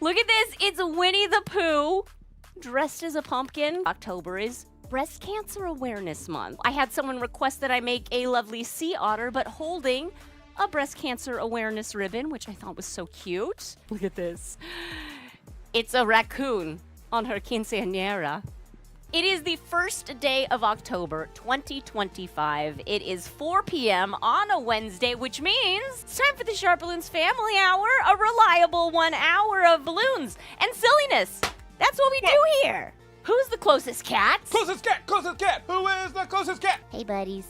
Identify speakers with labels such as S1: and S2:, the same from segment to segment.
S1: Look at this. It's Winnie the Pooh dressed as a pumpkin. October is Breast Cancer Awareness Month. I had someone request that I make a lovely sea otter, but holding a breast cancer awareness ribbon, which I thought was so cute. Look at this. It's a raccoon on her quinceañera. It is the first day of October 2025. It is 4 p.m. on a Wednesday, which means it's time for the SharpBalloons Family Hour, a reliable 1 hour of balloons and silliness. That's what we do here. Who's the closest cat?
S2: Closest cat, closest cat. Who is the closest cat?
S1: Hey, buddies.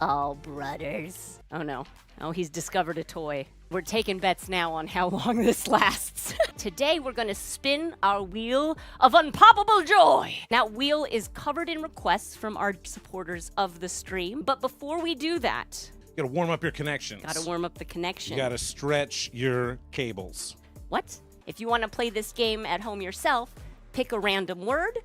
S1: Oh, brothers. Oh, no. Oh, he's discovered a toy. We're taking bets now on how long this lasts. Today, we're going to spin our wheel of unpoppable joy. That wheel is covered in requests from our supporters of the stream. But before we do that,
S2: You gotta warm up your connections.
S1: gotta warm up the connection.
S2: You gotta stretch your cables.
S1: What? If you want to play this game at home yourself, pick a random word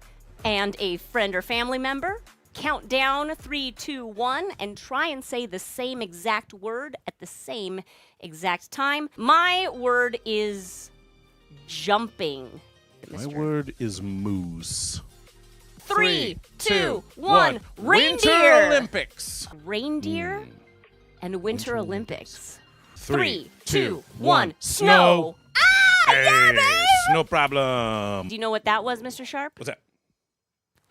S1: and a friend or family member. Count down 3, 2, 1, and try and say the same exact word at the same exact time. My word is jumping.
S2: My word is moose.
S1: 3, 2, 1.
S2: 1.
S1: Reindeer.
S2: Winter Olympics.
S1: Reindeer and Winter Olympics.
S2: 3,
S1: 2, 1. Snow. Ah, yeah,
S2: Hey,
S1: baby!
S2: no problem.
S1: Do you know what that was, Mr. Sharp?
S2: What's that?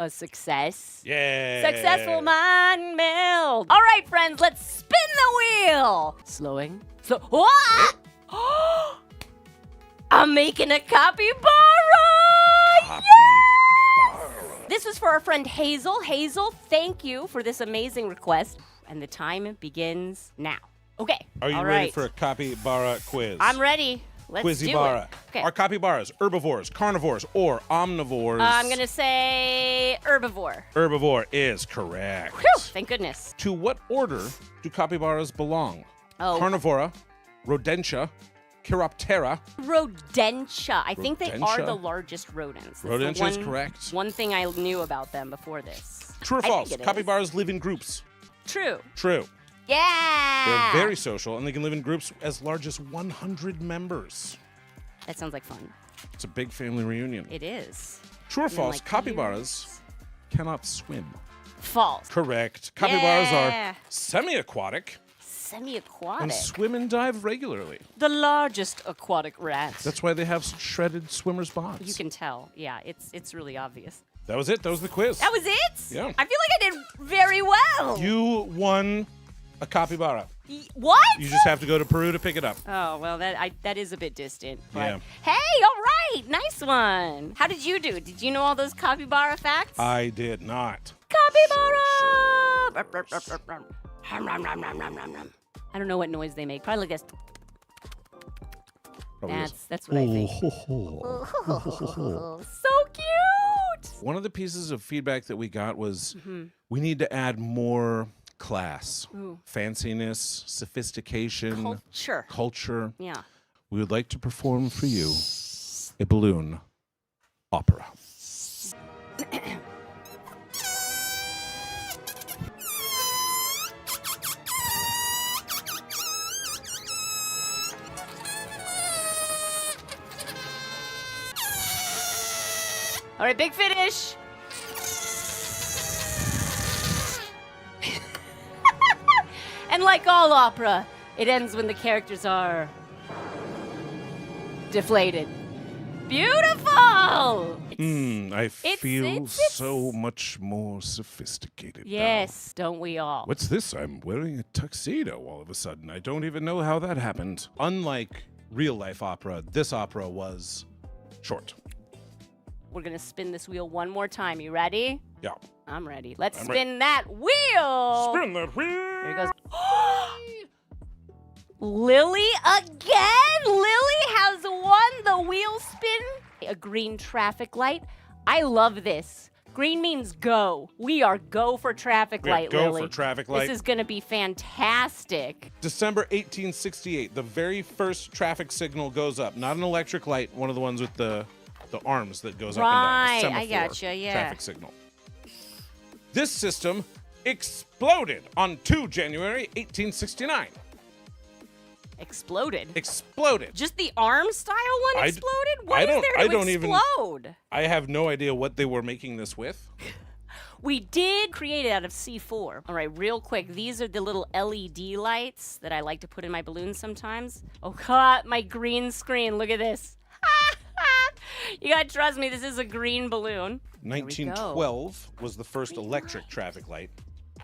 S1: A success.
S2: Yeah.
S1: Successful mind meld. All right, friends, let's spin the wheel. Slowing. What? I'm making a capybara. Yes! This was for our friend Hazel. Hazel, thank you for this amazing request. And the time begins now. Okay.
S2: Are you
S1: all
S2: ready
S1: right.
S2: for a capybara quiz?
S1: I'm ready. Let's do
S2: Quizzybara.
S1: it. Okay.
S2: Are capybaras herbivores, carnivores, or omnivores?
S1: I'm going to say herbivore.
S2: Herbivore is correct.
S1: Whew, thank goodness.
S2: To what order do capybaras belong?
S1: Oh.
S2: Carnivora, Rodentia, Chiroptera.
S1: Rodentia. I think they are
S2: Rodentia?
S1: the largest rodents. That's the
S2: Rodentia is
S1: one-
S2: correct.
S1: One thing I knew about them before this.
S2: True or
S1: I
S2: false?
S1: think it is.
S2: Capybaras live in groups.
S1: True.
S2: True.
S1: Yeah.
S2: They're very social, and they can live in groups as large as 100 members.
S1: That sounds like fun.
S2: It's a big family reunion.
S1: It is.
S2: True or
S1: And then,
S2: false?
S1: like,
S2: Capybaras cannot swim.
S1: False.
S2: Correct. Capybaras
S1: Yeah.
S2: are semi-aquatic
S1: Semi-aquatic.
S2: and swim and dive regularly.
S1: The largest aquatic rat.
S2: That's why they have shredded swimmer's bods.
S1: You can tell. Yeah, it's really obvious.
S2: That was it. That was the quiz.
S1: That was it?
S2: Yeah.
S1: I feel like I did very well.
S2: You won a capybara.
S1: What?
S2: You just have to go to Peru to pick it up.
S1: Oh, well, that is a bit distant. But
S2: Yeah.
S1: Hey, all right. Nice one. How did you do? Did you know all those capybara facts?
S2: I did not.
S1: Capybara! I don't know what noise they make. Probably like this.
S2: Probably is.
S1: That's what I think. So cute!
S2: One of the pieces of feedback that we got was we need to add more class, fanciness, sophistication,
S1: Culture.
S2: culture.
S1: Yeah.
S2: We would like to perform for you a balloon opera.
S1: All right, big finish. And like all opera, it ends when the characters are deflated. Beautiful!
S2: I feel
S1: it's-
S2: so much more sophisticated now.
S1: Yes, don't we all?
S2: What's this? I'm wearing a tuxedo all of a sudden. I don't even know how that happened. Unlike real life opera, this opera was short.
S1: We're gonna spin this wheel one more time. You ready?
S2: Yeah.
S1: I'm ready. Let's
S2: I'm
S1: spin that wheel.
S2: Spin that wheel.
S1: Here it goes. Lily again? Lily has won the wheel spin. A green traffic light. I love this. Green means go. We are go for traffic light,
S2: go
S1: Lily.
S2: for traffic light.
S1: This is going to be fantastic.
S2: December 1868, the very first traffic signal goes up. Not an electric light, one of the ones with the arms that goes up and
S1: Right,
S2: down. A
S1: I
S2: semaphore
S1: gotcha, yeah.
S2: Traffic signal. This system exploded on 2 January 1869.
S1: Exploded.
S2: Exploded.
S1: Just the arm style one exploded? What is there to explode?
S2: I have no idea what they were making this with.
S1: We did create it out of C4. All right, real quick. These are the little LED lights that I like to put in my balloons sometimes. Oh, God, my green screen. Look at this. You gotta trust me, this is a green balloon.
S2: 1912 was the first electric traffic light.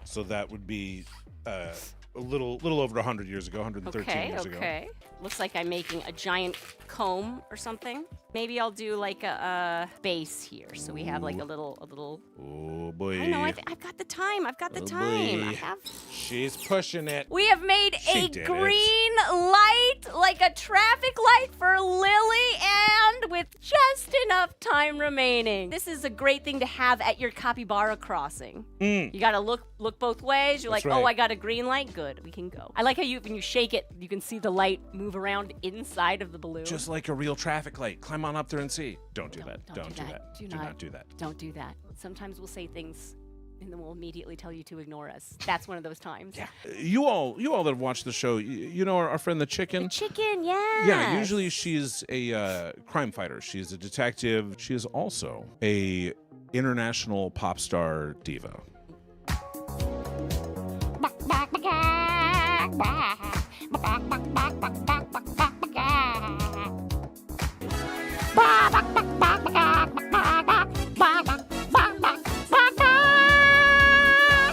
S2: So that would be a little over 100 years ago, 113 years ago.
S1: Okay. Looks like I'm making a giant comb or something. Maybe I'll do like a base here, so we have like a little.
S2: Oh boy!
S1: I know. I've got the time. I've got the time.
S2: Boy.
S1: I have.
S2: She's pushing it.
S1: We have made a green light, like a traffic light for Lily, and with just enough time remaining. This is a great thing to have at your capybara crossing. You gotta look both ways. You're
S2: That's
S1: like,
S2: right.
S1: oh, I got a green light. Good, we can go. I like how when you shake it, you can see the light move around inside of the balloon.
S2: Just like a real traffic light. Climb on up there and see. Don't do that.
S1: Don't do that.
S2: Do not do that.
S1: Don't do that. Sometimes we'll say things and then we'll immediately tell you to ignore us. That's one of those times.
S2: Yeah. You all that have watched the show, you know our friend the chicken?
S1: The chicken, yeah.
S2: Yeah, usually she's a crime fighter. She's a detective. She is also a international pop star diva.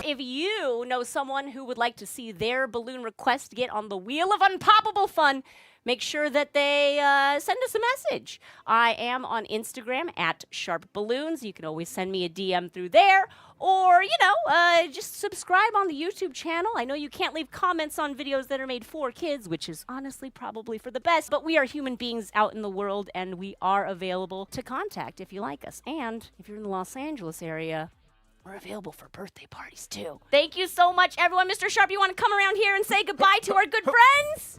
S1: If you know someone who would like to see their balloon request get on the Wheel of Unpoppable Fun, make sure that they send us a message. I am on Instagram at SharpBalloons. You can always send me a DM through there. Or, just subscribe on the YouTube channel. I know you can't leave comments on videos that are made for kids, which is honestly probably for the best. But we are human beings out in the world, and we are available to contact if you like us. And if you're in the Los Angeles area, we're available for birthday parties, too. Thank you so much, everyone. Mr. Sharp, you want to come around here and say goodbye to our good friends?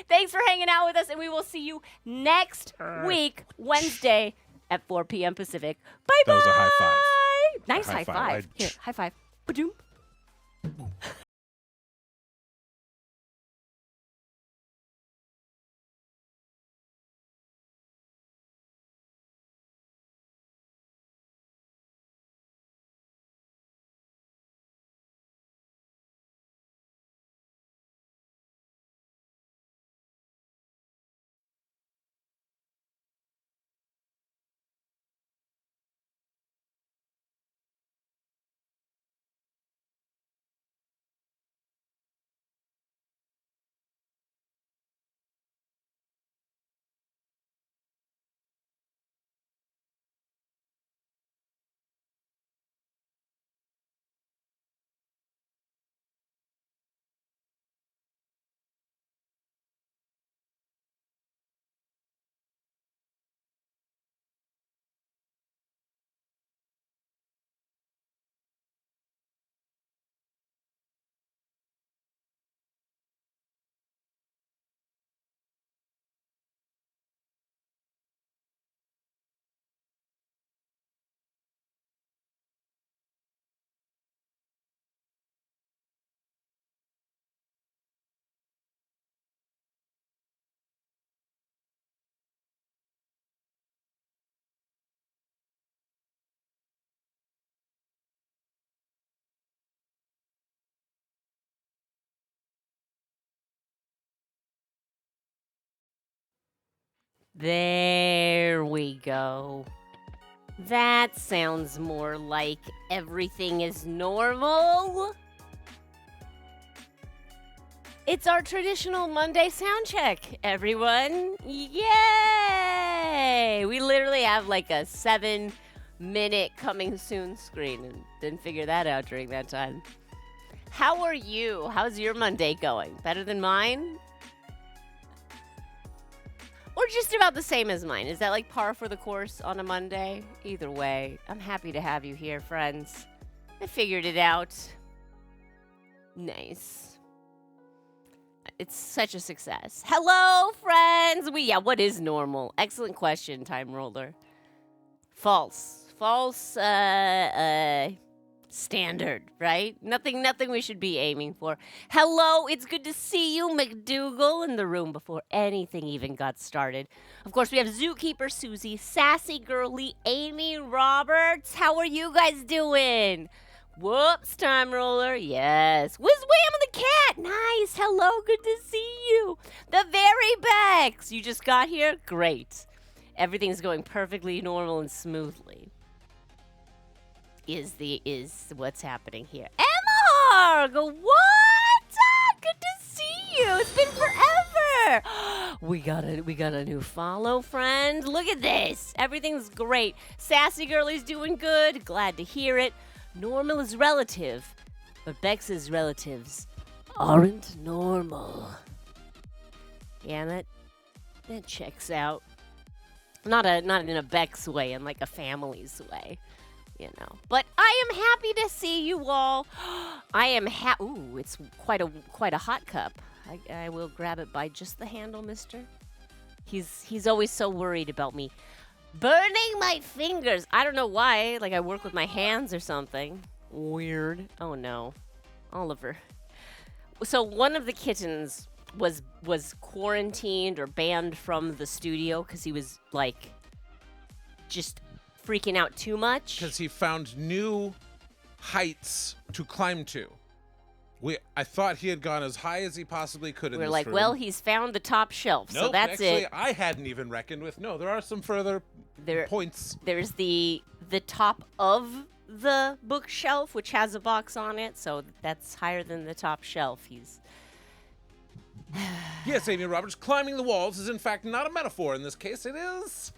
S1: Thanks for hanging out with us, and we will see you next week, Wednesday at 4 p.m. Pacific. Bye-bye.
S2: That was a high five.
S1: Nice
S2: A
S1: high five. Here, high five. Ba-doom. There we go. That sounds more like everything is normal. It's our traditional Monday sound check, everyone. Yay! We literally have like a 7-minute coming soon screen and didn't figure that out during that time. How are you? How's your Monday going? Better than mine? Or just about the same as mine. Is that like par for the course on a Monday? Either way, I'm happy to have you here, friends. I figured it out. Nice. It's such a success. Hello, friends. What is normal? Excellent question, Time Roller. False. standard, right? Nothing we should be aiming for. Hello, it's good to see you, McDougal, in the room before anything even got started. Of course, we have Zookeeper Susie, Sassy Girly, Amy Roberts. How are you guys doing? Whoops, Time Roller. Yes. Whiz Wham the cat. Nice. Hello, good to see you. The Very Bex. You just got here? Great. Everything's going perfectly normal and smoothly. Is what's happening here. Emma Harg, what? Good to see you. It's been forever. We got a new follow, friend. Look at this. Everything's great. Sassy Girly's doing good. Glad to hear it. Normal is relative, but Bex's relatives aren't normal. Yeah, that checks out. Not in a Bex way, in like a family's way. You know, but I am happy to see you all. I am Ooh, it's quite a hot cup. I will grab it by just the handle, mister. He's always so worried about me burning my fingers. I don't know why. Like I work with my hands or something. Weird. Oh no, Oliver. So one of the kittens was quarantined or banned from the studio because he was like just freaking out too much.
S2: Because he found new heights to climb to. I thought he had gone as high as he possibly could in this
S1: We're like,
S2: room.
S1: well, he's found the top shelf,
S2: nope,
S1: so that's
S2: actually,
S1: it.
S2: I hadn't even reckoned with. No, there are some further points.
S1: There's the top of the bookshelf, which has a box on it, so that's higher than the top shelf. He's
S2: Yes, Amy Roberts, climbing the walls is in fact not a metaphor in this case. It is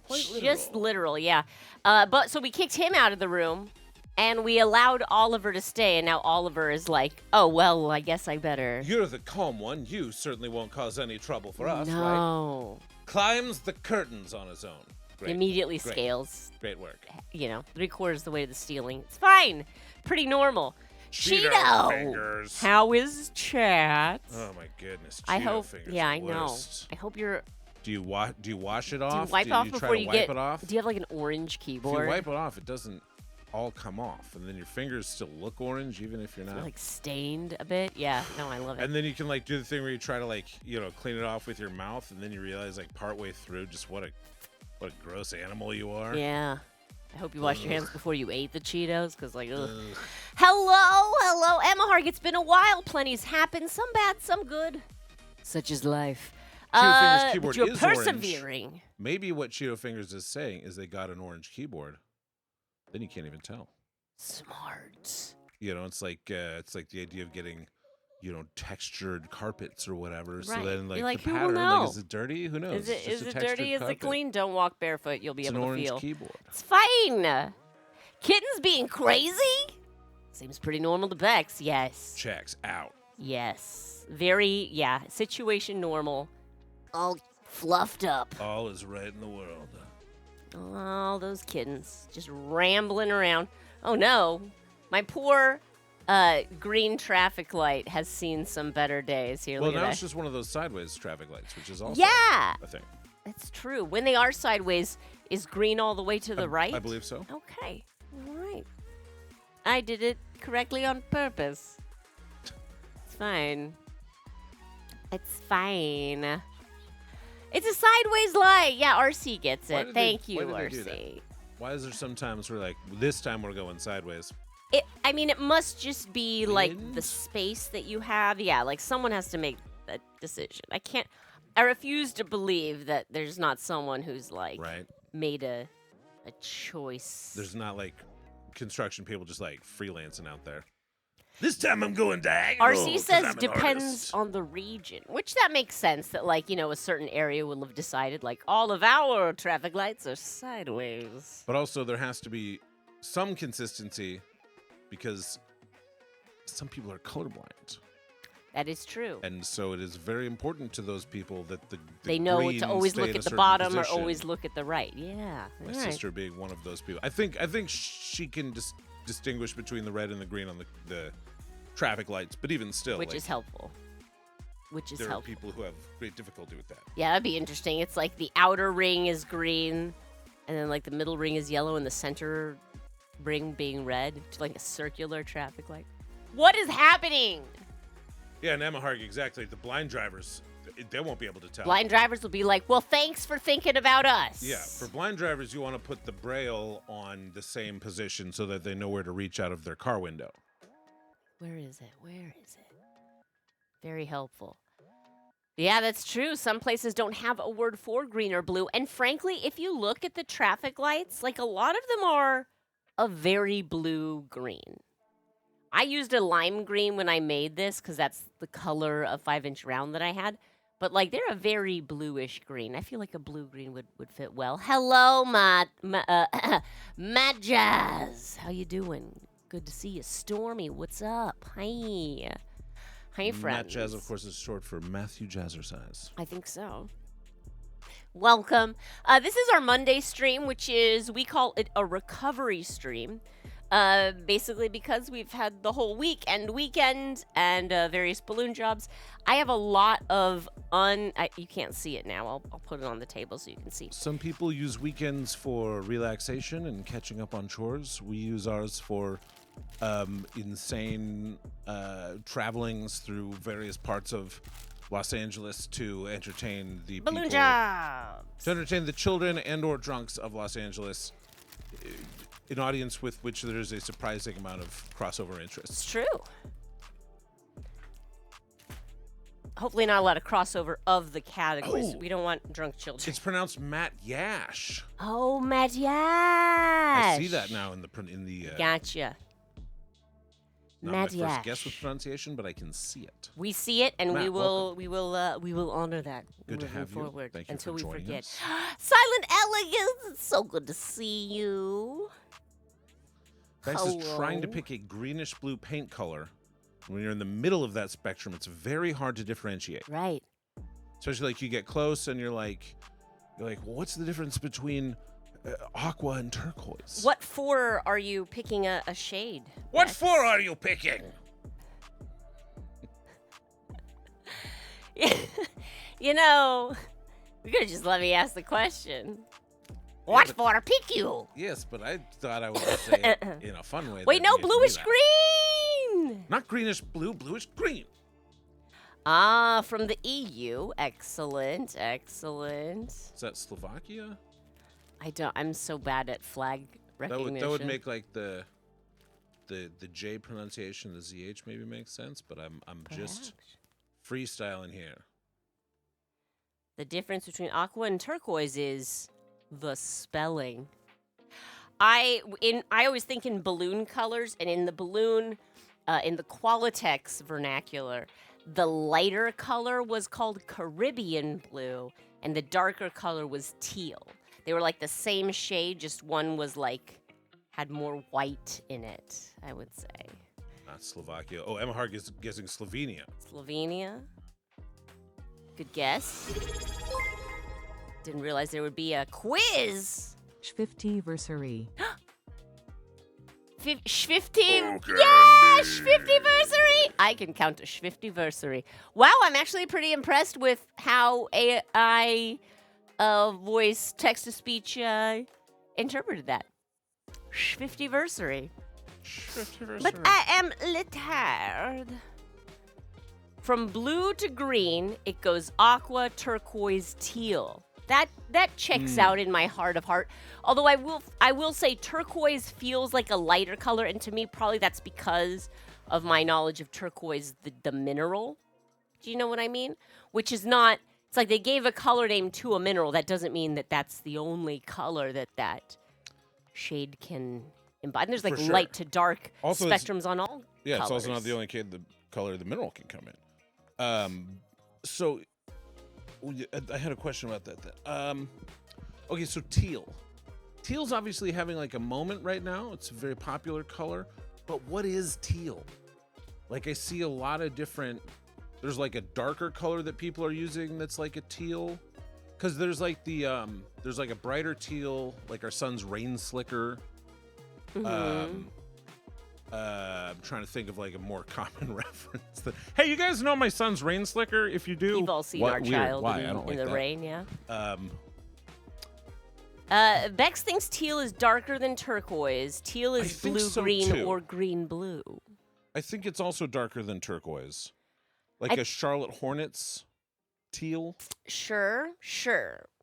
S2: quite
S1: just literal, yeah. But so we kicked him out of the room, and we allowed Oliver to stay, and now Oliver is like, oh, well, I guess I better.
S2: You're the calm one. You certainly won't cause any trouble for us, right?
S1: No.
S2: Climbs the curtains on his own. Great.
S1: Immediately
S2: Great.
S1: Scales.
S2: Great work.
S1: You know, 3/4 the way to the ceiling. It's fine. Pretty normal.
S2: Cheeto fingers.
S1: How is chat?
S2: Oh my goodness.
S1: I
S2: Cheeto
S1: hope.
S2: fingers
S1: Yeah,
S2: are
S1: I know.
S2: worst.
S1: I hope you're.
S2: Do you wash it off?
S1: Do you wipe off before you
S2: wipe
S1: get?
S2: it off?
S1: Do you have like an orange
S2: If
S1: keyboard?
S2: you wipe it off, it doesn't all come off, and then your fingers still look orange, even if you're not.
S1: Like stained a bit. Yeah. No, I love it.
S2: And then you can like do the thing where you try to like clean it off with your mouth, and then you realize like partway through just what a gross animal you are.
S1: Yeah. I hope you washed your hands before you ate the Cheetos, because like, ugh. Hello, Emma Harg. It's been a while. Plenty's happened. Some bad, some good. Such is life.
S2: Cheeto Fingers
S1: But
S2: keyboard
S1: you're
S2: is
S1: persevering.
S2: orange. Maybe what Cheeto Fingers is saying is they got an orange keyboard. Then you can't even tell.
S1: Smart.
S2: It's like the idea of getting, textured carpets or whatever.
S1: Right.
S2: So then like
S1: You're like,
S2: the
S1: who will
S2: pattern,
S1: know?
S2: like, is it dirty? Who knows?
S1: Is it
S2: It's just a
S1: dirty?
S2: textured
S1: Is it
S2: carpet.
S1: clean? Don't walk barefoot. You'll be
S2: It's
S1: able
S2: an
S1: to
S2: orange
S1: feel.
S2: keyboard.
S1: It's fine. Kittens being crazy? Seems pretty normal to Bex. Yes.
S2: Checks out.
S1: Yes. Very, yeah. Situation normal. All fluffed up.
S2: All is right in the world.
S1: All those kittens just rambling around. Oh no. My poor green traffic light has seen some better days here.
S2: Well,
S1: Look at
S2: now
S1: that.
S2: it's just one of those sideways traffic lights, which is also
S1: Yeah.
S2: a thing.
S1: That's true. When they are sideways, is green all the way to the right?
S2: I believe so.
S1: Okay. All right. I did it correctly on purpose. It's fine. It's fine. It's a sideways light. Yeah, RC gets
S2: Why
S1: it.
S2: did
S1: Thank
S2: they-
S1: you,
S2: why did they do that?
S1: RC.
S2: Why is there sometimes we're like, this time we're going sideways?
S1: I mean, it must just be like the
S2: Wind?
S1: space that you have. Yeah, like someone has to make that decision. I refuse to believe that there's not someone who's like
S2: Right?
S1: made a choice.
S2: There's not like construction people just like freelancing out there. This time I'm going diagonal.
S1: RC
S2: 'cause
S1: says
S2: I'm an
S1: depends
S2: artist.
S1: on the region, which that makes sense that like, a certain area will have decided like all of our traffic lights are sideways.
S2: But also there has to be some consistency because some people are colorblind.
S1: That is true.
S2: And so it is very important to those people that the
S1: They know
S2: green
S1: to always
S2: stay
S1: look
S2: in a
S1: at the
S2: certain
S1: bottom
S2: position.
S1: or always look at the right. Yeah.
S2: My
S1: all right.
S2: sister being one of those people. I think she can distinguish between the red and the green on the traffic lights, but even still,
S1: Which
S2: like,
S1: is helpful. Which is
S2: there
S1: helpful.
S2: are people who have great difficulty with that.
S1: Yeah, that'd be interesting. It's like the outer ring is green, and then like the middle ring is yellow, and the center being red to like a circular traffic light. What is happening?
S2: Yeah, and Emma Harg, exactly. The blind drivers, they won't be able to tell.
S1: Blind drivers will be like, well, thanks for thinking about us.
S2: Yeah, for blind drivers, you want to put the braille on the same position so that they know where to reach out of their car window.
S1: Where is it? Where is it? Very helpful. Yeah, that's true. Some places don't have a word for green or blue. And frankly, if you look at the traffic lights, like a lot of them are a very blue-green. I used a lime green when I made this because that's the color of 5-inch round that I had. But like they're a very bluish green. I feel like a blue-green would fit well. Hello, Matt Jazz. How you doing? Good to see you. Stormy, what's up? Hi. Hi, friends.
S2: Matt Jazz, of course, is short for Matthew Jazzercise.
S1: I think so. Welcome. This is our Monday stream, which is, we call it a recovery stream. Basically because we've had the whole weekend and various balloon jobs. I have a lot of you can't see it now. I'll put it on the table so you can see.
S2: Some people use weekends for relaxation and catching up on chores. We use ours for insane travelings through various parts of Los Angeles to entertain the
S1: balloon
S2: people,
S1: jobs.
S2: to entertain the children and or drunks of Los Angeles. An audience with which there is a surprising amount of crossover interest.
S1: It's true. Hopefully not a lot of crossover of the categories. We don't want drunk children.
S2: It's pronounced Matt Yash.
S1: Oh, Matt Yash.
S2: I see that now in the
S1: Gotcha.
S2: not
S1: Matt
S2: my first
S1: Yash.
S2: guess with pronunciation, but I can see it.
S1: We see it, and
S2: Matt,
S1: we will honor that.
S2: Good to
S1: moving
S2: have you.
S1: forward
S2: Thank you
S1: until
S2: for
S1: we
S2: joining
S1: forget.
S2: us.
S1: Silent Elegance, it's so good to see you.
S2: Thanks is trying to
S1: Hello.
S2: pick a greenish blue paint color. When you're in the middle of that spectrum, it's very hard to differentiate.
S1: Right.
S2: Especially like you get close and you're like, well, what's the difference between aqua and turquoise?
S1: What for are you picking a shade?
S2: What
S1: Bex?
S2: for are you picking?
S1: You know, you could have just let me ask the question. What for to pick you?
S2: Yes, but I thought I would say it in a fun way.
S1: Wait,
S2: that
S1: no,
S2: you do
S1: bluish
S2: that.
S1: green.
S2: Not greenish blue, bluish green.
S1: Ah, from the EU. Excellent, excellent.
S2: Is that Slovakia?
S1: I'm so bad at flag recognition.
S2: That would make like the J pronunciation, the ZH maybe makes sense, but I'm just
S1: Perhaps.
S2: freestyling here.
S1: The difference between aqua and turquoise is the spelling. I always think in balloon colors, and in the balloon, in the Qualitex vernacular, the lighter color was called Caribbean blue, and the darker color was teal. They were like the same shade, just one was like had more white in it, I would say.
S2: Not Slovakia. Oh, Emma Harg is guessing Slovenia.
S1: Slovenia. Good guess. Didn't realize there would be a quiz.
S3: 50versary.
S1: 50. Yeah, 50versary. I can count a 50versary. Wow, I'm actually pretty impressed with how AI voice text-to-speech interpreted that. 50versary. But I am littered. From blue to green, it goes aqua, turquoise, teal. That checks out in my heart of heart. Although I will say turquoise feels like a lighter color, and to me probably that's because of my knowledge of turquoise, the mineral. Do you know what I mean? Which is not. It's like they gave a color name to a mineral. That doesn't mean that that's the only color that shade can embody. And there's like
S2: For sure.
S1: light to dark
S2: Also, it's-
S1: spectrums on all.
S2: Yeah,
S1: colors.
S2: it's also not the only color the mineral can come in. So I had a question about that. Okay, so teal. Teal's obviously having like a moment right now. It's a very popular color. But what is teal? Like I see a lot of different. There's like a darker color that people are using that's like a teal. Because there's like there's like a brighter teal, like our son's rain slicker.
S1: Mhm.
S2: I'm trying to think of like a more common reference. Hey, you guys know my son's rain slicker? If you do,
S1: We've all seen
S2: what-
S1: our
S2: weird.
S1: child
S2: Why?
S1: in,
S2: I don't
S1: in
S2: like
S1: the
S2: that.
S1: rain, yeah. Bex thinks teal is darker than turquoise. Teal
S2: I
S1: is
S2: think so,
S1: blue-green
S2: too.
S1: or green-blue.
S2: I think it's also darker than turquoise. Like a Charlotte Hornets teal.
S1: Sure.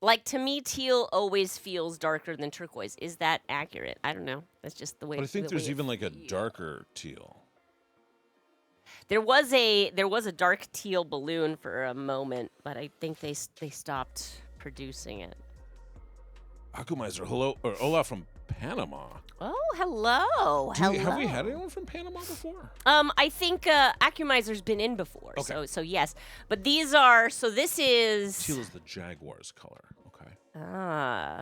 S1: Like, to me, teal always feels darker than turquoise. Is that accurate? I don't know. That's just the way.
S2: But I think
S1: the
S2: there's
S1: way it
S2: even like a
S1: feels.
S2: darker teal.
S1: There was a dark teal balloon for a moment, but I think they stopped producing it.
S2: Akumizer, hello, or hola from Panama.
S1: Oh, hello.
S2: Have we had anyone from Panama before?
S1: I think Acumizer's been in before,
S2: Okay.
S1: so yes. But these are this is
S2: Teal is the Jaguars color. Okay.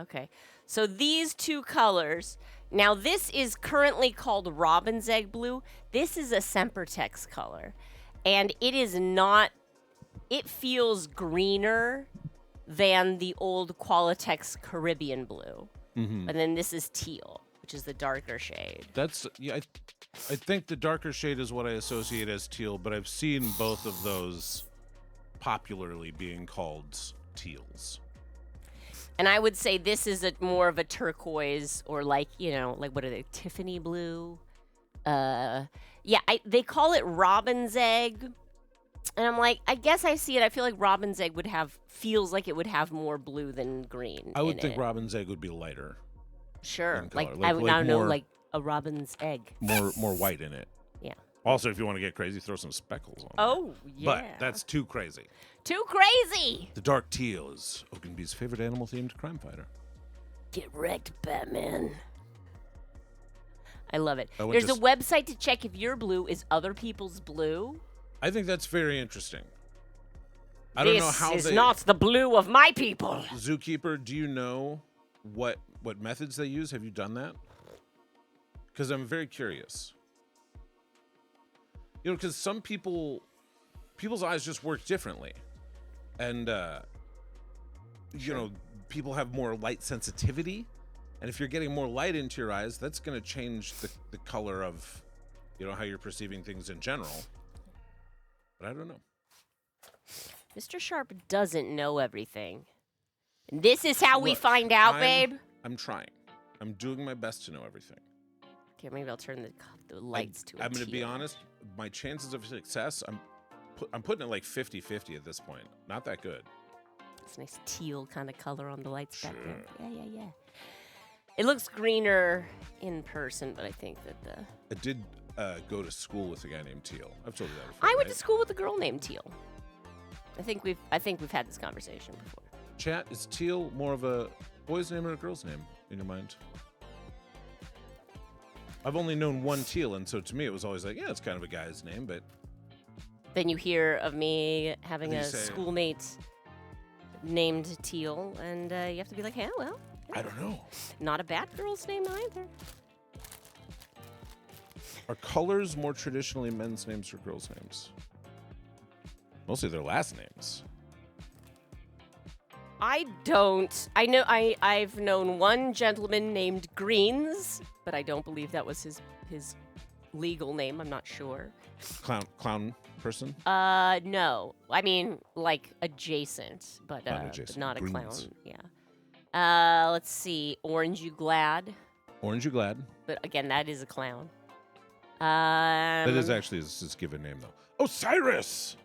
S1: okay. So these two colors. Now this is currently called Robin's Egg Blue. This is a Sempertex color, and it is not. It feels greener than the old Qualitex Caribbean Blue, and then this is teal, which is the darker shade.
S2: That's I think the darker shade is what I associate as teal, but I've seen both of those popularly being called teals.
S1: And I would say this is more of a turquoise, or like what are they, Tiffany blue? They call it Robin's Egg, and I'm like, I guess I see it. I feel like Robin's Egg feels like it would have more blue than green.
S2: I would
S1: in
S2: think
S1: it.
S2: Robin's Egg would be lighter,
S1: Sure,
S2: in color.
S1: I would now know
S2: more-
S1: like a robin's egg.
S2: more white in it.
S1: Yeah.
S2: Also, if you want to get crazy, throw some speckles on.
S1: Oh yeah.
S2: But that's too crazy.
S1: too crazy.
S2: The dark teal is Oakenby's favorite animal-themed crime fighter.
S1: Get wrecked, Batman. I love it.
S2: I went
S1: There's
S2: to
S1: a website to check if your blue is other people's blue.
S2: I think that's very interesting. I don't know how
S1: This is
S2: they.
S1: not the blue of my people.
S2: Zookeeper, do you know what methods they use? Have you done that? Because I'm very curious. Because some people's eyes just work differently, and people have more light sensitivity, and if you're getting more light into your eyes, that's going to change the color of, how you're perceiving things in general. But I don't know.
S1: Mr. Sharp doesn't know everything. And this is how we
S2: Look,
S1: find out, babe.
S2: I'm trying. I'm doing my best to know everything.
S1: Okay, maybe I'll turn the lights to a
S2: I'm going to be
S1: teal.
S2: honest. My chances of success, I'm putting it like 50-50 at this point. Not that good.
S1: It's a nice teal kind of color on the lights back there.
S2: Sure.
S1: Yeah. It looks greener in person, but I think that
S2: I did go to school with a guy named Teal. I've told you that before.
S1: I went
S2: right?
S1: to school with a girl named Teal. I think we've had this conversation before.
S2: Chat, is Teal more of a boy's name or a girl's name in your mind? I've only known one Teal, and so to me it was always like, yeah, it's kind of a guy's name, but
S1: Then you hear of me having
S2: What
S1: a
S2: do you say?
S1: schoolmate named Teal, and you have to be like, yeah, well,
S2: I don't know.
S1: not a bad girl's name either.
S2: Are colors more traditionally men's names or girls' names? Mostly their last names.
S1: I don't. I know. I've known one gentleman named Greens, but I don't believe that was his legal name. I'm not sure.
S2: Clown person?
S1: No. I mean, like adjacent, but
S2: Not adjacent.
S1: not a
S2: Greens.
S1: clown. Yeah. Let's see. Orange You Glad,
S2: Orange You Glad?
S1: but again, that is a clown.
S2: That is actually his given name, though. Osiris!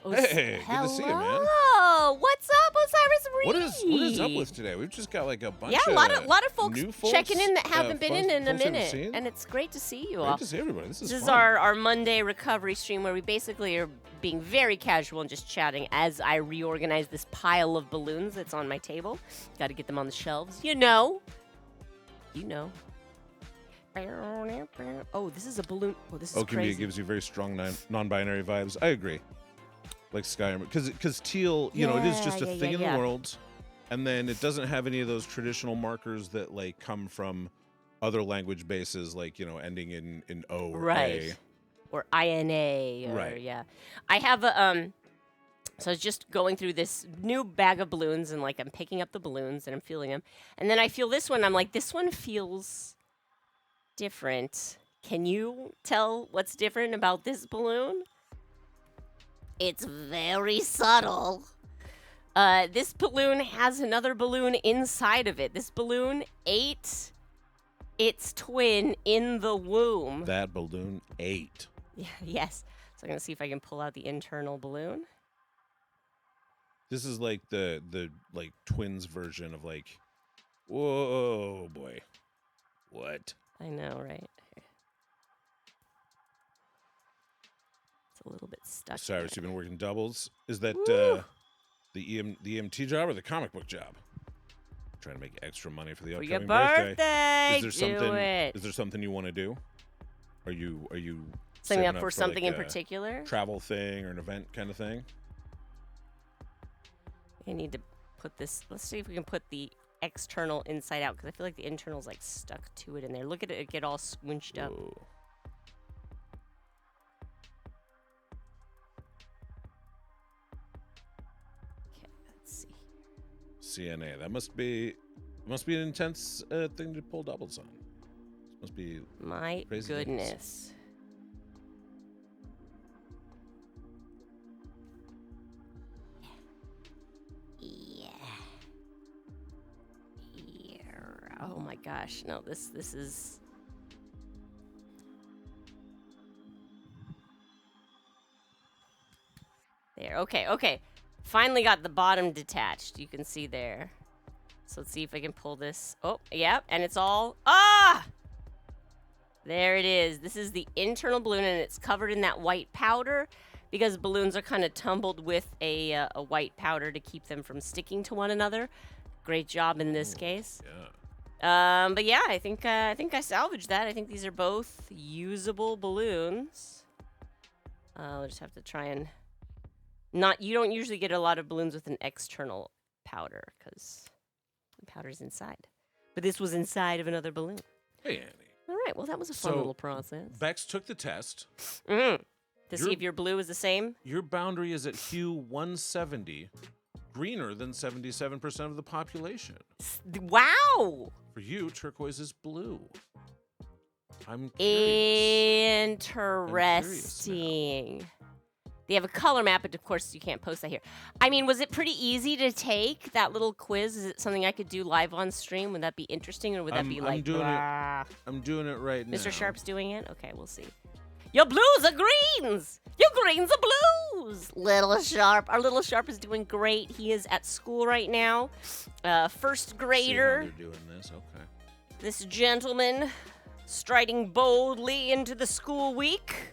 S2: Hey, good to see you, man.
S1: Hello. What's up, Osiris Reed?
S2: What is up with today? We've just got like a bunch
S1: Yeah,
S2: of
S1: a lot of folks
S2: new folks
S1: checking in that haven't been in a
S2: folks we haven't
S1: minute,
S2: seen.
S1: and it's great to see you
S2: Great
S1: all.
S2: to see everybody. This is
S1: This is
S2: fun.
S1: our Monday recovery stream where we basically are being very casual and just chatting as I reorganize this pile of balloons that's on my table. Got to get them on the shelves. You know. Oh, this is a balloon. Oh, this is
S2: Oakenby
S1: crazy.
S2: gives you very strong non-binary vibes. I agree. Like Skyrim, because teal, it is just a thing in the world, and then it doesn't have any of those traditional markers that like come from other language bases, like ending in O or
S1: Right.
S2: A.
S1: Or INA. Or,
S2: Right.
S1: Yeah. I have a So I was just going through this new bag of balloons, and like I'm picking up the balloons and I'm feeling them, and then I feel this one. I'm like, this one feels different. Can you tell what's different about this balloon? It's very subtle. This balloon has another balloon inside of it. This balloon ate its twin in the womb.
S2: That balloon ate.
S1: Yeah, yes. So I'm going to see if I can pull out the internal balloon.
S2: This is like the like twins version of like, whoa, boy. What?
S1: I know, right? It's a little bit stuck.
S2: Cyrus,
S1: there.
S2: you've been working doubles. Is that
S1: Woo!
S2: the EMT job or the comic book job? Trying to make extra money for the
S1: For your
S2: upcoming
S1: birthday,
S2: Is there
S1: do
S2: something?
S1: it.
S2: Is there something you want to do? Are you
S1: Signing
S2: saving
S1: up for
S2: like
S1: something in
S2: a
S1: particular?
S2: travel thing or an event kind of thing?
S1: I need to put this. Let's see if we can put the external inside out because I feel like the internal's like stuck to it in there. Look at it get all squinched up.
S2: Whoa.
S1: Okay, let's see.
S2: CNA. That must be an intense thing to pull doubles on. Must be
S1: My
S2: crazy
S1: goodness. Yeah. Oh my gosh. No, this is there. Okay. Finally got the bottom detached. You can see there. So let's see if I can pull this. Oh, yeah, and it's all there it is. This is the internal balloon, and it's covered in that white powder because balloons are kind of tumbled with a white powder to keep them from sticking to one another. Great job in this case.
S2: Yeah.
S1: But yeah, I think I salvaged that. I think these are both usable balloons. We'll just have to try and you don't usually get a lot of balloons with an external powder because the powder's inside. But this was inside of another balloon.
S2: Hey, Annie.
S1: All right, well, that was a fun
S2: So,
S1: little process.
S2: Bex took the test.
S1: To see if your blue is the same?
S2: Your boundary is at hue 170, greener than 77% of the population.
S1: Wow!
S2: For you, turquoise is blue. I'm curious.
S1: Interesting. They have a color map, but of course you can't post that here. I mean, was it pretty easy to take that little quiz? Is it something I could do live on stream? Would that be interesting, or would that be like?
S2: I'm doing it right now.
S1: Mr. Sharp's doing it. Okay, we'll see. Your blues are greens. Your greens are blues. Little Sharp. Our little Sharp is doing great. He is at school right now. First grader.
S2: See how they're doing this. Okay.
S1: This gentleman striding boldly into the school week.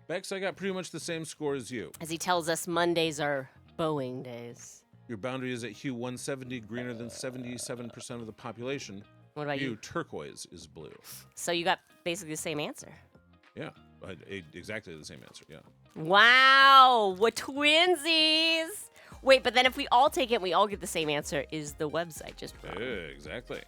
S2: Bex, I got pretty much the same score as you.
S1: As he tells us, Mondays are Boeing days.
S2: Your boundary is at hue 170, greener than 77% of the population.
S1: What about you?
S2: Turquoise is blue.
S1: So you got basically the same answer.
S2: Yeah, exactly the same answer, yeah.
S1: Wow, what twinsies! Wait, but then if we all take it and we all get the same answer, is the website just wrong?
S2: Exactly.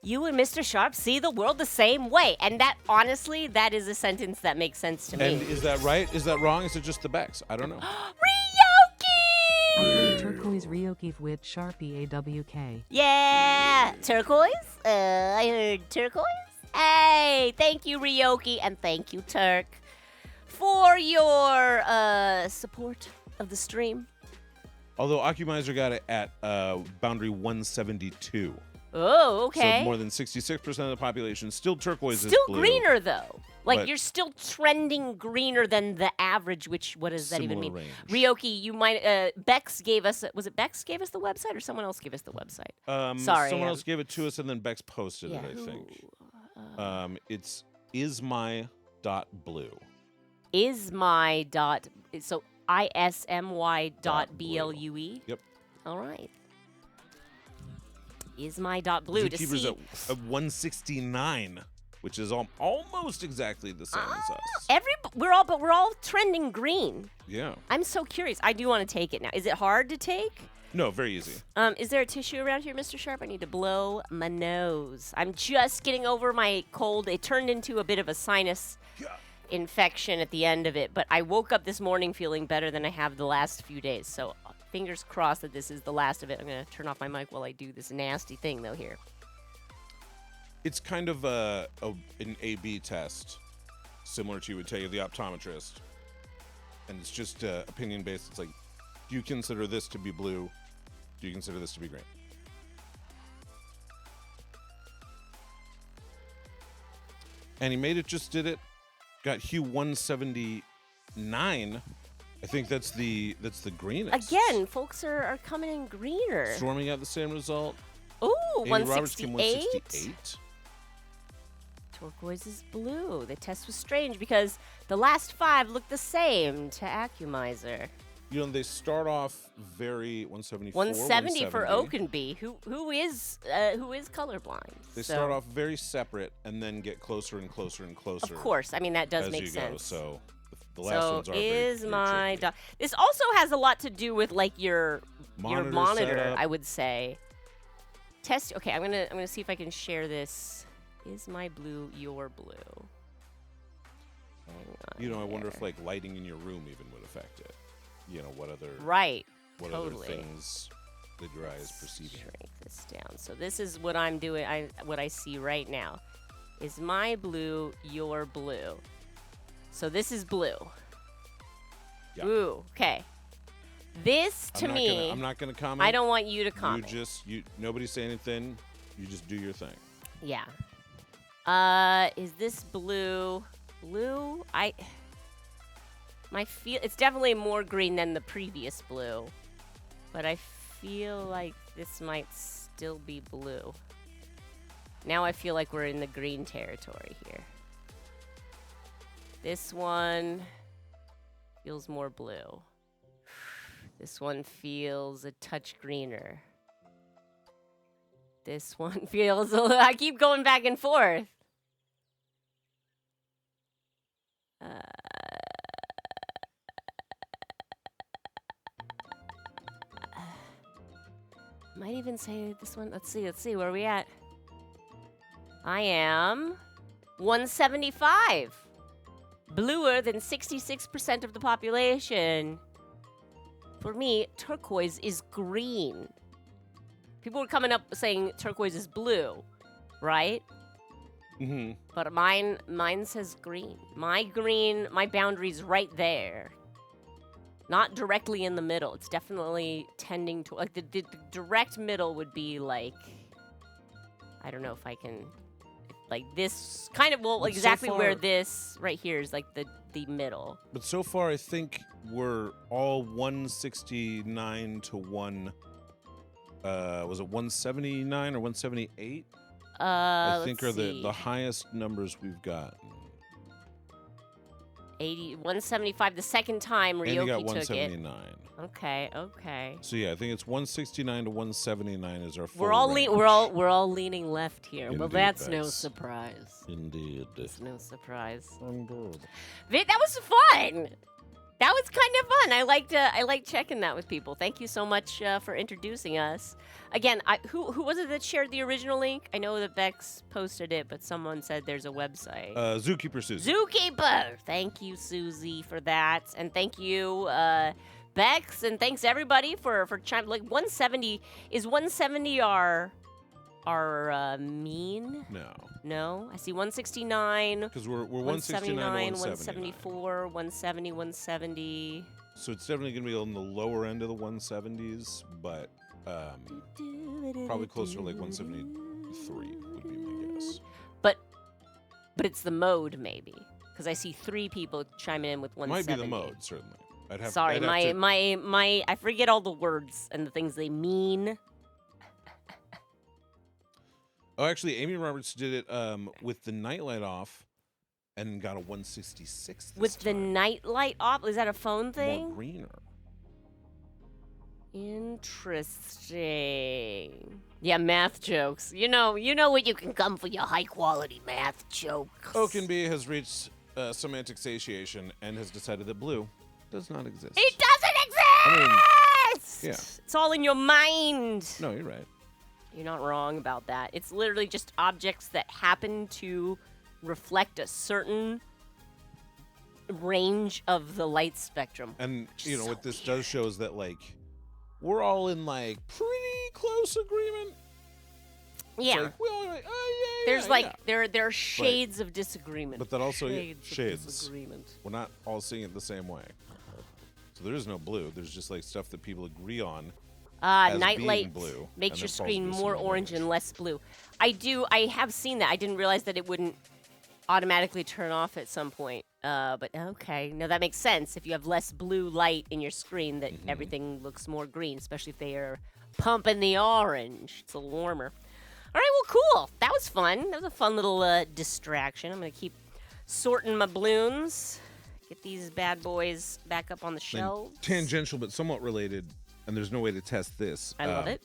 S1: You and Mr. Sharp see the world the same way. And that, honestly, that is a sentence that makes sense to me.
S2: And is that right? Is that wrong? Is it just the Bex? I don't know.
S1: Ryoki!
S3: Turquoise Ryoki with Sharpie AWK.
S1: Yeah! Turquoise? I heard turquoise? Hey! Thank you, Ryoki, and thank you, Turk, for your support of the stream.
S2: Although Occumizer got it at boundary 172.
S1: Oh, okay.
S2: So more than 66% of the population. Still turquoise is
S1: Still
S2: blue.
S1: greener, though. Like,
S2: But-
S1: you're still trending greener than the average, which, what does that even
S2: Similar
S1: mean?
S2: range.
S1: Ryoki, you might, Bex gave us, was it Bex gave us the website or someone else gave us the website? Sorry.
S2: Someone else gave it to us and then Bex posted it, I
S1: who?
S2: think. It's ismy.blue.
S1: Ismy dot, so ISMY dot BLUE?
S2: Yep.
S1: All right. Ismy.blue to
S2: Zookeeper's
S1: see.
S2: at 169, which is almost exactly the same as us.
S1: We're all trending green.
S2: Yeah.
S1: I'm so curious. I do want to take it now. Is it hard to take?
S2: No, very easy.
S1: Is there a tissue around here, Mr. Sharp? I need to blow my nose. I'm just getting over my cold. It turned into a bit of a sinus infection at the end of it, but I woke up this morning feeling better than I have the last few days. So fingers crossed that this is the last of it. I'm going to turn off my mic while I do this nasty thing, though, here.
S2: It's kind of an A/B test, similar to you would take the optometrist. And it's just opinion-based. It's like, Do you consider this to be blue? Do you consider this to be green? Animated just did it. Got hue 179. I think that's the greenest.
S1: Again, folks are coming in greener.
S2: Storming out the same result.
S1: Ooh,
S2: Amy Roberts came
S1: 168.
S2: 168.
S1: Turquoise is blue. The test was strange because the last 5 looked the same to Acumizer.
S2: You know, they start off very 174.
S1: 170 for Oakenby, who is colorblind.
S2: They
S1: so.
S2: start off very separate and then get closer and closer and closer.
S1: Of course, I mean that does
S2: as
S1: make
S2: you
S1: sense.
S2: Go. So the last ones are
S1: is
S2: very
S1: my
S2: tricky.
S1: this also has a lot to do with like your monitor,
S2: setup.
S1: I would say. Test. Okay, I'm gonna see if I can share this. Is my blue your blue? Hang on
S2: You know, I wonder
S1: here.
S2: if like lighting in your room even would affect it. You know, what other
S1: Right.
S2: what
S1: totally.
S2: other things that your eye is perceiving.
S1: Shrink this down. So this is what I'm doing. What I see right now. Is my blue your blue? So this is blue.
S2: Yeah.
S1: Ooh. Okay. This to me.
S2: I'm not gonna comment.
S1: I don't want you to comment.
S2: Nobody say anything. You just do your thing.
S1: Yeah. Is this blue? Blue? It's definitely more green than the previous blue, but I feel like this might still be blue. Now I feel like we're in the green territory here. This one feels more blue. This one feels a touch greener. This one feels I keep going back and forth. Might even say this one. Let's see where are we at. I am 175. Bluer than 66% of the population. For me, turquoise is green. People were coming up saying turquoise is blue, right?
S2: Mm-hmm.
S1: But mine says green. My boundary's right there. Not directly in the middle. It's definitely tending to, like, the direct middle would be like, I don't know if I can, like this kind of, well,
S2: But so
S1: exactly where
S2: far-
S1: this right here is like the middle.
S2: But so far, I think we're all 169 to 1. Was it 179 or 178? I think are
S1: let's
S2: the
S1: see.
S2: highest numbers we've got.
S1: 175 the second time
S2: And you got
S1: Ryoki took it.
S2: 179.
S1: Okay.
S2: So yeah, I think it's 169 to 179 is our full
S1: We're all
S2: range.
S1: we're all leaning left here. Well,
S2: Indeed,
S1: that's no
S2: Bex.
S1: surprise.
S2: Indeed.
S1: It's no surprise.
S2: Indeed.
S1: That was fun. That was kind of fun. I like checking that with people. Thank you so much for introducing us. Again, who was it that shared the original link? I know that Bex posted it, but someone said there's a website.
S2: Zookeeper Susie.
S1: Zookeeper. Thank you, Susie, for that, and thank you, Bex, and thanks everybody for chiming. Like 170 is 170 our mean? No, I see 169.
S2: Because we're 169 to 179.
S1: 174, 170, 170.
S2: So it's definitely going to be on the lower end of the 170s, but probably closer to like 173 would be my guess.
S1: But it's the mode maybe, because I see 3 people chiming in with 170.
S2: Might be the mode, certainly.
S1: Sorry,
S2: I'd have to-
S1: my I forget all the words and the things they mean.
S2: Oh, actually, Amy Roberts did it with the nightlight off and got a 166 this
S1: With the
S2: time.
S1: nightlight off, is that a phone
S2: More
S1: thing?
S2: greener.
S1: Interesting. Yeah, math jokes. You know what you can come for your high quality math jokes.
S2: Oakenby has reached semantic satiation and has decided that blue does not exist.
S1: It doesn't exist.
S2: yeah.
S1: It's all in your mind.
S2: No, you're right.
S1: You're not wrong about that. It's literally just objects that happen to reflect a certain range of the light spectrum.
S2: And you know
S1: So
S2: what this does show is that like we're all in like pretty close agreement. It's
S1: Yeah.
S2: like, we all like, oh, yeah,
S1: There's
S2: yeah,
S1: like
S2: yeah.
S1: there are shades of disagreement.
S2: But that also
S1: shades
S2: shades.
S1: of disagreement.
S2: We're not all seeing it the same way. So there is no blue. There's just like stuff that people agree on. As
S1: Night
S2: being
S1: light
S2: blue,
S1: makes
S2: and
S1: your
S2: then falls
S1: screen
S2: into
S1: more
S2: some
S1: orange
S2: orange.
S1: and less blue. I have seen that. I didn't realize that it wouldn't automatically turn off at some point. But okay, no, that makes sense. If you have less blue light in your screen, that everything looks more green, especially if they are pumping the orange. It's a little warmer. All right, well, cool. That was fun. That was a fun little distraction. I'm gonna keep sorting my balloons. Get these bad boys back up on the
S2: And
S1: shelves.
S2: tangential, but somewhat related, and there's no way to test this.
S1: I love it.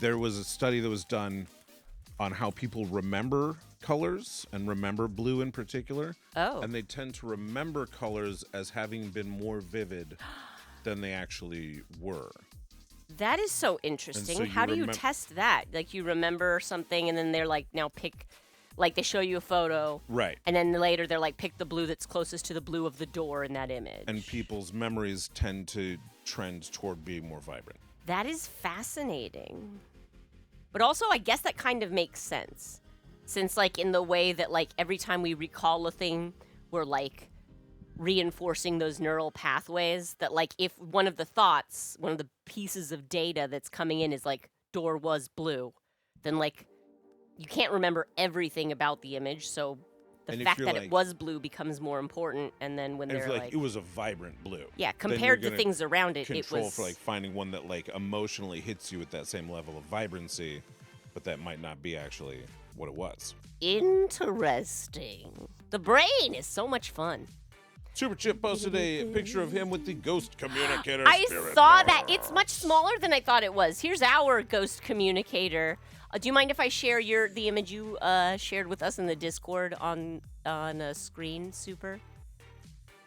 S2: There was a study that was done on how people remember colors and remember blue in particular.
S1: Oh.
S2: And they tend to remember colors as having been more vivid than they actually were.
S1: That is so interesting.
S2: so you
S1: How do you
S2: remem-
S1: test that? Like you remember something and then they're like, now pick, like they show you a photo.
S2: Right.
S1: And then later they're like, pick the blue that's closest to the blue of the door in that image.
S2: And people's memories tend to trend toward being more vibrant.
S1: That is fascinating. But also, I guess that kind of makes sense. Since, like, in the way that, like, every time we recall a thing, we're, like, reinforcing those neural pathways. That, like, if one of the thoughts, one of the pieces of data that's coming in is, like, door was blue, then, like, you can't remember everything about the image. So the
S2: And if
S1: fact
S2: you're,
S1: that
S2: like-
S1: it was blue becomes more important. And then when
S2: And if
S1: they're,
S2: you're
S1: like,
S2: it was a vibrant blue.
S1: yeah,
S2: then you're
S1: compared to
S2: gonna
S1: things around it, it
S2: control
S1: was...
S2: for like finding one that like emotionally hits you at that same level of vibrancy, but that might not be actually what it was.
S1: Interesting. The brain is so much fun.
S2: Super Chip posted a picture of him with the ghost communicator.
S1: I
S2: spirit
S1: saw
S2: power.
S1: that. It's much smaller than I thought it was. Here's our ghost communicator. Do you mind if I share the image you shared with us in the Discord on a screen, Super?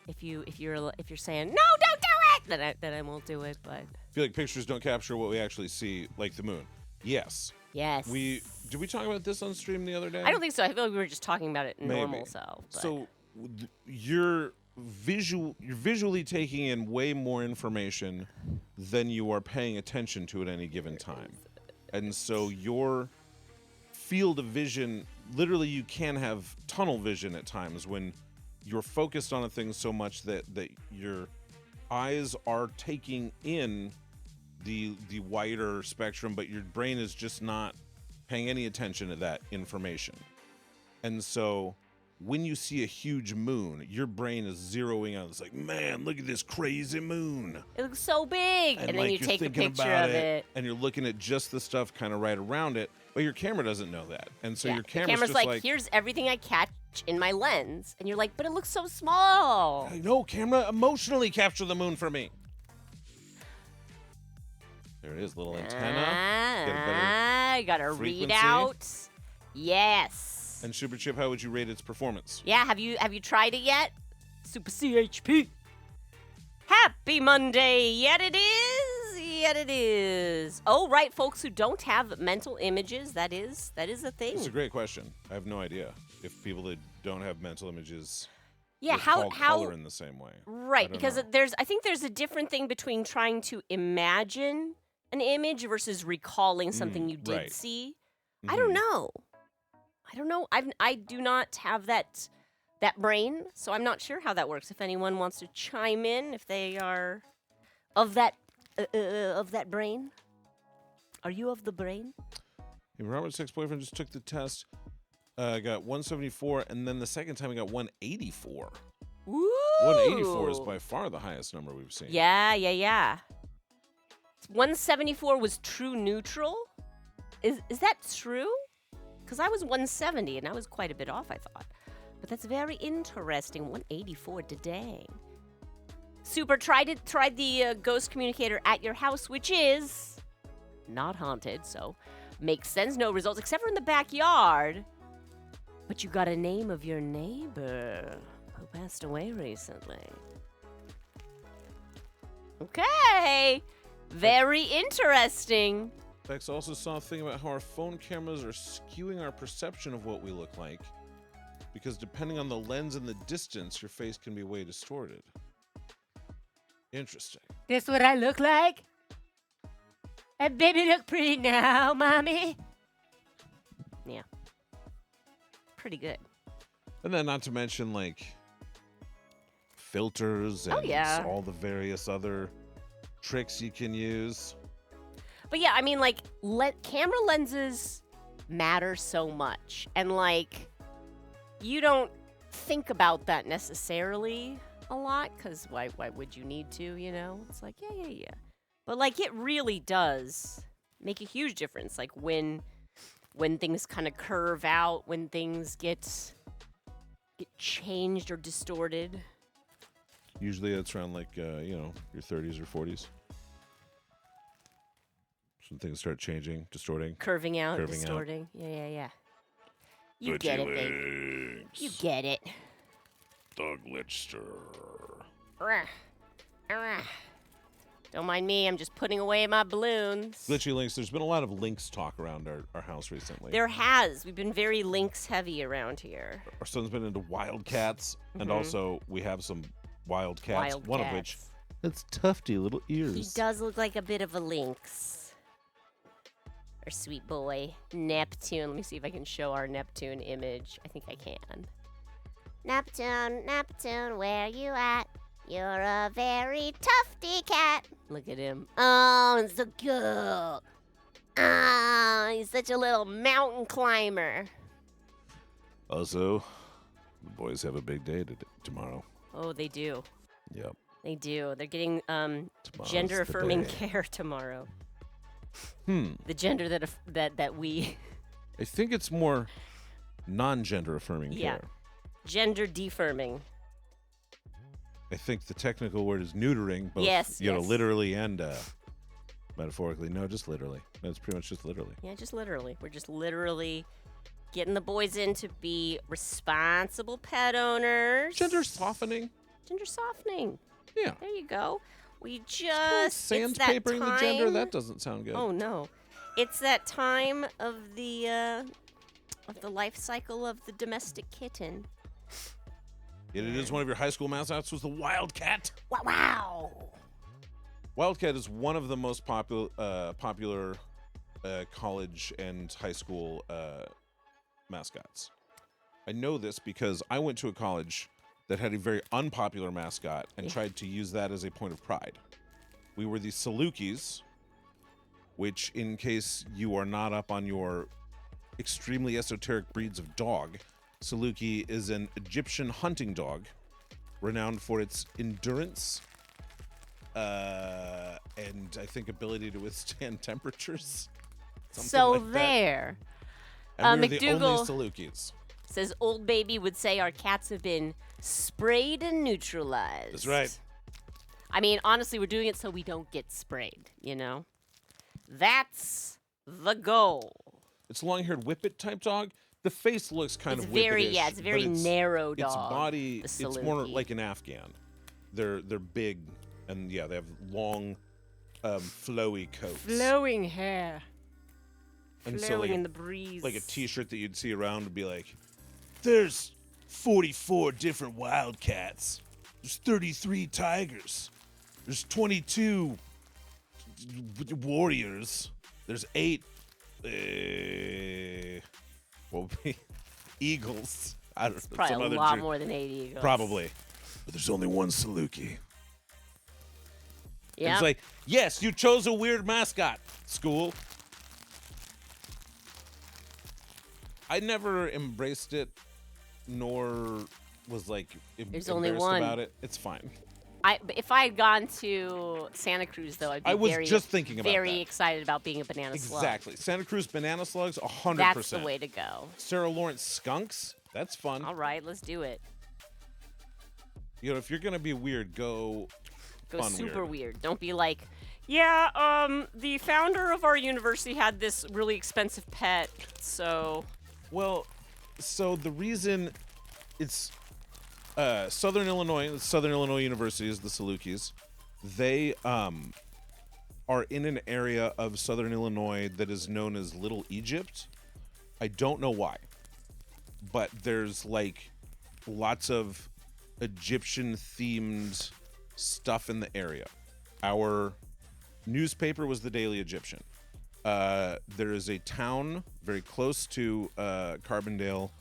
S1: If you're saying no, don't do it, then I won't do it. But
S2: I feel like pictures don't capture what we actually see, like the moon. Yes.
S1: yes,
S2: Did we talk about this on stream the other day?
S1: I don't think so. I feel like we were just talking about it
S2: Maybe.
S1: normal. So
S2: You're visually taking in way more information than you are paying attention to at any given time. And so your field of vision, literally you can have tunnel vision at times when you're focused on a thing so much that your eyes are taking in the wider spectrum, but your brain is just not paying any attention to that information. And so when you see a huge moon, your brain is zeroing out. It's like, man, look at this crazy moon.
S1: it looks so big, and then
S2: like,
S1: you
S2: you're
S1: take a
S2: thinking
S1: picture
S2: about
S1: of it.
S2: and you're looking at just the stuff kind of right around it, but your camera doesn't know that. And so
S1: Yeah,
S2: your
S1: the
S2: camera's just
S1: like, here's everything I catch in my lens, and you're like, but it looks so small.
S2: no, camera emotionally capture the moon for me. There it is, little antenna. Get a better
S1: I got a
S2: frequency.
S1: readout. Yes.
S2: And Super Chip, how would you rate its performance?
S1: Yeah, have you tried it yet? Super CHP. Happy Monday. Yet it is. Yet it is. Oh, right, folks who don't have mental images, that is a thing.
S2: It's a great question. I have no idea if people that don't have mental images
S1: Yeah,
S2: recall
S1: how
S2: color in the same way.
S1: Right,
S2: don't
S1: because
S2: know.
S1: I think there's a different thing between trying to imagine an image versus recalling something you did
S2: right.
S1: see. I don't
S2: Mhm.
S1: know. I do not have that brain, so I'm not sure how that works. If anyone wants to chime in, if they are of that brain, are you of the brain?
S2: Hey, Robert's ex-boyfriend just took the test. Got 174, and then the second time he got 184.
S1: Woo!
S2: 184 is by far the highest number we've seen.
S1: Yeah. 174 was true neutral. Is that true? Because I was 170 and I was quite a bit off, I thought. But that's very interesting. 184 today. Super, tried the ghost communicator at your house, which is not haunted, so makes sense. No results except for in the backyard. But you got a name of your neighbor who passed away recently. Okay. Very interesting.
S2: Bex also saw a thing about how our phone cameras are skewing our perception of what we look like, because depending on the lens and the distance, your face can be way distorted. Interesting.
S1: This what I look like? And baby look pretty now, mommy. Yeah. Pretty good.
S2: And then not to mention, like, filters and
S1: yeah.
S2: all the various other tricks you can use.
S1: But yeah, I mean, like, camera lenses matter so much. And, like, you don't think about that necessarily a lot, because why would you need to, you know? It's like, yeah. But, like, it really does make a huge difference. Like, when things kind of curve out, when things get changed or distorted.
S2: Usually it's around, like, your 30s or 40s. When things start changing, distorting.
S1: Curving out, distorting. Out. Yeah. You
S2: Glitchy
S1: get it, babe.
S2: links.
S1: You get it.
S2: The glitchster.
S1: Don't mind me, I'm just putting away my balloons.
S2: Glitchy links. There's been a lot of links talk around our house recently.
S1: There has. We've been very links heavy around here.
S2: Our son's been into wildcats, and also we have some wildcats, one of which has tufty little ears.
S1: He does look like a bit of a lynx. Our sweet boy, Neptune. Let me see if I can show our Neptune image. I think I can. Neptune, where you at? You're a very tufty cat. Look at him. Oh, it's so cool. Oh, he's such a little mountain climber.
S2: Also, the boys have a big day tomorrow.
S1: Oh, they do.
S2: Yep.
S1: They do. They're getting gender-affirming care tomorrow. The gender that we...
S2: I think it's more non-gender affirming care.
S1: Gender defirming.
S2: I think the technical word is neutering, both
S1: yes.
S2: literally and metaphorically. No, just literally. It's pretty much just literally.
S1: Yeah, just literally. We're just literally getting the boys in to be responsible pet owners.
S2: Gender softening.
S1: Gender softening.
S2: Yeah.
S1: There you go. We just
S2: sandpapering the gender. That doesn't sound good.
S1: Oh no, it's that time of the life cycle of the domestic kitten.
S2: Yet it is one of your high school mascots was the Wildcat.
S1: Wow.
S2: Wildcat is one of the most popular college and high school mascots. I know this because I went to a college that had a very unpopular mascot and tried to use that as a point of pride. We were the Salukis, which, in case you are not up on your extremely esoteric breeds of dog, Saluki is an Egyptian hunting dog renowned for its endurance and I think ability to withstand temperatures.
S1: So
S2: like
S1: there.
S2: And we're the only
S1: McDougal
S2: Salukis.
S1: says Old Baby would say our cats have been sprayed and neutralized.
S2: That's right.
S1: I mean, honestly, we're doing it so we don't get sprayed, you know? That's the goal.
S2: It's a long-haired whippet type dog. The face looks kind of whippetish.
S1: Yeah, it's a very narrow dog.
S2: Its body, it's more
S1: Saluki.
S2: like an Afghan. They're big, and yeah, they have long, flowy coats.
S1: Flowing hair.
S2: And
S1: Flowing
S2: so like
S1: in the breeze.
S2: like a T-shirt that you'd see around would be like, "There's 44 different wildcats. There's 33 tigers. There's 22 warriors. There's 8 what would be eagles. I don't know.
S1: Probably
S2: some
S1: a
S2: other
S1: lot more than 80 eagles.
S2: Probably. But there's only one Saluki."
S1: Yeah.
S2: It's like, yes, you chose a weird mascot, school. I never embraced it, nor was like
S1: There's
S2: embarrassed
S1: only one.
S2: about it. It's fine.
S1: If I had gone to Santa Cruz, though, I'd be
S2: I was just thinking about
S1: very
S2: that.
S1: excited about being a banana slug.
S2: Exactly. Santa Cruz banana slugs, 100%.
S1: That's the way to go.
S2: Sarah Lawrence skunks, that's fun.
S1: All right, let's do it.
S2: You know, if you're gonna be weird, go fun
S1: super weird. Don't be like, yeah, the founder of our university had this really expensive pet, so...
S2: Well, so the reason it's Southern Illinois University is the Salukis. They are in an area of Southern Illinois that is known as Little Egypt. I don't know why, but there's like lots of Egyptian-themed stuff in the area. Our newspaper was the Daily Egyptian. There is a town very close to Carbondale.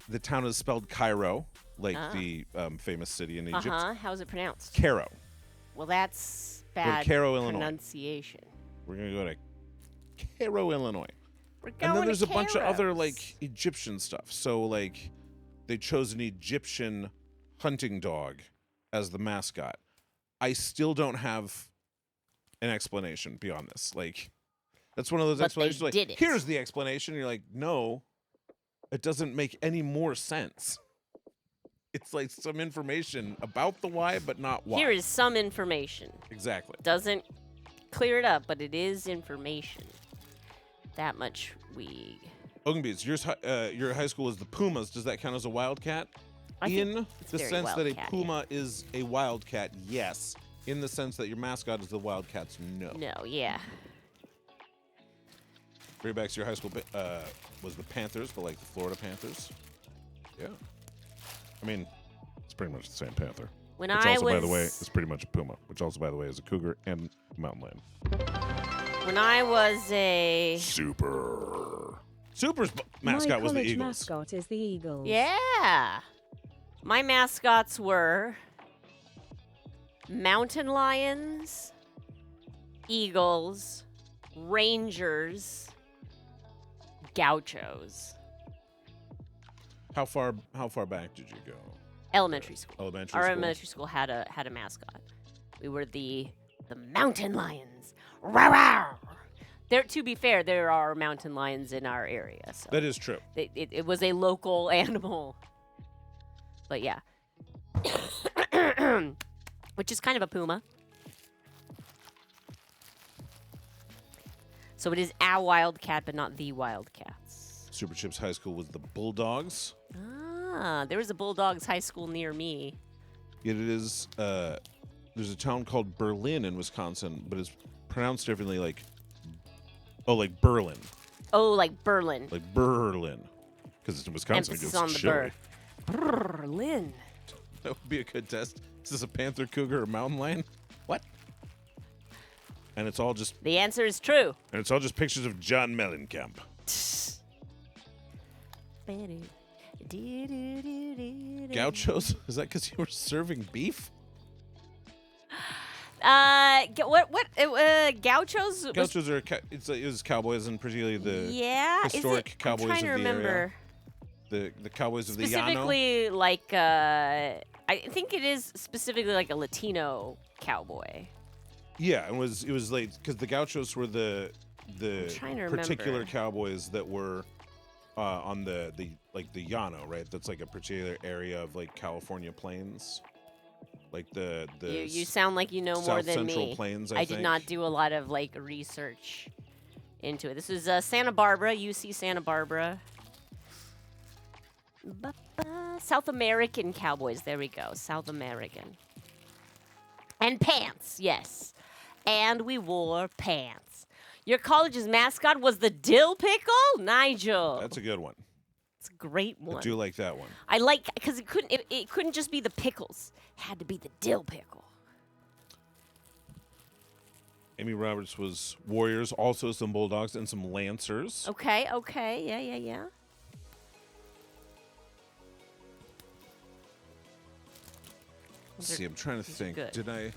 S2: The town is spelled Cairo, like the famous city in Egypt.
S1: How's it pronounced?
S2: Cairo.
S1: Well, that's
S2: Go to
S1: bad
S2: Cairo, Illinois.
S1: pronunciation.
S2: We're gonna go to Cairo, Illinois.
S1: We're going
S2: And then
S1: to
S2: there's a bunch of other
S1: Cairo's.
S2: like Egyptian stuff. So like they chose an Egyptian hunting dog as the mascot. I still don't have an explanation beyond this. Like that's one of those
S1: But
S2: explanations
S1: they
S2: like
S1: did it.
S2: here's the explanation. You're like, no, it doesn't make any more sense. It's like some information about the why, but not why.
S1: Here is some information.
S2: Exactly.
S1: Doesn't clear it up, but it is information. That much we.
S2: Ogunbees, your high school is the Pumas. Does that count as a wildcat?
S1: I think
S2: In
S1: it's
S2: the
S1: very
S2: sense that a
S1: wildcat-y.
S2: puma is a wildcat, yes. In the sense that your mascot is the Wildcats, no.
S1: No, yeah.
S2: Raybacks, your high school was the Panthers, but like the Florida Panthers. Yeah. I mean, it's pretty much the same panther.
S1: When
S2: Which
S1: I
S2: also,
S1: was
S2: by the way, is pretty much a puma. Which also, by the way, is a cougar and a mountain lion.
S1: when I was a
S2: Super's mascot was the
S4: college
S2: Eagles.
S4: mascot is the Eagles.
S1: yeah, my mascots were mountain lions, eagles, rangers, gauchos.
S2: How far back did you go?
S1: Elementary school.
S2: Elementary
S1: Our
S2: school.
S1: elementary school had a mascot. We were the mountain lions. Rawr, rawr. There, to be fair, there are mountain lions in our area, so
S2: That is true.
S1: it was a local animal. But yeah, which is kind of a puma. So it is a wildcat, but not the wildcats.
S2: Super Chips High School was the Bulldogs.
S1: Ah, there was a Bulldogs high school near me.
S2: Yet it is, there's a town called Berlin in Wisconsin, but it's pronounced differently like Berlin.
S1: Oh, like Berlin.
S2: Like Berlin. Because it's in Wisconsin.
S1: Emphasis
S2: it
S1: on
S2: gets
S1: the
S2: chilly.
S1: Berlin.
S2: That would be a good test. Is this a panther, cougar, or mountain lion? What? And it's all just
S1: The answer is true.
S2: pictures of John Mellencamp. Gauchos? Is that because you were serving beef?
S1: Gauchos?
S2: Gauchos are it was cowboys, and particularly the
S1: Yeah,
S2: historic
S1: is it?
S2: cowboys
S1: I'm trying to
S2: of the area.
S1: remember.
S2: The cowboys of the Llano.
S1: Specifically, like I think it is specifically like a Latino cowboy.
S2: Yeah, it was like because the Gauchos were the
S1: trying to
S2: particular
S1: remember.
S2: cowboys that were on the Llano, right? That's like a particular area of like California plains, like the
S1: You sound like you know more
S2: South
S1: than
S2: Central
S1: me.
S2: Plains.
S1: I did not do a lot of like research into it. This is Santa Barbara, UC Santa Barbara. South American cowboys. There we go. South American. And pants, yes. And we wore pants. Your college's mascot was the dill pickle, Nigel.
S2: That's a good one.
S1: It's a great one.
S2: I do like that one.
S1: I like because it couldn't just be the pickles. It had to be the dill pickle.
S2: Amy Roberts was Warriors, also some Bulldogs and some Lancers.
S1: Okay. Yeah.
S2: Let's see, I'm trying to
S1: these are
S2: think.
S1: good.
S2: Did I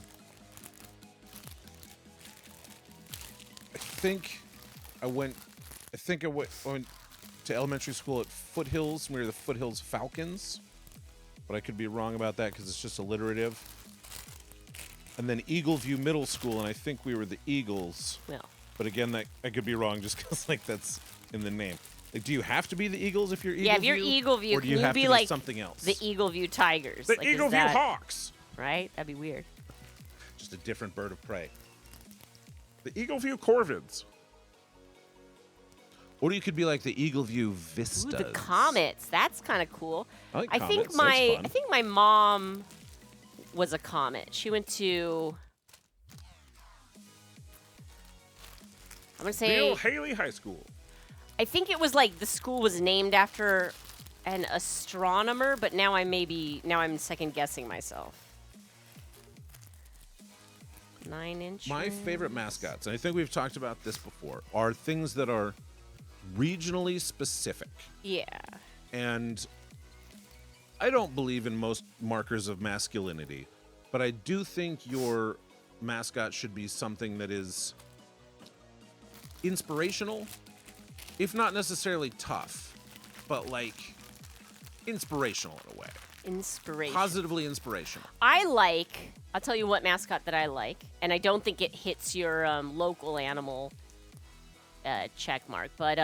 S2: think I went to elementary school at Foothills. We were the Foothills Falcons, but I could be wrong about that because it's just alliterative. And then Eagleview Middle School, and I think we were the Eagles.
S1: Well,
S2: But again, that I could be wrong just because like that's in the name. Like, do you have to be the Eagles if you're Eagleview?
S1: yeah, if you're Eagleview,
S2: or do you
S1: can you
S2: have
S1: be
S2: to
S1: like
S2: something else?
S1: the Eagleview Tigers?
S2: The
S1: Like, is
S2: Eagleview
S1: that-
S2: Hawks.
S1: Right? That'd be weird.
S2: Just a different bird of prey. The Eagleview Corvids. Or you could be like the Eagleview Vistas.
S1: Ooh, the comets. That's kind of cool.
S2: I like
S1: I think
S2: comets. That's fun.
S1: I think my mom was a comet. She went to I'm gonna say
S2: Bill Haley High School.
S1: I think it was like the school was named after an astronomer, but now I'm second guessing myself. 9 inch.
S2: My favorite mascots, and I think we've talked about this before, are things that are regionally specific.
S1: Yeah.
S2: And I don't believe in most markers of masculinity, but I do think your mascot should be something that is inspirational, if not necessarily tough, but like inspirational in a way.
S1: Inspiration.
S2: Positively inspirational.
S1: I'll tell you what mascot that I like, and I don't think it hits your local animal check mark, but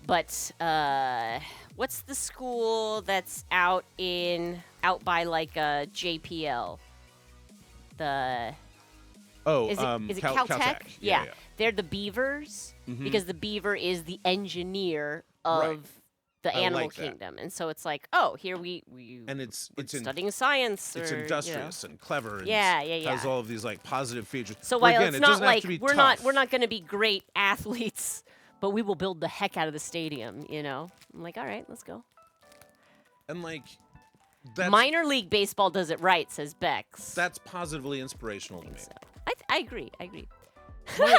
S1: what's the school that's out by like JPL? Is it Caltech? Yeah. They're the beavers because the beaver is the engineer of the animal kingdom, and so it's like, oh, here we
S2: and it's
S1: studying science.
S2: It's industrious and clever. And has all of these like positive features.
S1: So while
S2: again,
S1: it's
S2: it
S1: not
S2: doesn't have
S1: like
S2: to be
S1: we're
S2: tough.
S1: not going to be great athletes, but we will build the heck out of the stadium. You know, I'm like, all right, let's go.
S2: And like, that's,
S1: minor league baseball does it right, says Bex.
S2: That's positively inspirational to me.
S1: So. I agree.
S2: Minor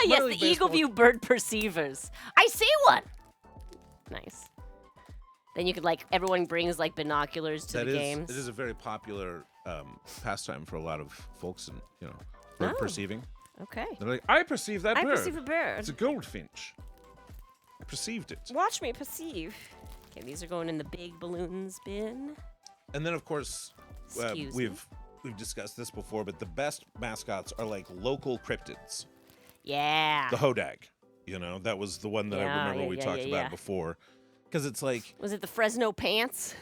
S1: Yes,
S2: league
S1: the Eagle
S2: baseball-
S1: View bird perceivers. I see one. Nice. Then you could like everyone brings like binoculars to the games.
S2: It is a very popular pastime for a lot of folks, and bird perceiving.
S1: Okay.
S2: They're like, I perceive that bird.
S1: I perceive a bird.
S2: It's a goldfinch. I perceived it.
S1: Watch me perceive. Okay, these are going in the big balloons bin.
S2: And then of course,
S1: Excuse me.
S2: we've discussed this before, but the best mascots are like local cryptids.
S1: Yeah.
S2: The Hodag, that was the one that I remember we talked about before. Because it's like...
S1: Was it the Fresno pants?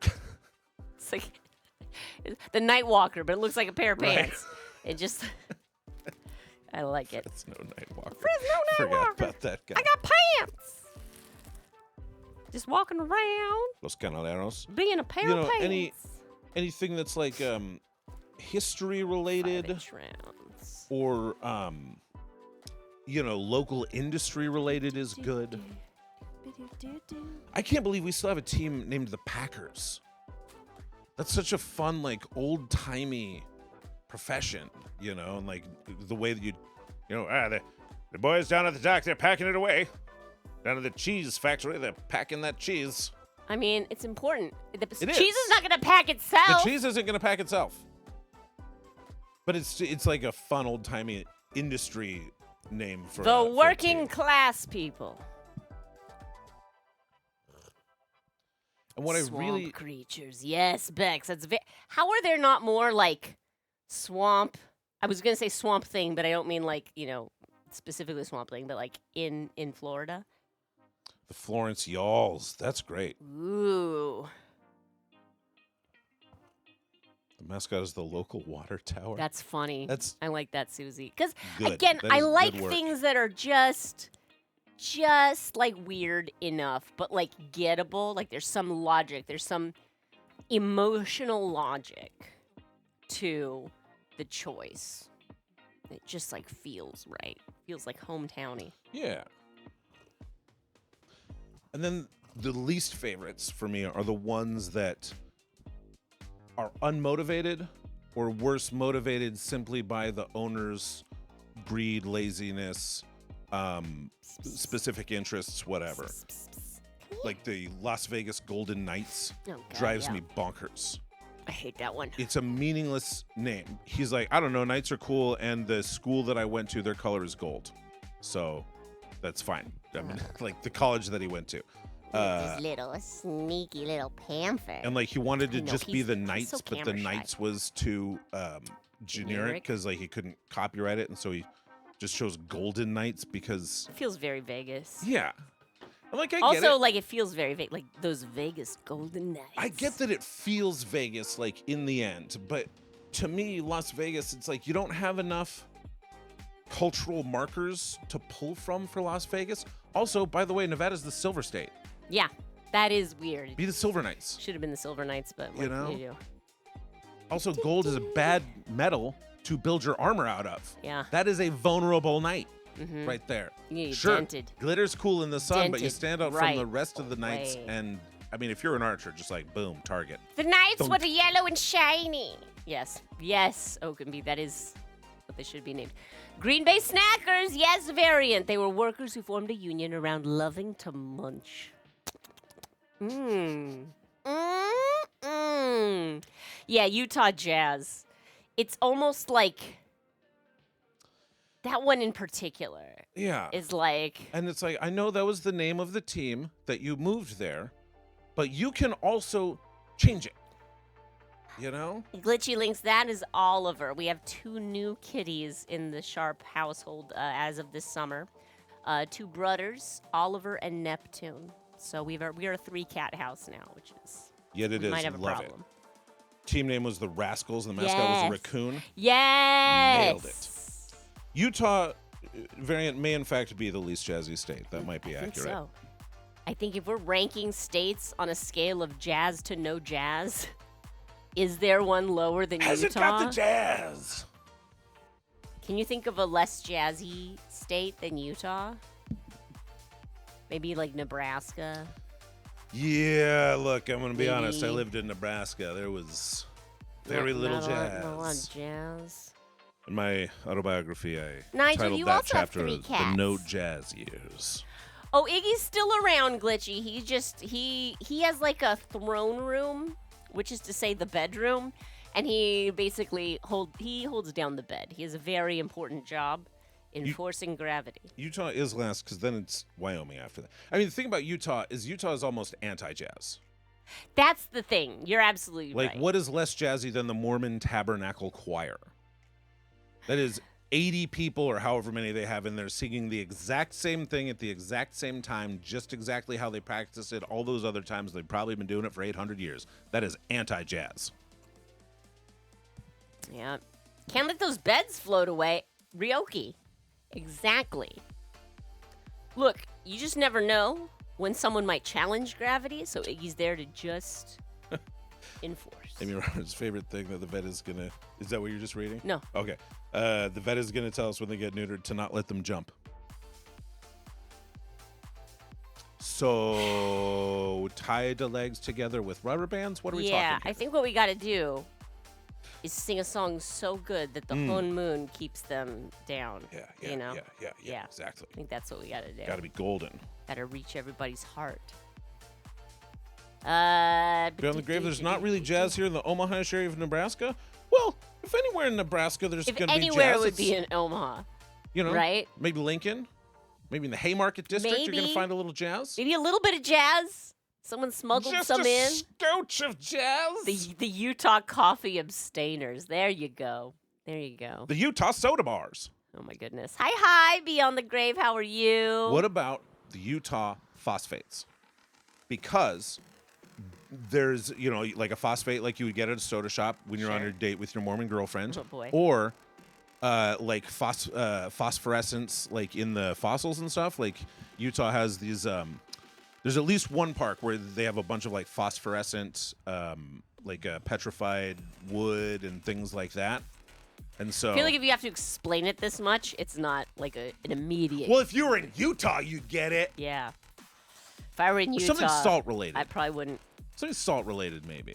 S1: It's like the Night Walker, but it looks like a pair of pants. It just... I like it.
S2: It's no Night Walker.
S1: Fresno Night
S2: Forgot
S1: Walker.
S2: about that guy.
S1: I got pants! Just walking around.
S2: Los Canaleros.
S1: Being a pair of pants.
S2: Anything that's like history related
S1: 5-inch rounds.
S2: or local industry related is good. I can't believe we still have a team named the Packers. That's such a fun, like, old-timey profession, and like the way that the boys down at the dock, they're packing it away. Down at the cheese factory, they're packing that cheese.
S1: I mean, it's important. The
S2: It
S1: cheese
S2: is.
S1: is not going to pack itself.
S2: The cheese isn't going to pack itself. But it's like a fun, old-timey industry name for
S1: the
S2: for a
S1: working
S2: team.
S1: class people.
S2: And what
S1: Swamp
S2: I really
S1: creatures. Yes, Bex. How are there not more like swamp? I was gonna say swamp thing, but I don't mean like specifically swamp thing, but like in Florida.
S2: the Florence Yalls, that's great.
S1: Ooh,
S2: The mascot is the local water tower.
S1: that's funny.
S2: That's
S1: I like that, Susie. Because
S2: good.
S1: again,
S2: That
S1: I
S2: is
S1: like
S2: good work.
S1: things that are just like weird enough, but like gettable. Like there's some logic. There's some emotional logic to the choice. It just like feels right. Feels like hometowny.
S2: Yeah. And then the least favorites for me are the ones that are unmotivated or worse, motivated simply by the owner's greed, laziness, specific interests, whatever. Like the Las Vegas Golden Knights
S1: Oh, God,
S2: drives
S1: yeah.
S2: me bonkers.
S1: I hate that one.
S2: It's a meaningless name. He's like, I don't know, Knights are cool, and the school that I went to, their color is gold. So that's fine. I mean, like the college that he went to.
S1: This little sneaky little panther.
S2: And like he wanted to
S1: I know,
S2: just be
S1: he's-
S2: the
S1: he's
S2: Knights,
S1: so
S2: but the
S1: camera shy.
S2: Knights was too generic because like he couldn't copyright it, and so he just chose Golden Knights because
S1: It feels very Vegas.
S2: yeah. And like I get
S1: Also,
S2: it.
S1: like it feels very like those Vegas Golden Knights.
S2: I get that it feels Vegas like in the end, but to me, Las Vegas, it's like you don't have enough cultural markers to pull from for Las Vegas. Also, by the way, Nevada's the Silver State.
S1: Yeah, that is weird.
S2: Be the Silver Knights.
S1: Should have been the Silver Knights, but what
S2: You
S1: can
S2: know?
S1: you do?
S2: Also, gold is a bad metal to build your armor out of.
S1: Yeah.
S2: That is a vulnerable knight
S1: Mm-hmm.
S2: right there.
S1: You need
S2: Sure,
S1: dented.
S2: glitter's cool in the sun, but you
S1: Dented
S2: stand out
S1: right
S2: from the rest of the knights,
S1: away.
S2: and I mean, if you're an archer, just like boom, target.
S1: The Knights
S2: Don't-
S1: were the yellow and shiny. Yes, yes, Oakenby. That is what they should be named. Green Bay Snackers. Yes, variant. They were workers who formed a union around loving to munch. Mmm. Yeah, Utah Jazz. It's almost like that one in particular
S2: Yeah.
S1: is like.
S2: And it's like, I know that was the name of the team that you moved there, but you can also change it. You know?
S1: Glitchy Links, that is Oliver. We have 2 new kitties in the Sharp household as of this summer. 2 brothers, Oliver and Neptune. So we are a 3-cat house now, which is
S2: Yet it
S1: we
S2: is.
S1: might have a
S2: Love
S1: problem.
S2: it. Team name was the Rascals, and the mascot was a raccoon.
S1: Yes.
S2: Nailed it. Utah variant may in fact be the least jazzy state. That might be
S1: I think
S2: accurate.
S1: so. I think if we're ranking states on a scale of jazz to no jazz, is there one lower than
S2: Has
S1: Utah?
S2: it got the jazz?
S1: Can you think of a less jazzy state than Utah? Maybe like Nebraska.
S2: Yeah, look, I'm going to be honest. I
S1: Maybe.
S2: lived in Nebraska. There was very little
S1: Not
S2: jazz.
S1: a lot of jazz.
S2: In my autobiography, I
S1: Nigel,
S2: titled
S1: you
S2: that
S1: also have
S2: chapter
S1: 3
S2: The
S1: cats.
S2: No Jazz Years.
S1: Oh, Iggy's still around, Glitchy. He has like a throne room, which is to say the bedroom, and he basically holds down the bed. He has a very important job enforcing gravity.
S2: Utah is last because then it's Wyoming after that. I mean, the thing about Utah is almost anti-jazz.
S1: That's the thing. You're absolutely
S2: Like,
S1: right.
S2: what is less jazzy than the Mormon Tabernacle Choir? That is 80 people or however many they have in there singing the exact same thing at the exact same time, just exactly how they practiced it all those other times. They've probably been doing it for 800 years. That is anti-jazz.
S1: Yeah. Can't let those beds float away. Ryoki. Exactly. Look, you just never know when someone might challenge gravity, so Iggy's there to just enforce.
S2: Amy Roberts' favorite thing that the vet is going to... Is that what you're just reading?
S1: No.
S2: Okay. The vet is going to tell us when they get neutered to not let them jump. So, tie the legs together with rubber bands? What are we talking
S1: Yeah,
S2: here?
S1: I think what we got to do is sing a song so good that the full moon keeps them down.
S2: Yeah,
S1: you know?
S2: yeah, exactly.
S1: I think that's what we got to do.
S2: Got to be golden.
S1: Got to reach everybody's heart.
S2: Beyond the grave, there's not really jazz here in the Omaha area of Nebraska. Well, if anywhere in Nebraska there's
S1: If
S2: going to be jazz,
S1: anywhere would
S2: it's,
S1: be in Omaha,
S2: you know,
S1: right?
S2: Maybe Lincoln, maybe in the Haymarket district, you're going
S1: Maybe.
S2: to find a little jazz.
S1: Maybe a little bit of jazz. Someone smuggled
S2: Just
S1: some
S2: a
S1: in.
S2: scotch of jazz.
S1: The Utah coffee abstainers. There you go. There you go.
S2: The Utah soda bars.
S1: Oh my goodness. Hi, Beyond the Grave. How are you?
S2: What about the Utah phosphates? Because there's, you know, like a phosphate like you would get at a soda shop when you're on
S1: Sure.
S2: your date with your Mormon girlfriend.
S1: Oh, boy.
S2: Or like phosphorescence like in the fossils and stuff. Like Utah has these there's at least one park where they have a bunch of like phosphorescent petrified wood and things like that. And so
S1: I feel like if you have to explain it this much, it's not like an immediate.
S2: well, if you were in Utah, you'd get it.
S1: Yeah. If I were in Utah,
S2: Something salt related.
S1: I probably wouldn't.
S2: Something salt related, maybe.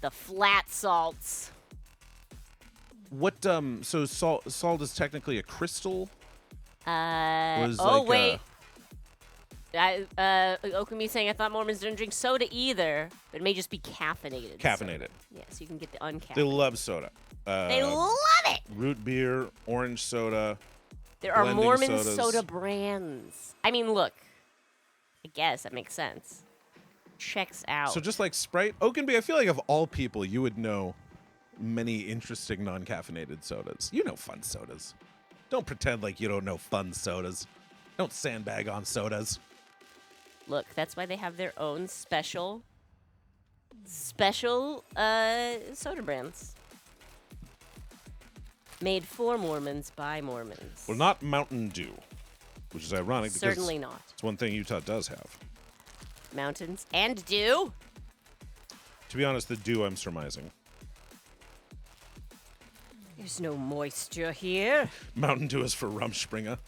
S1: The flat salts.
S2: What so salt is technically a crystal? Was
S1: Oh
S2: like,
S1: wait. Okumi saying I thought Mormons didn't drink soda either, but it may just be caffeinated.
S2: Caffeinated.
S1: Soda. Yeah, so you can get the uncaffeinated.
S2: They love soda.
S1: They love it.
S2: Root beer, orange soda.
S1: There are
S2: blending
S1: Mormon
S2: sodas.
S1: soda brands. I mean, look. I guess that makes sense. Checks out.
S2: So just like Sprite, Oakenby, I feel like of all people, you would know many interesting non-caffeinated sodas. You know fun sodas. Don't pretend like you don't know fun sodas. Don't sandbag on sodas.
S1: Look, that's why they have their own special soda brands. Made for Mormons by Mormons.
S2: Well, not Mountain Dew, which is ironic because
S1: Certainly not.
S2: it's one thing Utah does have.
S1: Mountains and dew.
S2: To be honest, the dew I'm surmising.
S1: There's no moisture here.
S2: Mountain Dew is for Rumspringa.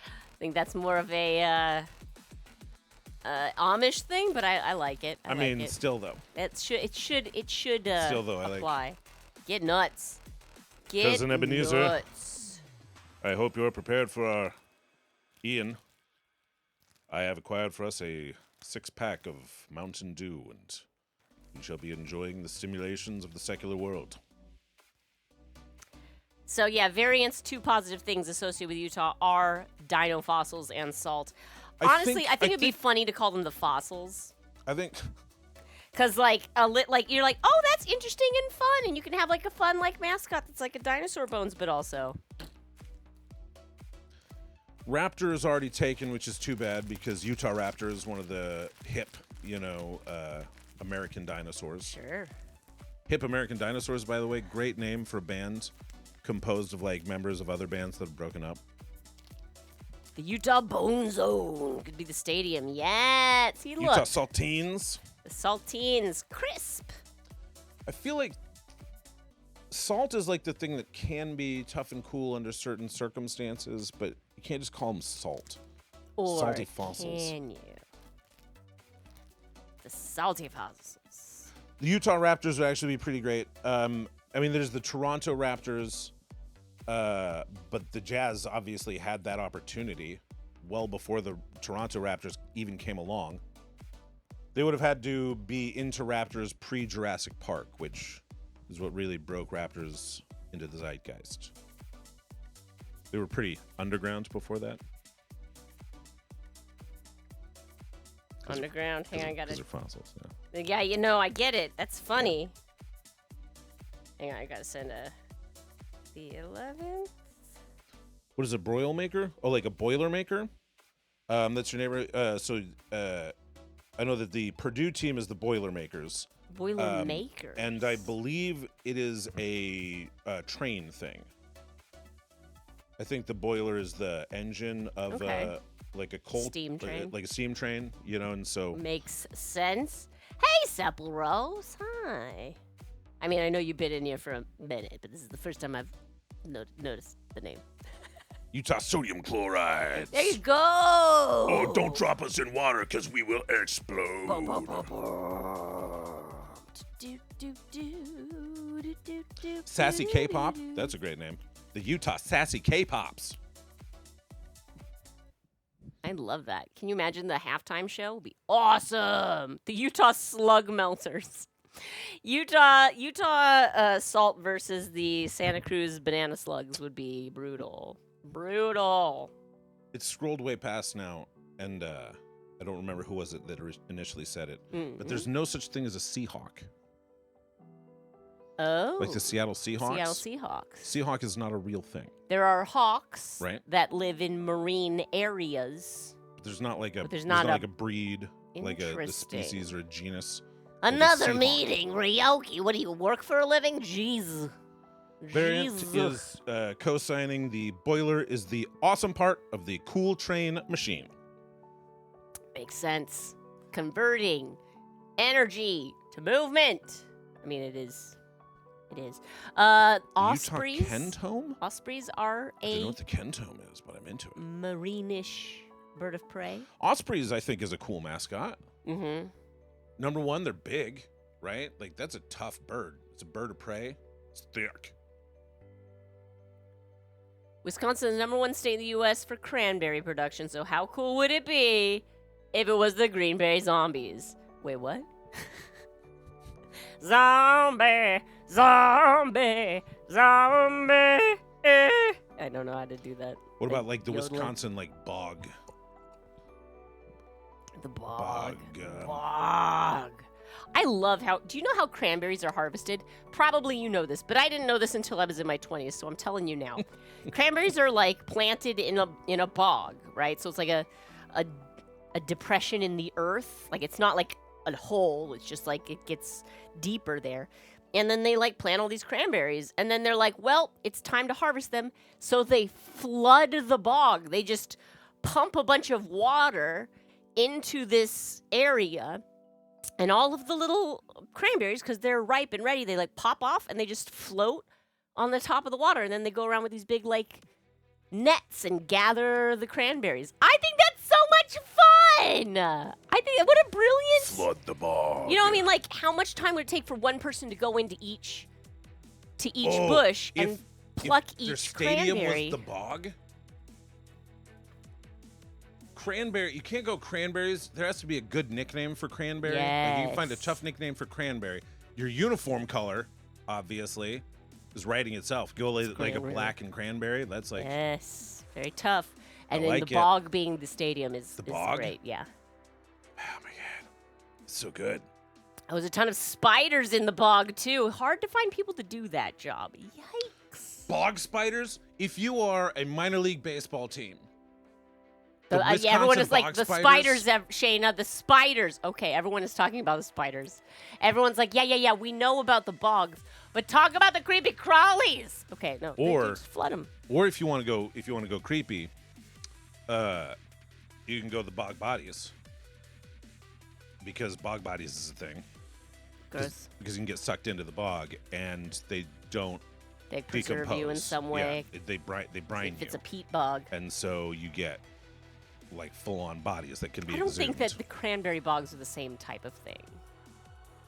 S1: I think that's more of a Amish thing, but I like it. I
S2: mean,
S1: like it.
S2: still though.
S1: It should
S2: Still, though, I like-
S1: apply. Get nuts. Get
S2: Cousin Ebenezer.
S1: nuts.
S2: I hope you're prepared for our Ian. I have acquired for us a 6-pack of Mountain Dew, and we shall be enjoying the stimulations of the secular world.
S1: So yeah, variants, 2 positive things associated with Utah are dino fossils and salt. Honestly, I think it'd be funny to call them the fossils.
S2: I think...
S1: Cause like you're like, oh, that's interesting and fun, and you can have like a fun like mascot that's like a dinosaur bones, but also
S2: Raptor is already taken, which is too bad because Utah Raptor is one of the hip, American dinosaurs.
S1: sure.
S2: Hip American Dinosaurs, by the way, great name for a band composed of like members of other bands that have broken up.
S1: The Utah Bone Zone could be the stadium. Yeah, see, look,
S2: Utah Saltines.
S1: the saltines, crisp.
S2: I feel like salt is like the thing that can be tough and cool under certain circumstances, but you can't just call them salt.
S1: Or
S2: Salty fossils.
S1: can you? The salty fossils.
S2: The Utah Raptors would actually be pretty great. I mean, there's the Toronto Raptors, but the Jazz obviously had that opportunity well before the Toronto Raptors even came along. They would have had to be into Raptors pre-Jurassic Park, which is what really broke Raptors into the zeitgeist. They were pretty underground before that.
S1: Underground. Hang on, I got
S2: Those
S1: it.
S2: are fossils, yeah.
S1: Yeah, I get it. That's funny. Hang on, I gotta send the 11th.
S2: What is a broil maker? Oh, like a boiler maker? That's your neighbor. I know that the Purdue team is the Boilermakers.
S1: Boilermakers.
S2: And I believe it is a train thing. I think the boiler is the engine of like a coal
S1: Steam train.
S2: like a steam train, and so
S1: Makes sense. Hey, Supple Rose. Hi. I mean, I know you've been in here for a minute, but this is the first time I've noticed the name.
S2: Utah sodium chloride.
S1: There you go.
S2: Oh, don't drop us in water because we will explode. Sassy K-pop. That's a great name. The Utah Sassy K-pops.
S1: I love that. Can you imagine the halftime show? Would be awesome. The Utah Slug Melters. Utah Salt versus the Santa Cruz Banana Slugs would be brutal. Brutal.
S2: It's scrolled way past now, and I don't remember who was it that initially said it. But there's no such thing as a Seahawk.
S1: Oh.
S2: Like the Seattle Seahawks?
S1: Seattle Seahawks.
S2: Seahawk is not a real thing.
S1: There are hawks
S2: Right.
S1: that live in marine areas.
S2: But there's not like a
S1: there's
S2: there's
S1: not
S2: not
S1: a-
S2: like a breed, like a the
S1: Interesting.
S2: species or a genus.
S1: Another
S2: Seahawk.
S1: meeting, Ryoki. What do you work for a living? Jeez.
S2: Variant
S1: Jeez.
S2: is co-signing the boiler is the awesome part of the cool train machine.
S1: Makes sense. Converting energy to movement. I mean, it is. It is. Ospreys.
S2: Utah Kentome?
S1: Ospreys are
S2: I don't know
S1: a
S2: what the Kentome is, but I'm into it.
S1: marine-ish bird of prey.
S2: Ospreys, I think, is a cool mascot.
S1: Mm-hmm.
S2: Number one, they're big, right? Like, that's a tough bird. It's a bird of prey. It's thick.
S1: Wisconsin is the #1 state in the U.S. for cranberry production, so how cool would it be if it was the Greenberry Zombies? Wait, what? Zombie, zombie, zombie. I don't know how to do that.
S2: What about, like, the
S1: yodeling.
S2: Wisconsin, like, bog?
S1: The bog.
S2: Bog,
S1: Bog. I love how. Do you know how cranberries are harvested? Probably you know this, but I didn't know this until I was in my 20s, so I'm telling you now. Cranberries are like planted in a bog, right? So it's like a depression in the earth. Like it's not like a hole. It's just like it gets deeper there. And then they like plant all these cranberries, and then they're like, well, it's time to harvest them. So they flood the bog. They just pump a bunch of water into this area. And all of the little cranberries, because they're ripe and ready, they like pop off and they just float on the top of the water. And then they go around with these big like nets and gather the cranberries. I think that's so much fun. I think what a brilliant.
S2: Flood the bog.
S1: You know what I mean? Like how much time would it take for one person to go into each
S2: Oh,
S1: bush and pluck
S2: if their
S1: each
S2: stadium
S1: cranberry?
S2: was the bog? cranberry. You can't go cranberries. There has to be a good nickname for cranberry. Like you can find a
S1: Yes.
S2: tough nickname for cranberry. Your uniform color, obviously, is writing itself. Go like a
S1: cranberry.
S2: black and cranberry. That's like
S1: Yes, very tough. And then
S2: like
S1: the
S2: it.
S1: bog being the stadium is
S2: bog?
S1: great. Yeah.
S2: oh my god, it's so good.
S1: There was a ton of spiders in the bog too. Hard to find people to do that job. Yikes.
S2: Bog spiders. If you are a minor league baseball team, the
S1: Yeah, everyone
S2: Wisconsin
S1: is like
S2: bog
S1: the spiders, Shayna. The spiders. Okay, everyone is talking about the spiders. Everyone's like, yeah. We know about the bogs, but talk about the creepy crawlies. Okay, no.
S2: Or-
S1: just flood them.
S2: Or if you want to go creepy, you can go the bog bodies. Because bog bodies is a thing.
S1: Gross.
S2: Because you can get sucked into the bog and they don't
S1: They preserve you in
S2: decompose.
S1: some way.
S2: Yeah, they brine
S1: If it's
S2: you.
S1: a peat bog.
S2: And so you get like full-on bodies that can be
S1: I don't
S2: exhumed.
S1: think that the cranberry bogs are the same type of thing.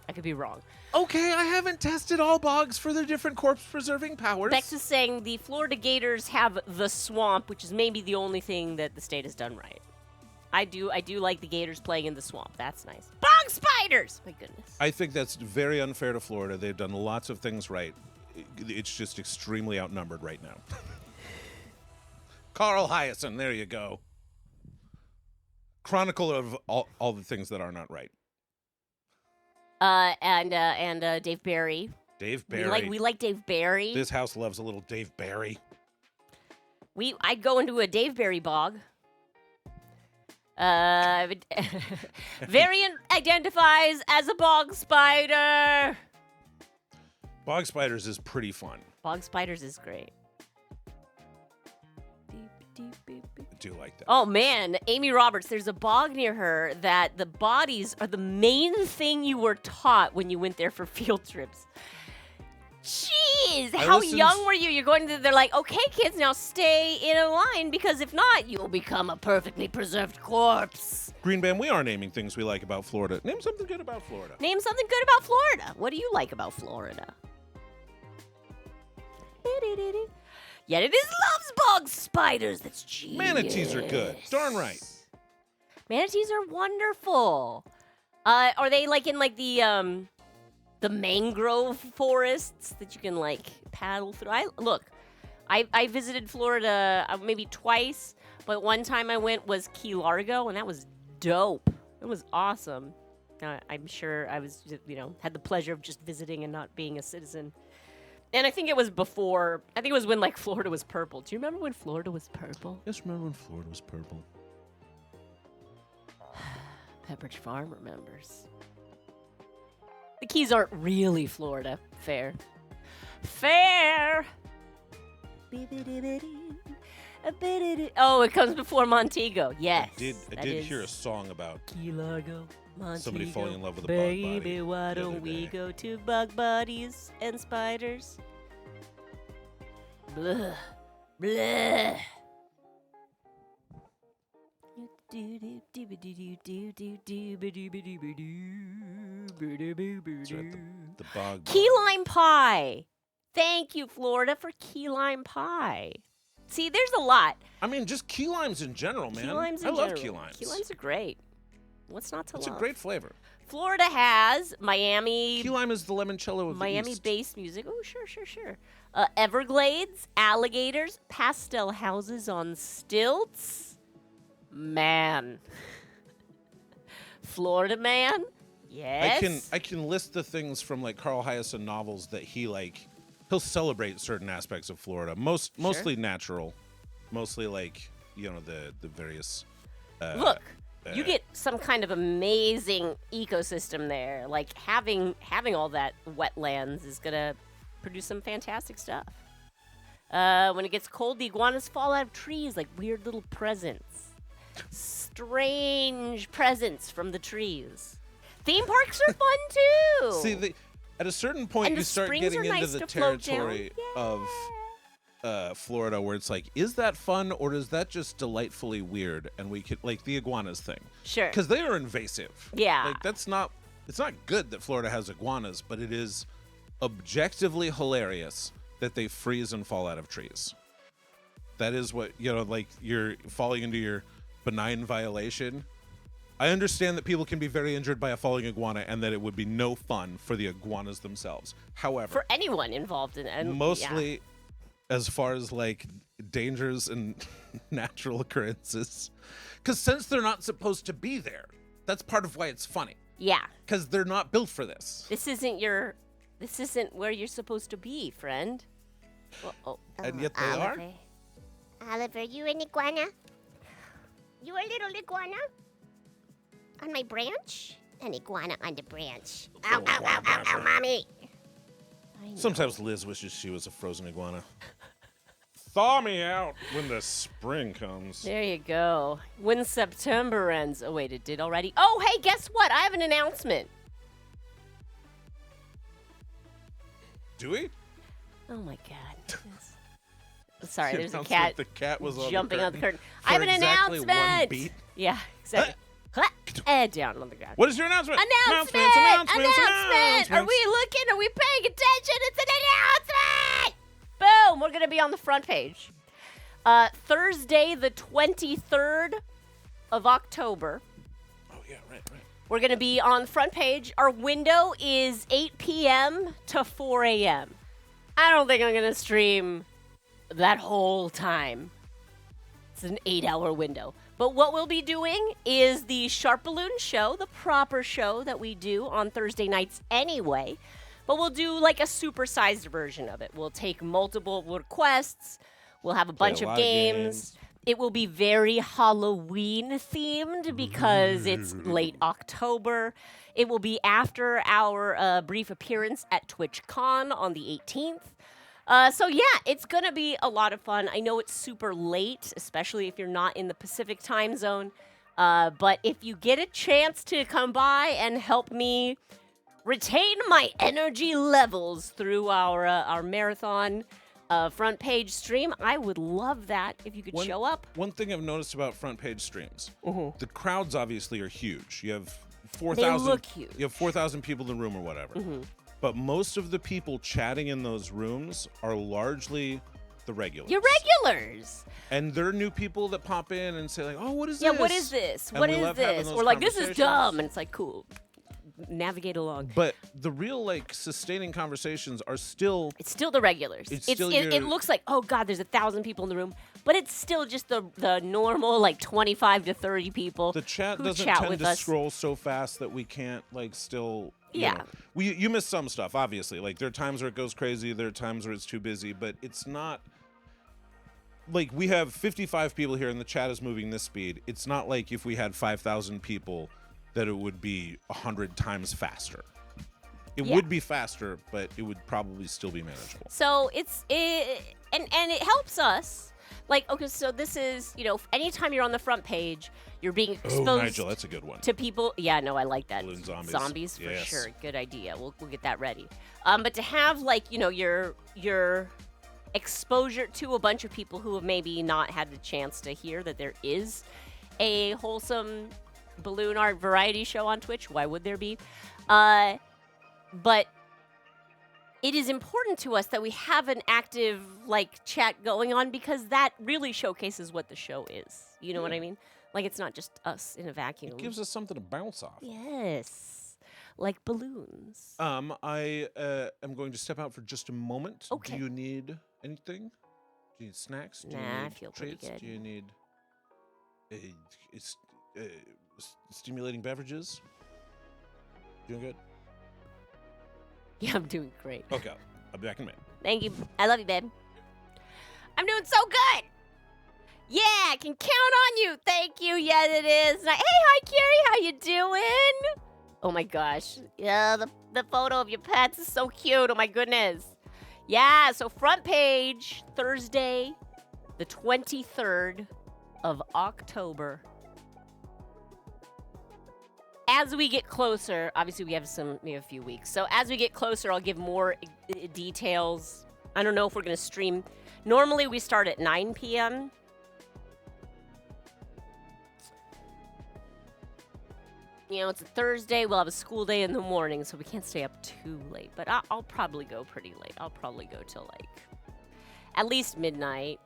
S1: I could be wrong.
S2: Okay, I haven't tested all bogs for their different corpse-preserving powers.
S1: Bex is saying the Florida Gators have the swamp, which is maybe the only thing that the state has done right. I do like the Gators playing in the swamp. That's nice. Bog spiders! My goodness.
S2: I think that's very unfair to Florida. They've done lots of things right. It's just extremely outnumbered right now. Carl Hyacin, there you go. Chronicle of all the things that are not right.
S1: And Dave Barry.
S2: Dave Barry.
S1: We like Dave Barry.
S2: This house loves a little Dave Barry.
S1: I'd go into a Dave Barry bog. Variant identifies as a bog spider.
S2: Bog spiders is pretty fun.
S1: Bog spiders is great.
S2: I do like that.
S1: Oh man, Amy Roberts, there's a bog near her that the bodies are the main thing you were taught when you went there for field trips. Jeez, how young were you? You're going to, they're like, okay, kids, now stay in a line because if not, you'll become a perfectly preserved corpse.
S2: Green Band, we are naming things we like about Florida. Name something good about Florida.
S1: Name something good about Florida. What do you like about Florida? Yet it is loves bog spiders. That's genius.
S2: Manatees are good. Darn right.
S1: Manatees are wonderful. Are they like in like the mangrove forests that you can like paddle through? I visited Florida maybe twice, but one time I went was Key Largo, and that was dope. It was awesome. I'm sure I was, had the pleasure of just visiting and not being a citizen. And I think it was when like Florida was purple. Do you remember when Florida was purple?
S2: Yes, remember when Florida was purple?
S1: Pepperidge Farm remembers. The Keys aren't really Florida. Fair. Oh, it comes before Montego. Yes.
S2: I did hear a song about
S1: Key Largo, Montego.
S2: somebody falling in love with a bug body.
S1: Baby, why
S2: the
S1: don't
S2: other
S1: we
S2: day.
S1: go to bug bodies and spiders? Blah. Blah.
S2: That's right, the bog.
S1: Key lime pie. Thank you, Florida, for key lime pie. See, there's a lot.
S2: I mean, just key limes in general, man.
S1: Key limes in
S2: I love
S1: general.
S2: key limes.
S1: Key limes are great. What's not to
S2: It's
S1: love?
S2: a great flavor.
S1: Florida has Miami.
S2: Key lime is the limoncello of the East.
S1: Miami-based music. Oh, sure. Everglades, alligators, pastel houses on stilts. Man. Florida man. Yes.
S2: I can list the things from like Carl Hyacin novels that he'll celebrate certain aspects of Florida. Mostly natural. Mostly like, the various
S1: Look, you get some kind of amazing ecosystem there. Like having all that wetlands is gonna produce some fantastic stuff. When it gets cold, the iguanas fall out of trees like weird little presents. Strange presents from the trees. Theme parks are fun too.
S2: See, at a certain point,
S1: And
S2: you
S1: the
S2: start
S1: springs
S2: getting
S1: are
S2: into
S1: nice
S2: the
S1: to float down.
S2: territory of Florida where it's like, is that fun or is that just delightfully weird? And we could, like the iguanas thing.
S1: Sure.
S2: Because they are invasive.
S1: Yeah.
S2: Like, it's not good that Florida has iguanas, but it is objectively hilarious that they freeze and fall out of trees. That is what, like you're falling into your benign violation. I understand that people can be very injured by a falling iguana and that it would be no fun for the iguanas themselves. However,
S1: For anyone involved in it.
S2: mostly as far as like dangers and natural occurrences, because since they're not supposed to be there, that's part of why it's funny.
S1: Yeah.
S2: Because they're not built for this.
S1: This isn't where you're supposed to be, friend. Oh.
S2: And yet they are.
S4: Oliver, you an iguana? You a little iguana? On my branch? An iguana on the branch. Ow, ow, ow, ow, ow, mommy.
S2: Sometimes Liz wishes she was a frozen iguana. Thaw me out when the spring comes.
S1: There you go. When September ends. Oh, wait, it did already. Oh, hey, guess what? I have an announcement.
S2: Do we?
S1: Oh, my God. Sorry,
S2: The
S1: there's a
S2: announcement
S1: cat
S2: The cat was on
S1: jumping
S2: the
S1: on the curtain.
S2: for
S1: I have an
S2: exactly one
S1: announcement.
S2: beat.
S1: Yeah, exactly. And down on the ground.
S2: What is your announcement?
S1: Announcement! Are we looking? Are we paying attention? It's an announcement! Boom! We're going to be on the front page. Thursday, the 23rd of October.
S2: Oh, yeah, right.
S1: We're going to be on the front page. Our window is 8 p.m. to 4 a.m. I don't think I'm going to stream that whole time. It's an 8-hour window. But what we'll be doing is the SharpBalloons show, the proper show that we do on Thursday nights anyway. But we'll do like a supersized version of it. We'll take multiple requests. We'll have a bunch
S2: a
S1: of
S2: lot of
S1: games. It will be very Halloween themed because it's late October. It will be after our brief appearance at TwitchCon on the 18th. So yeah, it's going to be a lot of fun. I know it's super late, especially if you're not in the Pacific time zone. But if you get a chance to come by and help me retain my energy levels through our marathon front page stream, I would love that if you could show up.
S2: One thing I've noticed about front page streams,
S1: Mm-hmm.
S2: the crowds obviously are huge. You have
S1: They
S2: 4,000.
S1: look huge.
S2: You have 4,000 people in the room or whatever.
S1: Mm-hmm.
S2: But most of the people chatting in those rooms are largely the regulars.
S1: You're regulars.
S2: And there are new people that pop in and say like, "Oh, what is
S1: Yeah,
S2: this?
S1: what is this?
S2: And
S1: What
S2: we
S1: is
S2: love having
S1: this?
S2: those
S1: We're like, this is
S2: conversations.
S1: dumb. And it's like, cool. Navigate along.
S2: But the real like sustaining conversations are still
S1: It's still the regulars.
S2: It's still
S1: it
S2: your-
S1: looks like, oh God, there's 1,000 people in the room, but it's still just the normal like 25 to 30 people.
S2: the chat
S1: who
S2: doesn't
S1: chat
S2: tend
S1: with
S2: to
S1: us.
S2: scroll so fast that we can't like still.
S1: Yeah.
S2: You miss some stuff obviously. Like there are times where it goes crazy. There are times where it's too busy. But it's not. Like we have 55 people here and the chat is moving this speed. It's not like if we had 5,000 people that it would be 100 times faster. It
S1: Yeah.
S2: would be faster, but it would probably still be manageable.
S1: So and it helps us. Like, okay, so this is, anytime you're on the front page, you're being exposed
S2: Oh, Nigel, that's a good one.
S1: to people. Yeah, no, I like that.
S2: Balloon zombies.
S1: Zombies, for
S2: Yes.
S1: sure. Good idea. We'll get that ready. But to have, like, your exposure to a bunch of people who have maybe not had the chance to hear that there is a wholesome balloon art variety show on Twitch. Why would there be? But it is important to us that we have an active like chat going on because that really showcases what the show is. You know what I mean? Like it's not just us in a vacuum.
S2: It gives us something to bounce off.
S1: Yes. Like balloons.
S2: I am going to step out for just a moment.
S1: Okay.
S2: Do you need anything? Do you need snacks? Do you
S1: Nah, I
S2: need
S1: feel pretty
S2: treats?
S1: good.
S2: Do you need stimulating beverages? Doing good?
S1: Yeah, I'm doing great.
S2: Okay, I'll be back in a minute.
S1: Thank you. I love you, babe. I'm doing so good. Yeah, I can count on you. Thank you. Yes, it is. Hey, hi, Carrie. How you doing? Oh, my gosh. Yeah, the photo of your pets is so cute. Oh, my goodness. Yeah, so front page, Thursday, the 23rd of October. As we get closer, obviously we have a few weeks. So as we get closer, I'll give more details. I don't know if we're going to stream. Normally we start at 9 p.m. It's a Thursday. We'll have a school day in the morning, so we can't stay up too late. But I'll probably go pretty late. I'll probably go till like at least midnight,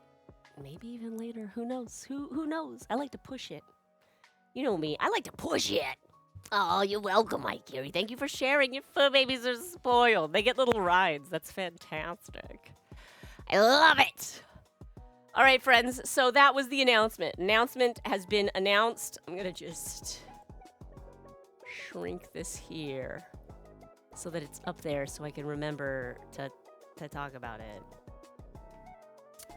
S1: maybe even later. Who knows? Who knows? I like to push it. You know me. I like to push it. Oh, you're welcome, Mike Gary. Thank you for sharing. Your fur babies are spoiled. They get little rides. That's fantastic. I love it. All right, friends. So that was the announcement. Announcement has been announced. I'm going to just shrink this here so that it's up there so I can remember to talk about it.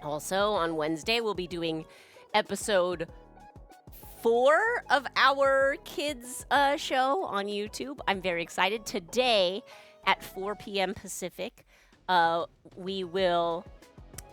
S1: Also, on Wednesday, we'll be doing episode 4 of our kids show on YouTube. I'm very excited. Today at 4 p.m. Pacific, we will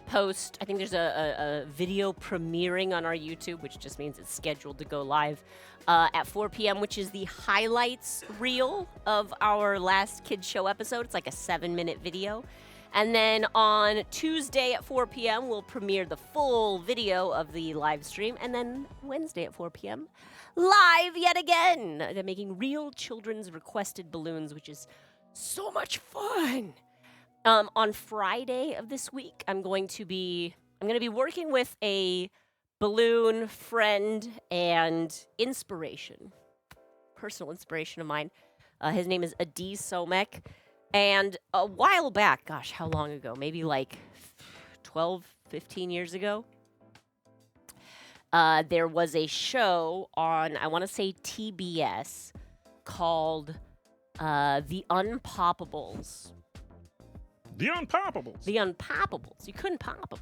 S1: post, I think there's a video premiering on our YouTube, which just means it's scheduled to go live at 4 p.m., which is the highlights reel of our last kids show episode. It's like a 7-minute video. And then on Tuesday at 4 p.m., we'll premiere the full video of the live stream. And then Wednesday at 4 p.m., live yet again. They're making real children's requested balloons, which is so much fun. On Friday of this week, I'm going to be working with a balloon friend and inspiration, personal inspiration of mine. His name is Adi Somek. And a while back, gosh, how long ago? Maybe like 12, 15 years ago, there was a show on, I want to say TBS, called The Unpoppables.
S2: The Unpoppables.
S1: The Unpoppables. You couldn't pop them.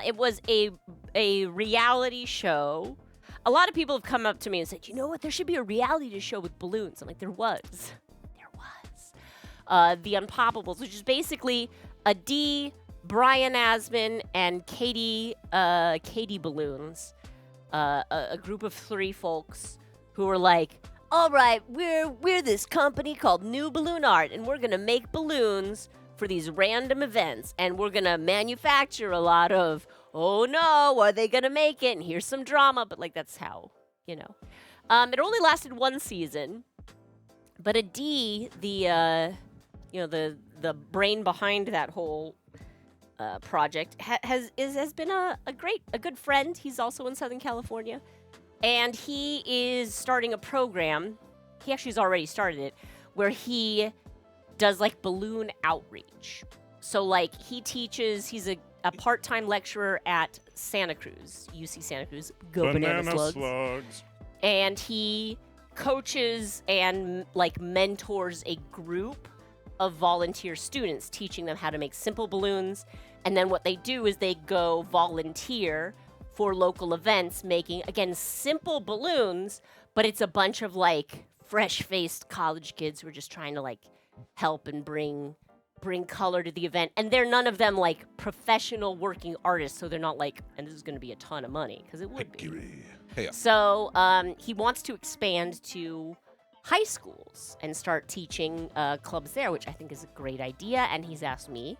S1: It was a reality show. A lot of people have come up to me and said, you know what, there should be a reality show with balloons. I'm like, there was. The Unpoppables, which is basically Adi, Brian Asman, and Katie Balloons, a group of 3 folks who were like, all right, we're this company called New Balloon Art, and we're going to make balloons for these random events, and we're going to manufacture a lot of, oh no, are they going to make it? And here's some drama, but like that's how, you know. It only lasted 1 season, but Adi, the brain behind that whole project has been a good friend. He's also in Southern California, and he is starting a program. He actually has already started it, where he does like balloon outreach. So like he teaches. He's a part-time lecturer at Santa Cruz, UC Santa Cruz. Go banana slugs. And he coaches and like mentors a group of volunteer students, teaching them how to make simple balloons. And then what they do is they go volunteer for local events, making, again, simple balloons, but it's a bunch of like fresh-faced college kids who are just trying to like help and bring color to the event. And they're none of them like professional working artists, so they're not like, and this is going to be a ton of money, because it would be. Hey. So he wants to expand to high schools and start teaching clubs there, which I think is a great idea. And he's asked me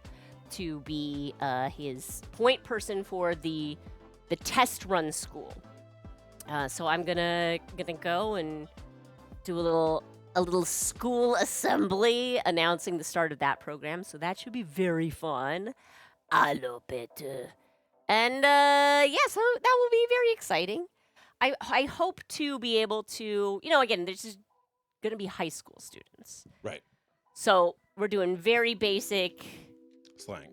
S1: to be his point person for the test run school. So I'm gonna go and do a little school assembly announcing the start of that program. So that should be very fun. I love it. And so that will be very exciting. I hope to be able to, again, this is going to be high school students.
S2: Right.
S1: So we're doing very basic
S2: slang.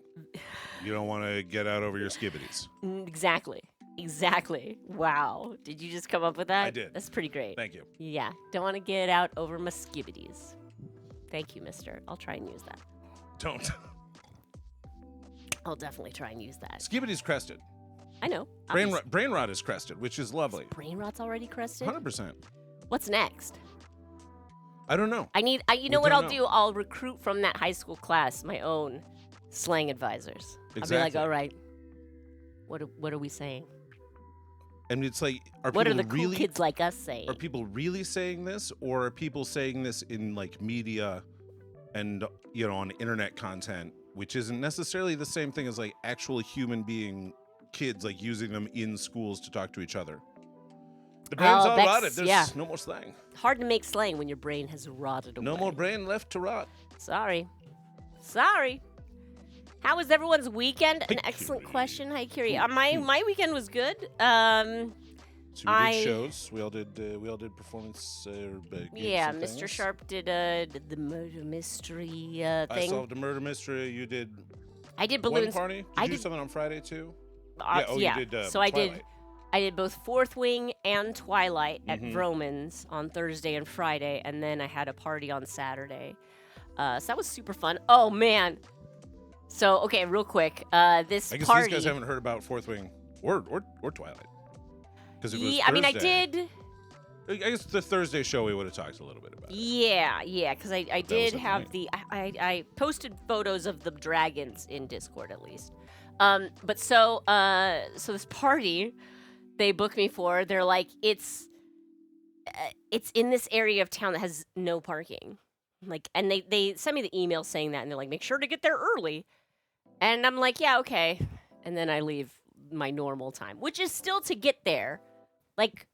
S2: You don't want to get out over your skibbities.
S1: Exactly. Wow. Did you just come up with that?
S2: I did.
S1: That's pretty great.
S2: Thank you.
S1: Yeah. Don't want to get out over my skibbities. Thank you, mister. I'll try and use that.
S2: Don't.
S1: I'll definitely try and use that.
S2: Skibbity's crested.
S1: I know.
S2: Brain rot is crested, which is lovely.
S1: Brain rot's already crested?
S2: 100%.
S1: What's next?
S2: I don't know.
S1: You know what I'll do? I'll recruit from that high school class my own slang advisors.
S2: Exactly.
S1: I'll be like, all right, what are we saying?
S2: And it's like,
S1: what are the cool kids like us saying?
S2: Are people really saying this, or are people saying this in like media and on internet content, which isn't necessarily the same thing as like actual human being kids, like using them in schools to talk to each other? The brain's all rotted. There's no more slang.
S1: Hard to make slang when your brain has rotted away.
S2: No more brain left to rot.
S1: Sorry. How was everyone's weekend? An
S2: Hi,
S1: excellent
S2: Curie.
S1: question. Hi, Curie.
S2: Cool,
S1: My
S2: cool.
S1: my weekend was good.
S2: So we did shows. We all did performance. Gigs
S1: Yeah,
S2: and
S1: Mr.
S2: things.
S1: Sharp did the murder mystery
S2: I
S1: thing.
S2: solved a murder mystery. You did
S1: I did
S2: one
S1: balloons.
S2: party. Did
S1: I
S2: you do
S1: did-
S2: something on Friday too?
S1: yeah.
S2: You did.
S1: So I did.
S2: Twilight.
S1: I did both Fourth Wing and Twilight at
S2: Mhm.
S1: Vroman's on Thursday and Friday, and then I had a party on Saturday. So that was super fun. Oh man. So okay, real quick. This
S2: I guess
S1: party.
S2: these guys haven't heard about Fourth Wing or Twilight. Because it was
S1: Yeah, I mean, I
S2: Thursday.
S1: did.
S2: I guess the Thursday show we would have talked a little bit about.
S1: Yeah, because I did
S2: was
S1: have
S2: okay.
S1: I posted photos of the dragons in Discord at least. But so this party they booked me for, they're like it's in this area of town that has no parking. Like, and they sent me the email saying that, and they're like, make sure to get there early. And I'm like, yeah, okay. And then I leave my normal time, which is still to get there. Like,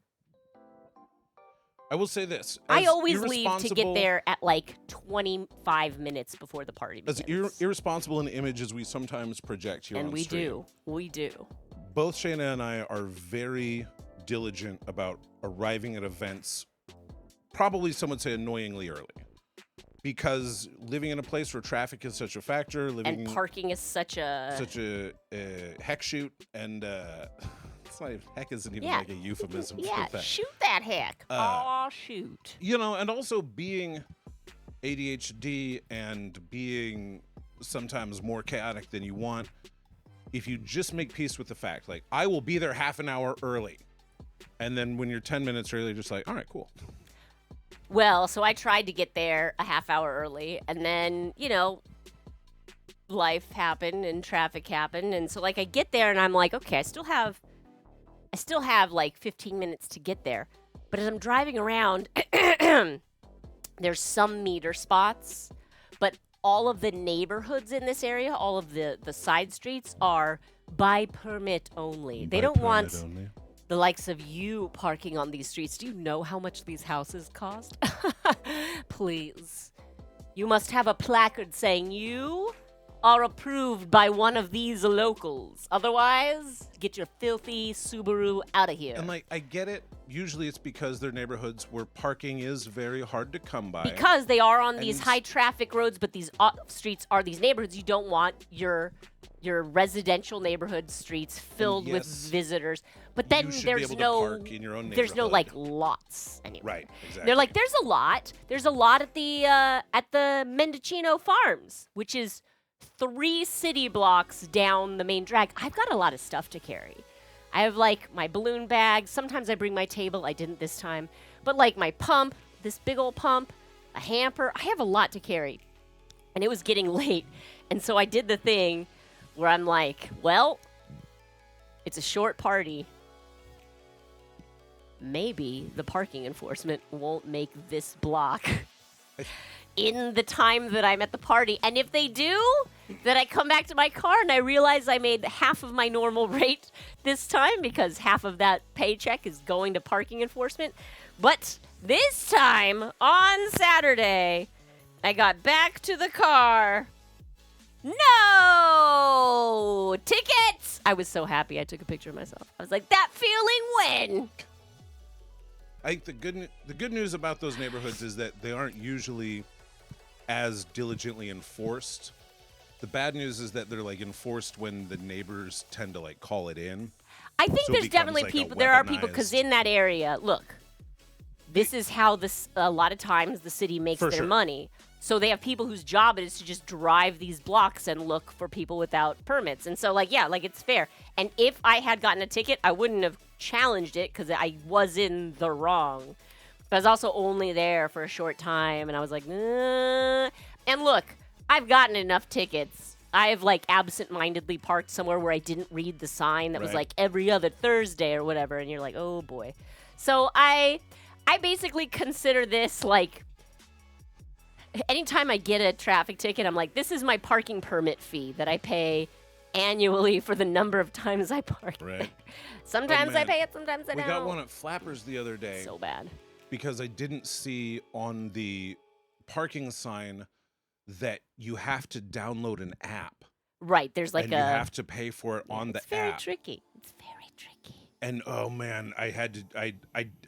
S2: I will say this:
S1: I
S2: as
S1: always leave to get
S2: irresponsible-
S1: there at like 25 minutes before the party
S2: As
S1: begins.
S2: irresponsible in images we sometimes project here
S1: And
S2: on
S1: we
S2: stream.
S1: we do.
S2: Both Shayna and I are very diligent about arriving at events. Probably some would say annoyingly early, because living in a place where traffic is such a factor, living
S1: And parking is such a
S2: heck shoot, and it's not even, heck isn't even
S1: Yeah.
S2: like a euphemism
S1: yeah.
S2: for that.
S1: Shoot that heck! Aw, shoot.
S2: You know, and also being ADHD and being sometimes more chaotic than you want, if you just make peace with the fact, like, I will be there half an hour early, and then when you're 10 minutes early, you're just like, all right, cool.
S1: Well, so I tried to get there a half hour early, and then, life happened and traffic happened, and so like I get there and I'm like, okay, I still have like 15 minutes to get there. But as I'm driving around, there's some meter spots, but all of the neighborhoods in this area, all of the side streets are by permit only. They don't want the likes of you parking on these streets. Do you know how much these houses cost? Please. You must have a placard saying you are approved by one of these locals. Otherwise, get your filthy Subaru out of here.
S2: And like, I get it. Usually it's because they're neighborhoods where parking is very hard to come by.
S1: Because they are on these
S2: And-
S1: high traffic roads, but these streets are these neighborhoods. You don't want your residential neighborhood streets filled with
S2: yes,
S1: visitors. But then
S2: you should
S1: there's
S2: be able
S1: no
S2: to park in your own
S1: there's no like
S2: neighborhood.
S1: lots anywhere.
S2: Right, exactly.
S1: They're like, there's a lot. There's a lot at the Mendocino Farms, which is 3 city blocks down the main drag. I've got a lot of stuff to carry. I have like my balloon bag. Sometimes I bring my table. I didn't this time. But like my pump, this big old pump, a hamper. I have a lot to carry. And it was getting late. And so I did the thing where I'm like, well, it's a short party. Maybe the parking enforcement won't make this block in the time that I'm at the party. And if they do, then I come back to my car and I realize I made half of my normal rate this time because half of that paycheck is going to parking enforcement. But this time, on Saturday, I got back to the car. No tickets! I was so happy I took a picture of myself. I was like, that feeling when?
S2: I think the good news about those neighborhoods is that they aren't usually as diligently enforced. The bad news is that they're like enforced when the neighbors tend to like call it in.
S1: I think
S2: So it
S1: there's
S2: becomes
S1: definitely
S2: like a
S1: people. There are people because
S2: weaponized-
S1: in that area, look, this is how this. A lot of times the city makes
S2: For
S1: their
S2: sure.
S1: money. So they have people whose job it is to just drive these blocks and look for people without permits. And so, like, yeah, like it's fair. And if I had gotten a ticket, I wouldn't have challenged it because I was in the wrong. But I was also only there for a short time, and I was like, And look, I've gotten enough tickets. I've like absent-mindedly parked somewhere where I didn't read the sign that was
S2: Right.
S1: like every other Thursday or whatever, and you're like, oh boy. So I basically consider this like anytime I get a traffic ticket, I'm like, this is my parking permit fee that I pay annually for the number of times I park.
S2: Right.
S1: there. Sometimes I
S2: man.
S1: pay it, sometimes I
S2: We
S1: don't.
S2: got one at Flappers the other day
S1: So bad.
S2: because I didn't see on the parking sign that you have to download an app
S1: Right. There's like
S2: and you have to pay for it on the
S1: It's very
S2: app.
S1: tricky. It's very tricky.
S2: And oh man, I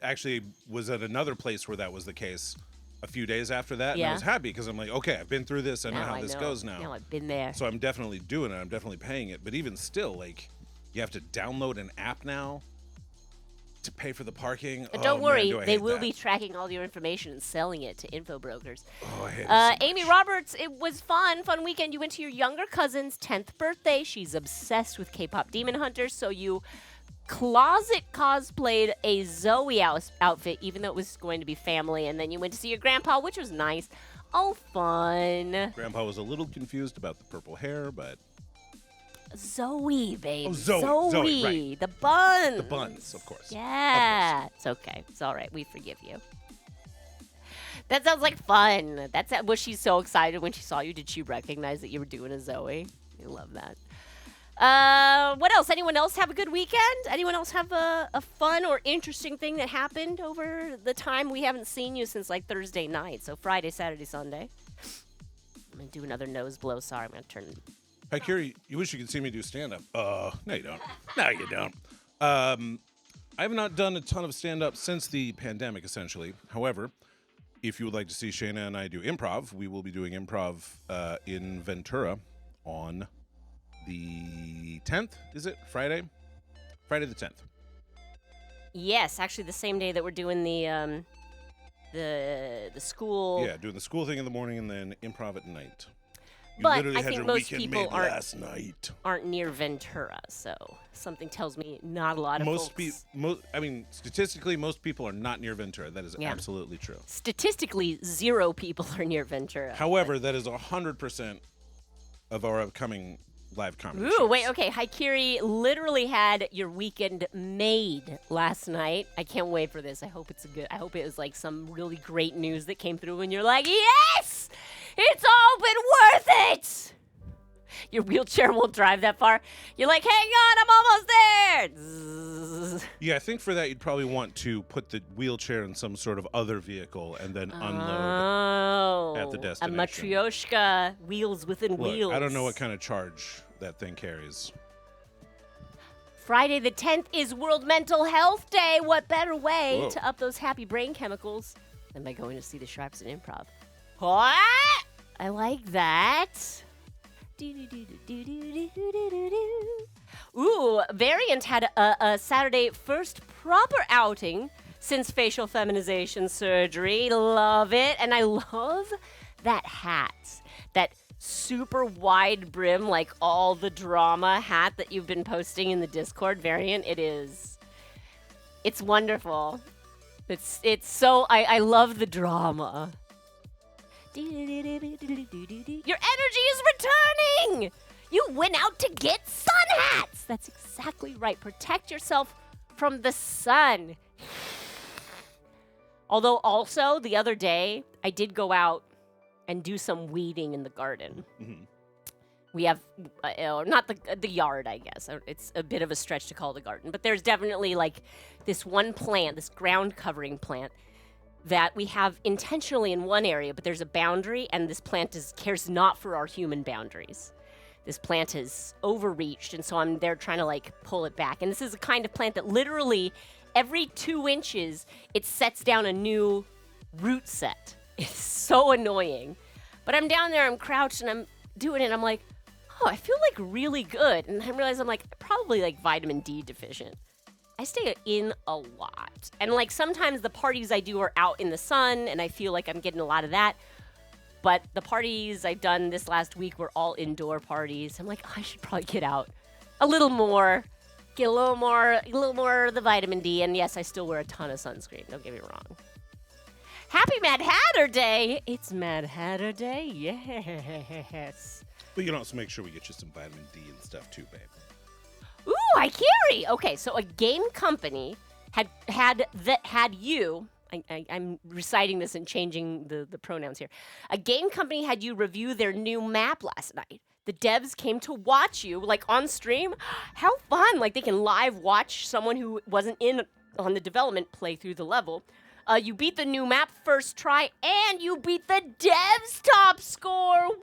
S2: actually was at another place where that was the case a few days after that, and I
S1: Yeah.
S2: was happy because I'm like, okay, I've been through this. I know how this goes now.
S1: Now I've been there.
S2: So I'm definitely doing it. I'm definitely paying it. But even still, like, you have to download an app now to pay for the parking.
S1: But
S2: Oh,
S1: don't
S2: man,
S1: worry,
S2: do I
S1: they
S2: hate
S1: will
S2: that.
S1: be tracking all your information and selling it to info brokers.
S2: Oh, I hate it so
S1: Amy
S2: much.
S1: Roberts, it was fun weekend. You went to your younger cousin's 10th birthday. She's obsessed with K-pop Demon Hunters, so you closet cosplayed a Zoe outfit, even though it was going to be family, and then you went to see your grandpa, which was nice. Oh, fun.
S2: Grandpa was a little confused about the purple hair, but
S1: Zoe, babe.
S2: Oh, Zoe, right.
S1: The buns.
S2: the buns, of course.
S1: Yeah. It's okay. It's all right. We forgive you. That sounds like fun. Was she so excited when she saw you? Did she recognize that you were doing a Zoe? I love that. What else? Anyone else have a good weekend? Anyone else have a fun or interesting thing that happened over the time we haven't seen you since like Thursday night? So Friday, Saturday, Sunday. I'm going to do another nose blow. Sorry, I'm going to turn.
S2: Hi, Carrie. You wish you could see me do stand-up. No, you don't. No, you don't. I have not done a ton of stand-up since the pandemic, essentially. However, if you would like to see Shayna and I do improv, we will be doing improv in Ventura on the 10th. Is it Friday? Friday the 10th.
S1: Yes, actually the same day that we're doing the school.
S2: Yeah, doing the school thing in the morning and then improv at night. You
S1: But
S2: literally
S1: I
S2: had
S1: think
S2: your
S1: most
S2: weekend
S1: people
S2: made
S1: aren't-
S2: last night.
S1: Aren't near Ventura, so something tells me not a lot of folks.
S2: Statistically, most people are not near Ventura. That is
S1: Yeah.
S2: absolutely true.
S1: Statistically, 0 people are near Ventura.
S2: However, that is 100% of our upcoming live comedy
S1: Ooh,
S2: shows.
S1: wait, okay. Haikiri literally had your weekend made last night. I can't wait for this. I hope I hope it was like some really great news that came through and you're like, yes! It's all been worth it! Your wheelchair won't drive that far. You're like, hang on, I'm almost there! Zzz.
S2: Yeah, I think for that you'd probably want to put the wheelchair in some sort of other vehicle and then unload.
S1: Oh,
S2: at the
S1: a
S2: destination.
S1: matryoshka, wheels within
S2: Look,
S1: wheels.
S2: I don't know what kind of charge that thing carries.
S1: Friday the 10th is World Mental Health Day. What better way
S2: Whoa.
S1: to up those happy brain chemicals than by going to see the Sharps in Improv? What? I like that. Ooh, Variant had a Saturday first proper outing since facial feminization surgery. Love it. And I love that hat. That super wide brim, like all the drama hat that you've been posting in the Discord, Variant. It's wonderful. It's so, I love the drama. Your energy is returning! You went out to get sun hats! That's exactly right. Protect yourself from the sun. Although also, the other day, I did go out and do some weeding in the garden.
S2: Mm-hmm.
S1: We have, not the yard, I guess. It's a bit of a stretch to call the garden. But there's definitely like this one plant, this ground covering plant, that we have intentionally in one area, but there's a boundary, and this plant cares not for our human boundaries. This plant is overreached, and so I'm there trying to like pull it back. And this is a kind of plant that literally every 2 inches, it sets down a new root set. It's so annoying. But I'm down there, I'm crouched, and I'm doing it, and I'm like, oh, I feel like really good. And I realize I'm like probably like vitamin D deficient. I stay in a lot. And like sometimes the parties I do are out in the sun and I feel like I'm getting a lot of that. But the parties I've done this last week were all indoor parties. I'm like, oh, I should probably get out a little more, get a little more of the vitamin D. And yes, I still wear a ton of sunscreen. Don't get me wrong. Happy Mad Hatter Day. It's Mad Hatter Day. Yes.
S2: But you can also make sure we get you some vitamin D and stuff too, babe.
S1: Ooh, Haikiri. Okay, so a game company had you. I'm reciting this and changing the pronouns here. A game company had you review their new map last night. The devs came to watch you, like on stream. How fun! Like they can live watch someone who wasn't in on the development play through the level. You beat the new map first try, and you beat the devs' top score. Woo!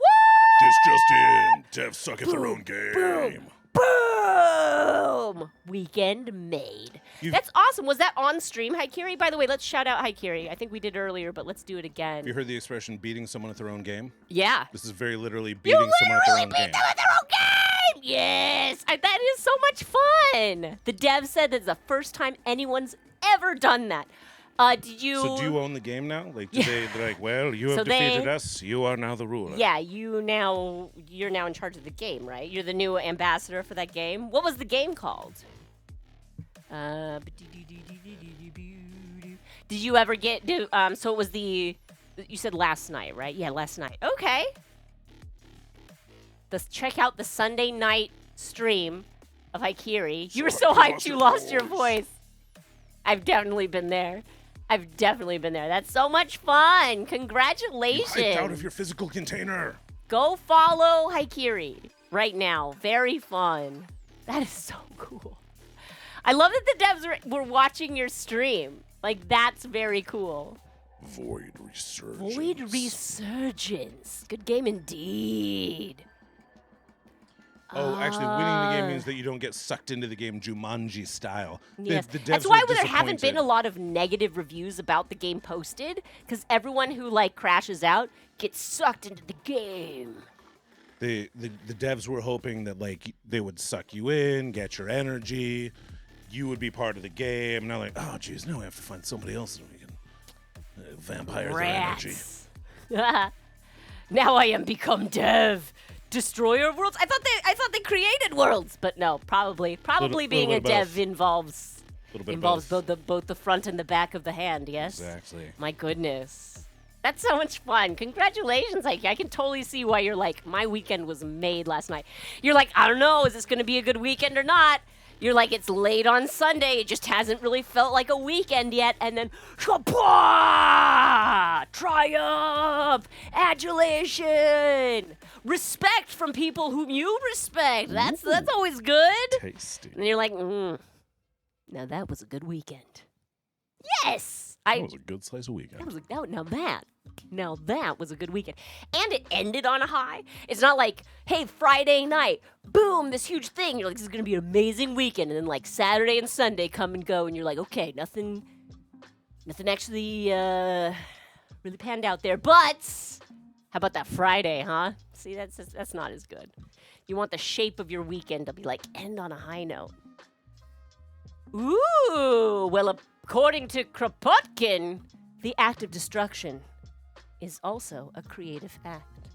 S2: This just in. Devs suck at their own game.
S1: Boom! Weekend made.
S2: You've-
S1: That's awesome. Was that on stream, Haikiri? By the way, let's shout out Haikiri. I think we did earlier, but let's do it again.
S2: Have you heard the expression beating someone at their own game?
S1: Yeah.
S2: This is very literally beating someone at their own game.
S1: At their own game! Yes! That is so much fun. The dev said that's the first time anyone's ever done that. Did you...
S2: So do you own the game now? Like, they're like, well, you have
S1: So
S2: defeated us. You are now the ruler.
S1: Yeah, you're now in charge of the game, right? You're the new ambassador for that game. What was the game called? Did you ever get so it was you said last night, right? Yeah, last night. Okay. Let's check out the Sunday night stream of Haikiri. You were so hyped you lost your voice. I've definitely been there. That's so much fun. Congratulations.
S2: You hyped out of your physical container.
S1: Go follow Haikiri right now. Very fun. That is so cool. I love that the devs were watching your stream. Like, that's very cool.
S2: Void Resurgence.
S1: Void Resurgence. Good game indeed.
S2: Oh, actually, winning the game means that you don't get sucked into the game Jumanji style.
S1: Yes.
S2: The devs
S1: That's why
S2: were
S1: there haven't been
S2: disappointed.
S1: a lot of negative reviews about the game posted, because everyone who, like, crashes out gets sucked into the game.
S2: The devs were hoping that, like, they would suck you in, get your energy, you would be part of the game. Now, like, oh, geez, now we have to find somebody else so we can vampire their energy.
S1: Rats. Now I am become dev. Destroyer of worlds? I thought they created worlds, but no, probably being a
S2: bit of
S1: dev
S2: both.
S1: involves
S2: Little bit of
S1: both
S2: both.
S1: both the front and the back of the hand. Yes.
S2: Exactly.
S1: My goodness, that's so much fun. Congratulations, Ike. I can totally see why you're like, my weekend was made last night. You're like, I don't know, is this gonna be a good weekend or not? You're like, it's late on Sunday. It just hasn't really felt like a weekend yet. And then, triumph, adulation, respect from people whom you respect. That's always good.
S2: Tasty.
S1: And you're like, now that was a good weekend. Yes,
S2: That was a good slice of weekend.
S1: Now that was a good weekend. And it ended on a high. It's not like, hey, Friday night, boom, this huge thing. You're like, this is going to be an amazing weekend. And then like Saturday and Sunday come and go. And you're like, okay, nothing actually really panned out there. But how about that Friday, huh? See, that's not as good. You want the shape of your weekend to be like, end on a high note. Ooh, well, according to Kropotkin, the act of destruction is also a creative act.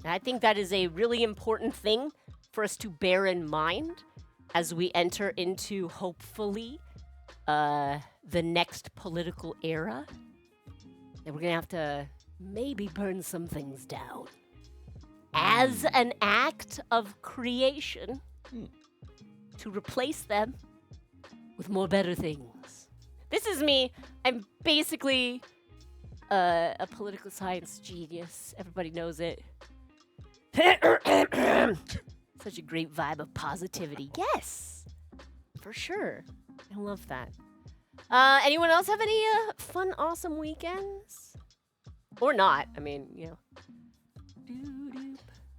S1: And I think that is a really important thing for us to bear in mind as we enter into, hopefully, the next political era. That we're going to have to maybe burn some things down as an act of creation to replace them with more better things. This is me. I'm basically a political science genius. Everybody knows it. Such a great vibe of positivity. Yes, for sure. I love that. Anyone else have any fun, awesome weekends? Or not. I mean, you know.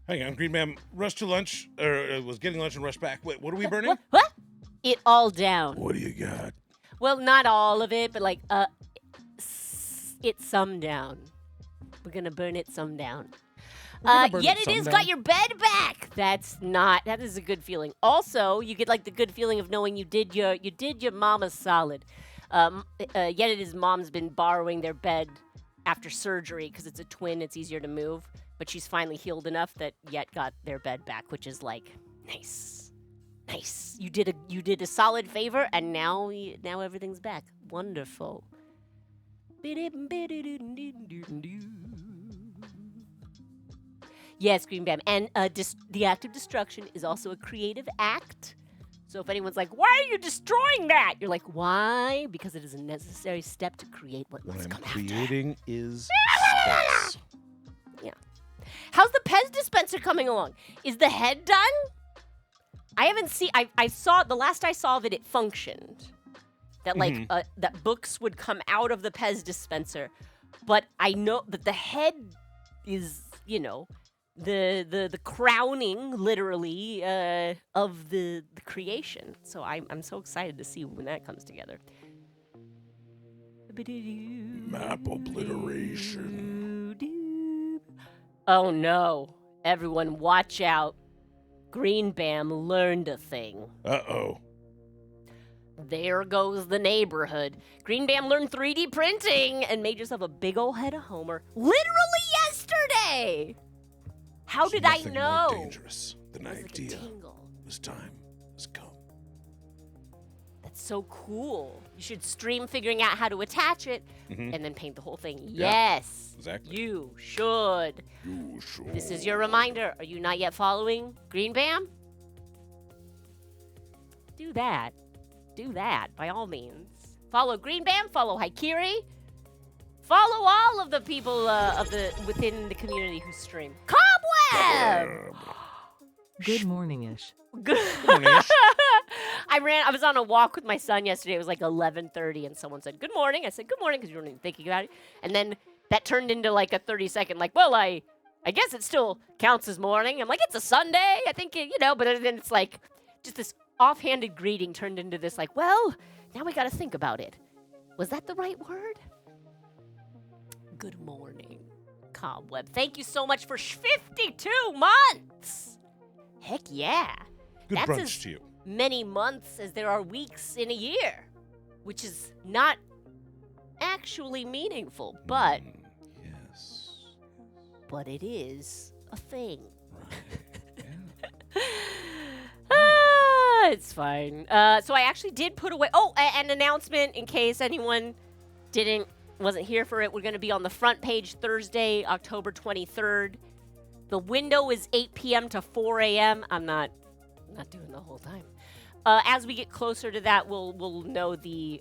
S2: Hang on, Green Man rushed to lunch, or was getting lunch and rushed back. Wait, what are we burning?
S1: What? It all down.
S2: What do you got?
S1: Well, not all of it, but like, it's some down. We're gonna burn it some down. Yet it is got your bed back. That is a good feeling. Also, you get like the good feeling of knowing you did your mama solid. Yet it is mom's been borrowing their bed after surgery because it's a twin. It's easier to move, but she's finally healed enough that Yet got their bed back, which is like nice. You did a solid favor, and now everything's back. Wonderful. Yes, Green Bam. And the act of destruction is also a creative act. So if anyone's like, why are you destroying that? You're like, why? Because it is a necessary step to create what must come after.
S2: What I'm creating is space.
S1: Yeah. How's the Pez dispenser coming along? Is the head done? I haven't seen. I saw the last I saw of it. It functioned. that like that books would come out of the Pez dispenser, but I know that the head is, the crowning, literally, of the creation. So I'm so excited to see when that comes together.
S2: Map obliteration.
S1: Oh no! Everyone, watch out! Green Bam learned a thing.
S2: Uh-oh.
S1: There goes the neighborhood. Green Bam learned 3D printing and made yourself a big old head of Homer literally yesterday. How did I
S2: Nothing
S1: know?
S2: More dangerous than
S1: It was like a
S2: idea.
S1: tingle.
S2: This time has come.
S1: That's so cool. You should stream figuring out how to attach it
S2: Mhm.
S1: and then paint the whole thing.
S2: Yeah,
S1: Yes.
S2: exactly.
S1: You should.
S2: You should.
S1: This is your reminder. Are you not yet following Green Bam? Do that. Do that, by all means. Follow Green Bam, follow Haikiri. Follow all of the people within the community who stream. Cobweb!
S3: Good morning-ish.
S1: Good.
S2: Morning-ish.
S1: I was on a walk with my son yesterday. It was like 11:30, and someone said, "Good morning." I said, "Good morning," because you weren't even thinking about it. And then that turned into like a 30-second, like, well, I guess it still counts as morning. I'm like, it's a Sunday. I think, but then it's like just this offhanded greeting turned into this like, well, now we got to think about it. Was that the right word? Good morning, Cobweb. Thank you so much for 52 months. Heck yeah.
S2: Good
S1: That's
S2: brunch
S1: as
S2: to you.
S1: many months as there are weeks in a year, which is not actually meaningful, but
S2: Yes.
S1: it is a thing.
S2: Right. Yeah.
S1: It's fine. So I actually did put away. Oh, an announcement in case anyone wasn't here for it. We're going to be on the front page Thursday, October 23rd. The window is 8 p.m. to 4 a.m. I'm not doing the whole time. As we get closer to that, we'll know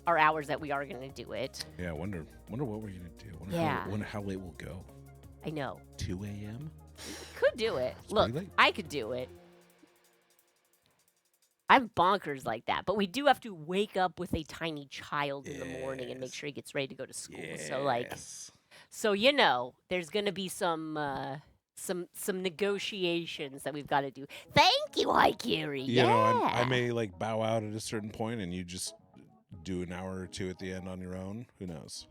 S1: our hours that we are going to do it.
S2: Yeah, I wonder what we're going to do. Wonder how late we'll go.
S1: I know.
S2: 2 a.m.?
S1: Could do it.
S2: It's
S1: Look,
S2: pretty late.
S1: I could do it. I'm bonkers like that, but we do have to wake up with a tiny child in the morning and make
S2: Yes.
S1: sure he gets ready to go to school.
S2: Yes.
S1: So there's gonna be some negotiations that we've got to do. Thank you, Haikiri.
S2: You know, I may like bow out at a certain point and you just do an hour or two at the end on your own. Who knows?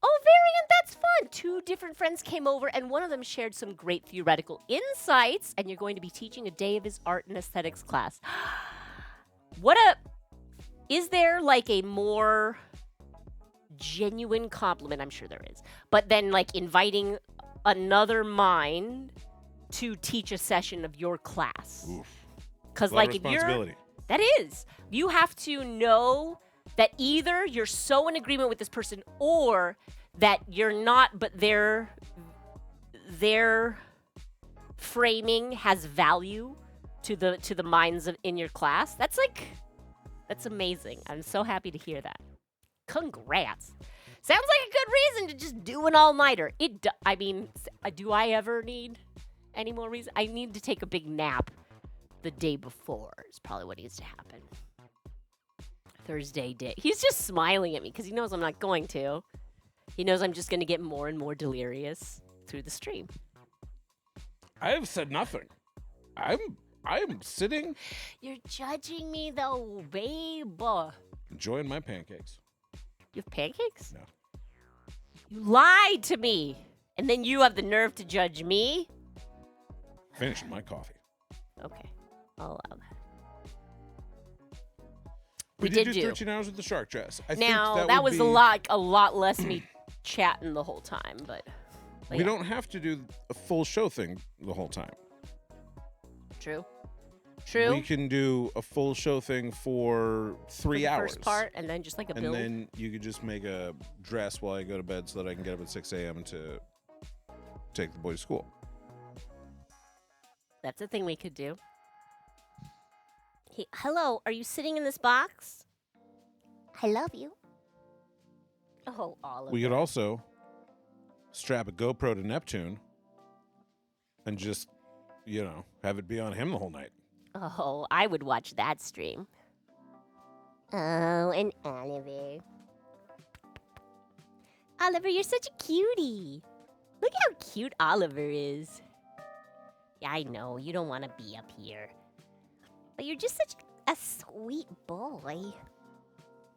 S1: Oh, Variant, that's fun. 2 different friends came over, and one of them shared some great theoretical insights, and you're going to be teaching a day of his art and aesthetics class. Is there like a more genuine compliment? I'm sure there is. But then like inviting another mind to teach a session of your class.
S2: Oof.
S1: Because
S2: A lot of
S1: like if you're,
S2: responsibility.
S1: that is, you have to know that either you're so in agreement with this person or that you're not, but their framing has value to the minds in your class. That's amazing. I'm so happy to hear that. Congrats. Sounds like a good reason to just do an all-nighter. Do I ever need any more reason? I need to take a big nap the day before is probably what needs to happen. Thursday day. He's just smiling at me because he knows I'm not going to. He knows I'm just going to get more and more delirious through the stream.
S2: I have said nothing. I'm sitting
S1: You're judging me though, babe.
S2: enjoying my pancakes.
S1: You have pancakes?
S2: No.
S1: You lied to me. And then you have the nerve to judge me?
S2: Finishing my coffee.
S1: Okay. I'll allow that.
S2: We
S1: did
S2: do
S1: do.
S2: 13 hours with the shark dress. I
S1: Now,
S2: think
S1: that
S2: would
S1: was
S2: be,
S1: a lot less me chatting the whole time, but
S2: We
S1: yeah.
S2: don't have to do a full show thing the whole time.
S1: True.
S2: We can do a full show thing for 3
S1: the
S2: hours.
S1: First part, and then just like a
S2: And
S1: build.
S2: then you could just make a dress while I go to bed so that I can get up at 6 a.m. to take the boy to school.
S1: That's a thing we could do. Hey, hello, are you sitting in this box?
S4: I love you.
S1: Oh, all of
S2: We
S1: it.
S2: could also strap a GoPro to Neptune and just, have it be on him the whole night.
S1: Oh, I would watch that stream.
S4: Oh, and Oliver. Oliver, you're such a cutie. Look how cute Oliver is. Yeah, I know, you don't want to be up here. But you're just such a sweet boy.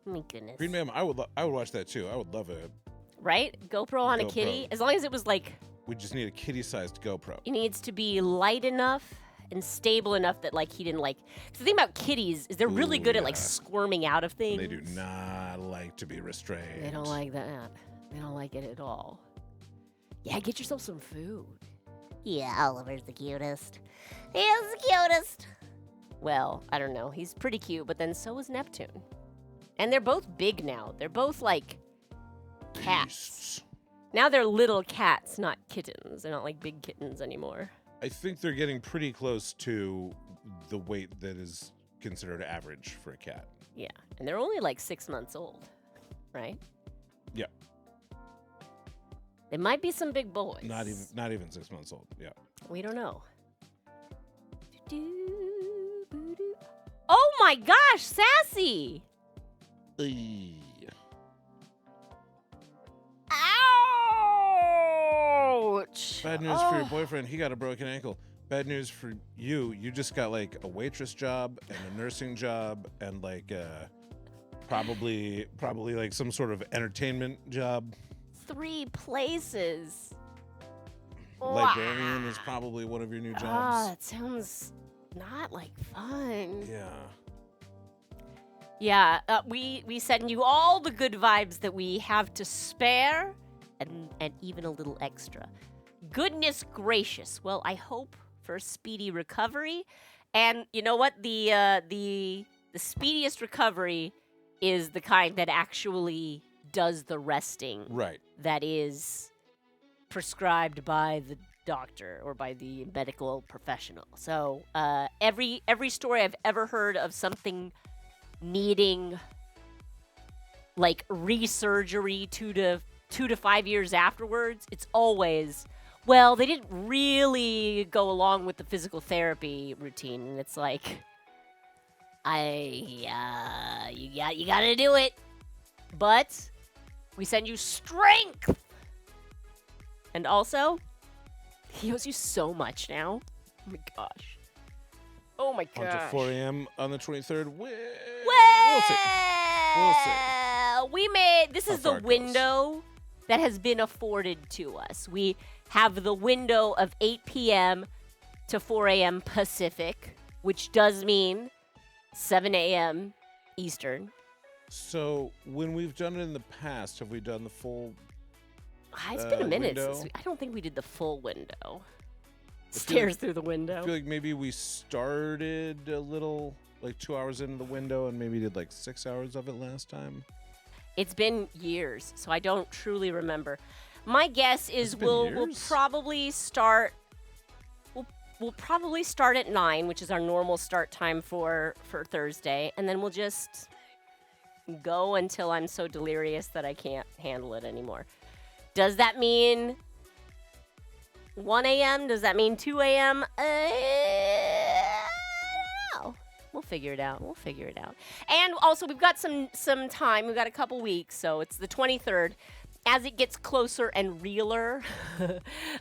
S4: Oh my goodness.
S2: Green Ma'am, I would watch that too. I would love it.
S1: Right? GoPro on a
S2: GoPro.
S1: kitty. As long as it was like,
S2: We just need a kitty-sized GoPro.
S1: it needs to be light enough and stable enough that like he didn't like. 'Cause the thing about kitties is they're really
S2: Ooh,
S1: good at like
S2: yeah.
S1: squirming out of things.
S2: They do not like to be restrained.
S1: They don't like that. They don't like it at all. Yeah, get yourself some food.
S4: Yeah, Oliver's the cutest. He is the cutest.
S1: Well, I don't know. He's pretty cute, but then so is Neptune. And they're both big now. They're both like cats.
S2: Beasts.
S1: Now they're little cats, not kittens. They're not like big kittens anymore.
S2: I think they're getting pretty close to the weight that is considered average for a cat.
S1: Yeah. And they're only like 6 months old, right?
S2: Yeah.
S1: They might be some big boys.
S2: Not even 6 months old. Yeah.
S1: We don't know. Oh my gosh, Sassy! Ouch!
S2: Bad news for your boyfriend. He got a broken ankle. Bad news for you. You just got like a waitress job and a nursing job and like probably like some sort of entertainment job.
S1: 3 places.
S2: Librarian is probably one of your new
S1: Ah,
S2: jobs.
S1: that sounds not like fun.
S2: Yeah.
S1: Yeah, we send you all the good vibes that we have to spare, and even a little extra. Goodness gracious! Well, I hope for a speedy recovery, and you know what? The speediest recovery is the kind that actually does the resting.
S2: Right.
S1: That is prescribed by the doctor or by the medical professional. So every story I've ever heard of something needing like resurgery 2 to 5 years afterwards, it's always, well, they didn't really go along with the physical therapy routine, and it's like, you gotta do it, but we send you strength, and also he owes you so much now. Oh my gosh. Oh my
S2: On to
S1: gosh.
S2: 4 a.m. on the 23rd. We'll see.
S1: We made, this is
S2: How far
S1: the
S2: it goes.
S1: window that has been afforded to us. We have the window of 8 p.m. to 4 a.m. Pacific, which does mean 7 a.m. Eastern.
S2: So when we've done it in the past, have we done the full?
S1: It's been a minute
S2: window?
S1: since I don't think we did the full window.
S2: feel
S1: Stares through the window.
S2: I feel like maybe we started a little, like 2 hours into the window, and maybe did like 6 hours of it last time.
S1: It's been years, so I don't truly remember. My guess is
S2: It's been
S1: we'll
S2: years?
S1: probably start. We'll probably start at 9, which is our normal start time for Thursday, and then we'll just go until I'm so delirious that I can't handle it anymore. Does that mean 1 a.m.? Does that mean 2 a.m.? I don't know. We'll figure it out. And also, we've got some time. We've got a couple weeks, so it's the 23rd. As it gets closer and realer,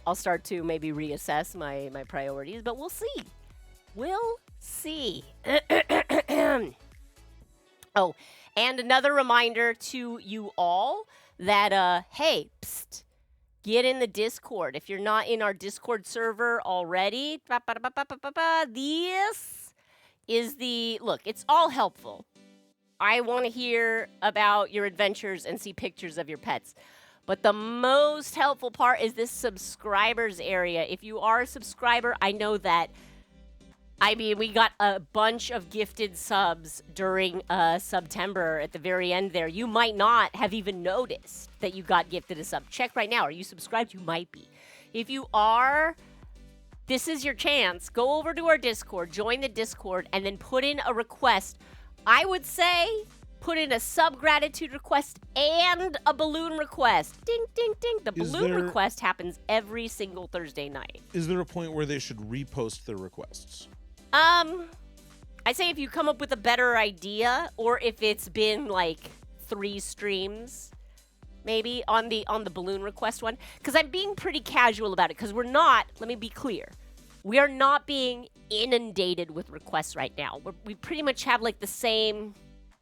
S1: I'll start to maybe reassess my priorities, but we'll see. We'll see. Oh, and another reminder to you all that, hey, psst, get in the Discord. If you're not in our Discord server already, this is the, look, it's all helpful. I want to hear about your adventures and see pictures of your pets. But the most helpful part is this subscribers area. If you are a subscriber, I know that, I mean, we got a bunch of gifted subs during September at the very end there. You might not have even noticed that you got gifted a sub. Check right now. Are you subscribed? You might be. If you are, this is your chance. Go over to our Discord, join the Discord, and then put in a request. I would say put in a sub-gratitude request and a balloon request. Ding, ding, ding. The
S2: Is
S1: balloon
S2: there-
S1: request happens every single Thursday night.
S2: Is there a point where they should repost their requests?
S1: I say if you come up with a better idea, or if it's been like 3 streams, maybe on the balloon request one, because I'm being pretty casual about it. Because we're not. Let me be clear. We are not being inundated with requests right now. We pretty much have like the same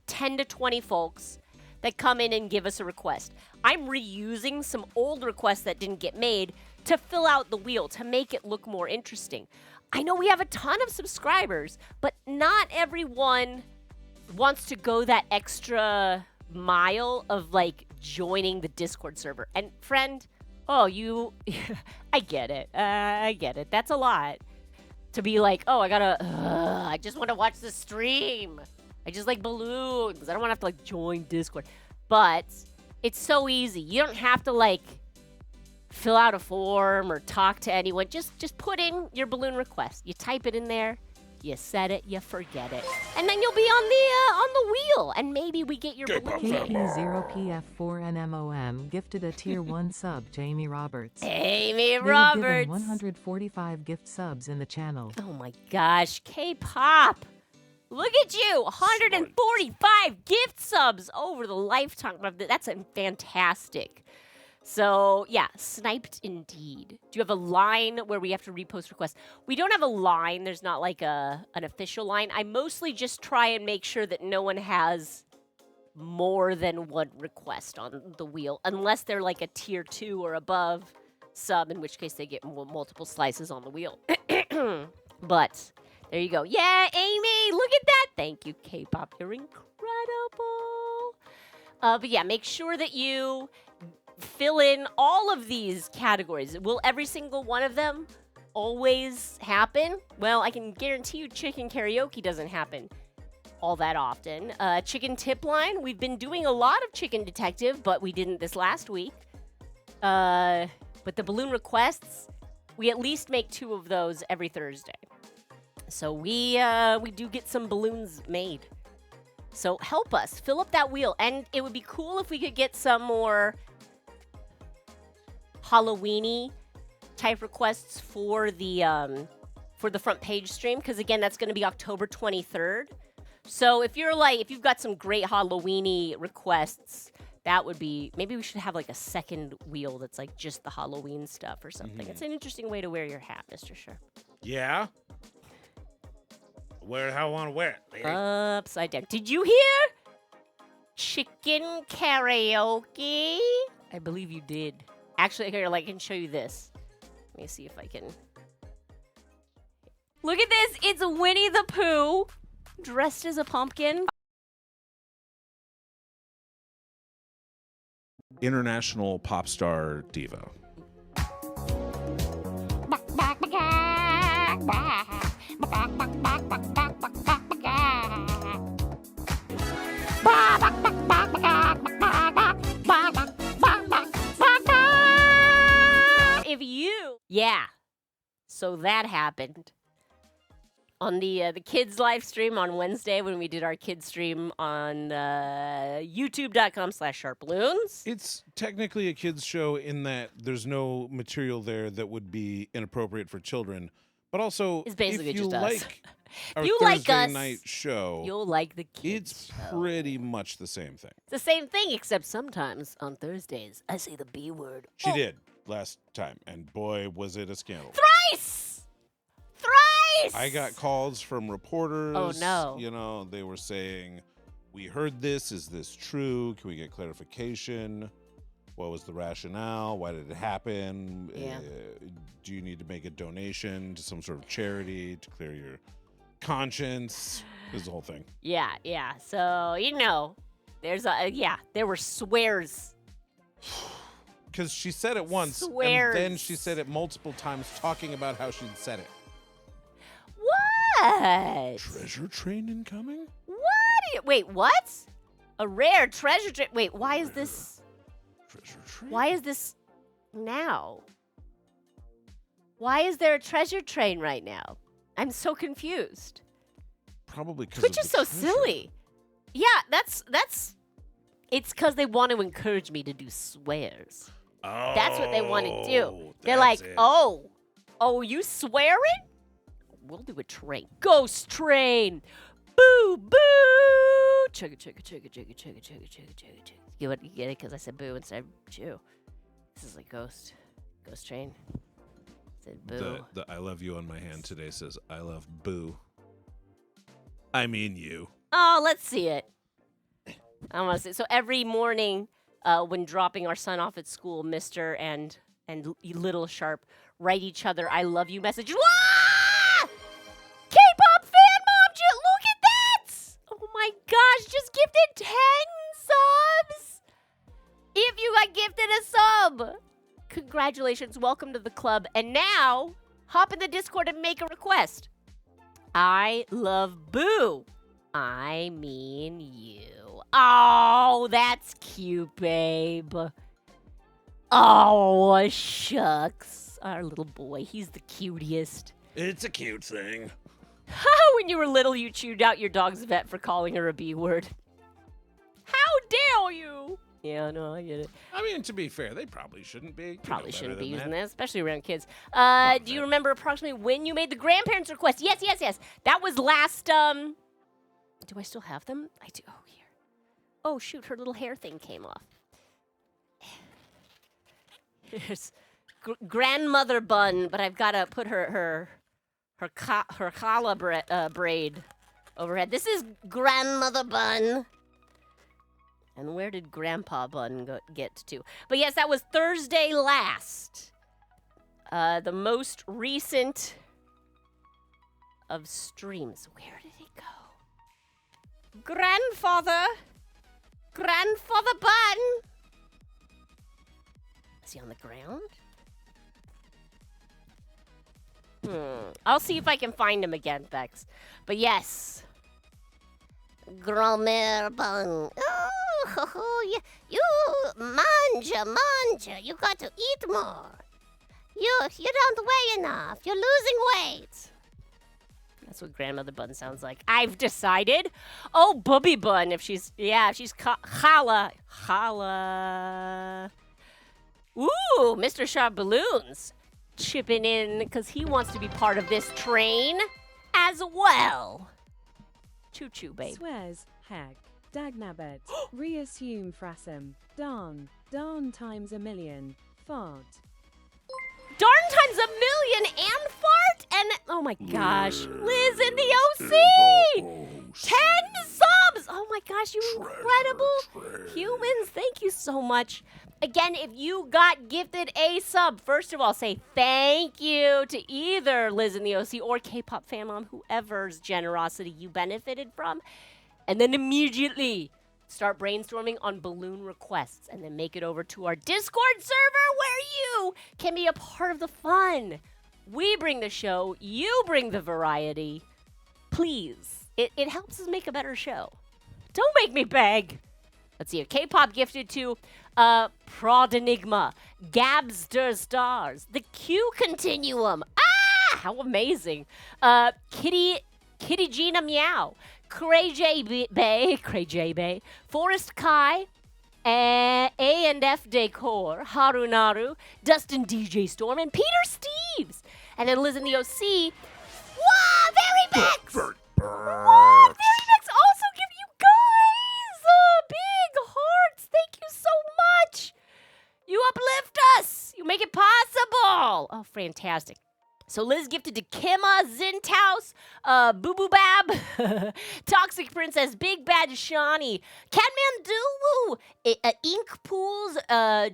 S1: 10 to 20 folks that come in and give us a request. I'm reusing some old requests that didn't get made to fill out the wheel, to make it look more interesting. I know we have a ton of subscribers, but not everyone wants to go that extra mile of like joining the Discord server. And friend, I get it. I get it. That's a lot. To be like, I just want to watch the stream. I just like balloons. I don't want to have to like join Discord. But it's so easy. You don't have to like fill out a form or talk to anyone. Just put in your balloon request. You type it in there. You set it, you forget it. And then you'll be on the wheel. And maybe we get your balloon made.
S3: KP0PF4NMOM gifted a tier 1 sub, Jamie Roberts.
S1: Amy
S3: They have
S1: Roberts.
S3: given 145 gift subs in the channel.
S1: Oh my gosh, K-pop. Look at you, 145 gift subs over the lifetime. That's fantastic. So, yeah, sniped indeed. Do you have a line where we have to repost requests? We don't have a line. There's not like an official line. I mostly just try and make sure that no one has more than one request on the wheel, unless they're like a tier 2 or above sub, in which case they get multiple slices on the wheel. But there you go. Yeah, Amy, look at that. Thank you, K-pop. You're incredible. But yeah, make sure that you fill in all of these categories. Will every single one of them always happen? Well, I can guarantee you chicken karaoke doesn't happen all that often. Chicken tip line, we've been doing a lot of chicken detective, but we didn't this last week. But the balloon requests, we at least make 2 of those every Thursday. So we do get some balloons made. So help us fill up that wheel, and it would be cool if we could get some more Halloween-y type requests for the front page stream, because again, that's going to be October 23rd. So if you've got some great Halloween-y requests, that would be, maybe we should have like a second wheel that's like just the Halloween stuff or something. It's an interesting way to wear your hat, Mr. Sharp.
S2: Yeah. Wear it how I want to wear it, lady.
S1: Upside down. Did you hear? Chicken karaoke? I believe you did. Actually, here, I can show you this. Let me see if I can. Look at this. It's Winnie the Pooh dressed as a pumpkin.
S2: International pop star diva.
S1: Yeah. So that happened on the kids live stream on Wednesday when we did our kids stream on youtube.com/SharpBalloons.
S2: It's technically a kids show in that there's no material there that would be inappropriate for children, but also
S1: It's basically
S2: if you
S1: just us.
S2: like our
S1: You
S2: Thursday
S1: like us,
S2: night show,
S1: You'll like the kids.
S2: it's
S1: show.
S2: pretty much the same thing.
S1: It's the same thing, except sometimes on Thursdays I say the B word.
S2: She did last time, and boy, was it a scandal.
S1: Thrice! Thrice!
S2: I got calls from reporters.
S1: Oh, no.
S2: You know, they were saying, we heard this. Is this true? Can we get clarification? What was the rationale? Why did it happen?
S1: Yeah.
S2: Do you need to make a donation to some sort of charity to clear your conscience? This is the whole thing.
S1: Yeah. So, there were swears.
S2: Because she said it once,
S1: Swears.
S2: and then she said it multiple times, talking about how she'd said it.
S1: What?
S2: Treasure train incoming?
S1: Wait, what? A rare treasure train. Wait, why is this?
S2: Treasure train?
S1: Why is this now? Why is there a treasure train right now? I'm so confused.
S2: Probably because
S1: Twitch is so silly. Yeah, that's. It's because they want to encourage me to do swears.
S2: Oh,
S1: That's what they want to do. They're
S2: that's
S1: like,
S2: it.
S1: oh, you swearing? We'll do a train. Ghost train. Boo, boo! Chugga, chugga, chugga, chugga, chugga, chugga, chugga, chugga, chugga. You get it? Because I said boo instead of chew. This is like ghost train. Said boo.
S2: The I love you on my hand today says I love boo. I mean you.
S1: Oh, let's see it. I want to see. So every morning, when dropping our son off at school, Mr. and Little Sharp write each other "I love you" messages. Wah! K-pop fan mom, look at that! Oh my gosh, just gifted 10 subs. If you got gifted a sub, congratulations, welcome to the club. And now, hop in the Discord and make a request. I love Boo. I mean you. Oh, that's cute, babe. Oh, shucks. Our little boy, he's the cutest.
S2: It's a cute thing.
S1: When you were little, you chewed out your dog's vet for calling her a B word. How dare you? Yeah, no, I get it.
S2: I mean, to be fair, they probably shouldn't be.
S1: Probably
S2: You know
S1: shouldn't
S2: better
S1: be
S2: than
S1: using
S2: that.
S1: this, especially around kids. Do you remember approximately when you made the grandparents request? Yes. That was last, Do I still have them? I do. Oh, here. Oh, shoot, her little hair thing came off. Here's grandmother bun, but I've got to put her challah braid overhead. This is grandmother bun. And where did Grandpa Bun get to? But yes, that was Thursday last. The most recent of streams. Where did it go? Grandfather Bun. Is he on the ground? I'll see if I can find him again, Bex. But yes. Grandmother Bun. Oh, you manja. You got to eat more. You don't weigh enough. You're losing weight. That's what Grandmother Bun sounds like. I've decided. Oh, Bubby Bun. If she's challah. Ooh, Mr. SharpBalloons chipping in because he wants to be part of this train as well. Choo-choo, babe.
S5: Swears, hag, dagnabbit, reassume frasum, darn times a million, fart.
S1: Darn times a million and fart? And, oh my gosh, Liz in the OC! 10 subs! Oh my gosh, you incredible humans. Thank you so much. Again, if you got gifted a sub, first of all, say thank you to either Liz in the OC or K-pop fan mom, whoever's generosity you benefited from. And then immediately start brainstorming on balloon requests and then make it over to our Discord server where you can be a part of the fun. We bring the show, you bring the variety. Please, it helps us make a better show. Don't make me beg. Let's see, K-pop gifted to Prod Enigma, Gabster Stars, the Q Continuum. Ah, how amazing. Kitty Gina Meow, Cray J Bay, Forest Kai, A&F Decor, Harunaru, Dustin DJ Storm, and Peter Steves. And then Liz in the OC. Wow, Very Bex! Wow, Very Bex also give you guys big hearts. Thank you so much. You uplift us. You make it possible. Oh, fantastic. So Liz gifted to Kimma, Zintaus, Boo Boo Bab, Toxic Princess, Big Bad Shawnee, Catman Doo, Ink Pools,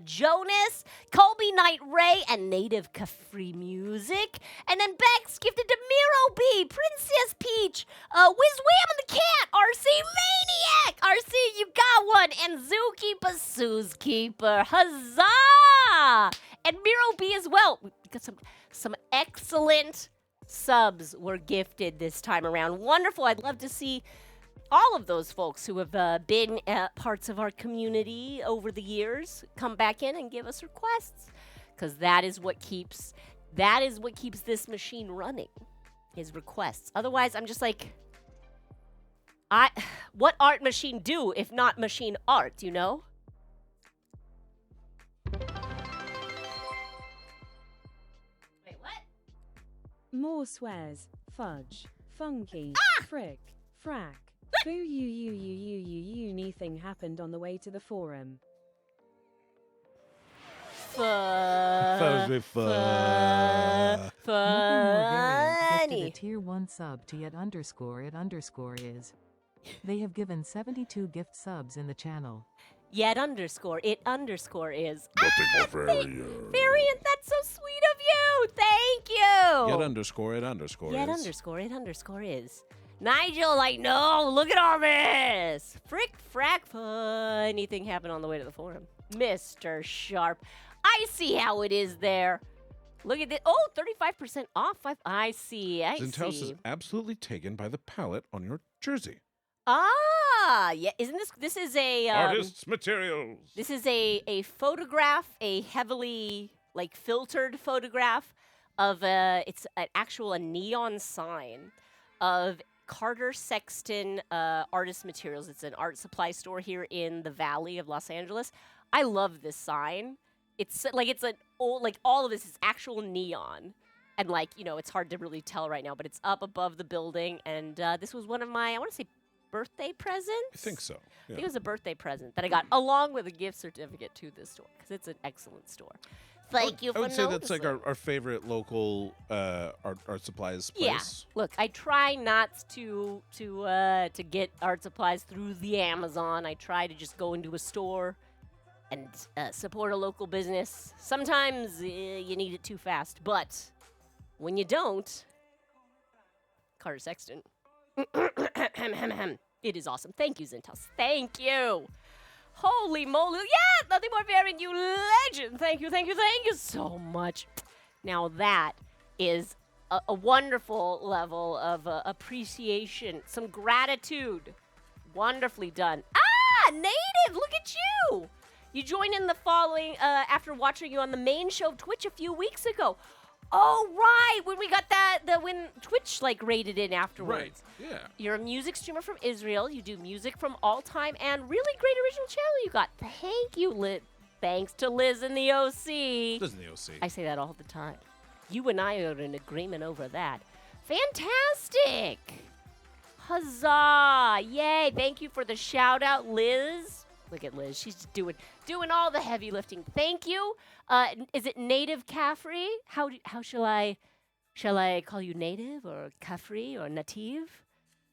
S1: Jonas, Colby Knight Ray, and Native Capri Music. And then Bex gifted to Miro B, Princess Peach, Wiz Wham and the Cat, RC Maniac, RC, you got one, and Zookeeper Zookeeper, huzzah! And Miro B as well. We got some excellent subs were gifted this time around. Wonderful. I'd love to see all of those folks who have been parts of our community over the years come back in and give us requests, because that is what keeps this machine running, is requests. Otherwise, I'm just like, what art machine do if not machine art, you know?
S5: More swears, fudge, funky, frick, Frack. Boo you anything happened on the way to the forum.
S3: Nothing more variant gifted a
S4: Funny.
S3: tier 1 sub to _it_is. They have given 72 gift subs in the channel.
S4: Yet underscore it underscore is.
S2: Nothing more
S4: Variant, that's so sweet of you. Thank you.
S2: Yet underscore it underscore
S4: Yet
S2: is.
S4: underscore it underscore is. Nigel, like, no, look at all this. Frick, frack, anything happened on the way to the forum. Mr. Sharp, I see how it is there. Look at this. Oh, 35% off. I see.
S2: Zintaus is absolutely taken by the palette on your jersey.
S4: Ah, yeah. Isn't this is a
S2: Artists' materials.
S4: This is a photograph, a heavily like filtered photograph of it's an actual a neon sign of Carter Sexton Artist Materials. It's an art supply store here in the Valley of Los Angeles. I love this sign. It's like it's an old like all of this is actual neon. And like, you know, it's hard to really tell right now, but it's up above the building and this was one of my I want to say birthday presents.
S2: I think so.
S4: I
S2: Yeah.
S4: think it was a birthday present that I got along with a gift certificate to this store because it's an excellent store. Thank you for
S2: I would say that's like
S4: noticing.
S2: our favorite local art supplies
S4: Yeah.
S2: place.
S4: Look, I try not to get art supplies through the Amazon. I try to just go into a store and support a local business. Sometimes you need it too fast, but when you don't, Carter Sexton. It is awesome. Thank you, Zintas. Thank you. Holy moly. Yeah, nothing more variant, you legend. Thank you, thank you, thank you so much. Now that is a wonderful level of appreciation, some gratitude. Wonderfully done. Ah, Native, look at you. You joined in the following after watching you on the main show of Twitch a few weeks ago. Oh, right, when we got when Twitch, like, rated in afterwards.
S2: Right, yeah.
S4: You're a music streamer from Israel. You do music from all time and really great original channel you got. Thank you, Liz. Thanks to Liz in the OC.
S2: Liz in the OC.
S4: I say that all the time. You and I are in agreement over that. Fantastic. Huzzah. Yay. Thank you for the shout out, Liz. Look at Liz. She's doing all the heavy lifting. Thank you. Is it Native Caffrey? How shall I call you Native or Caffrey or Native?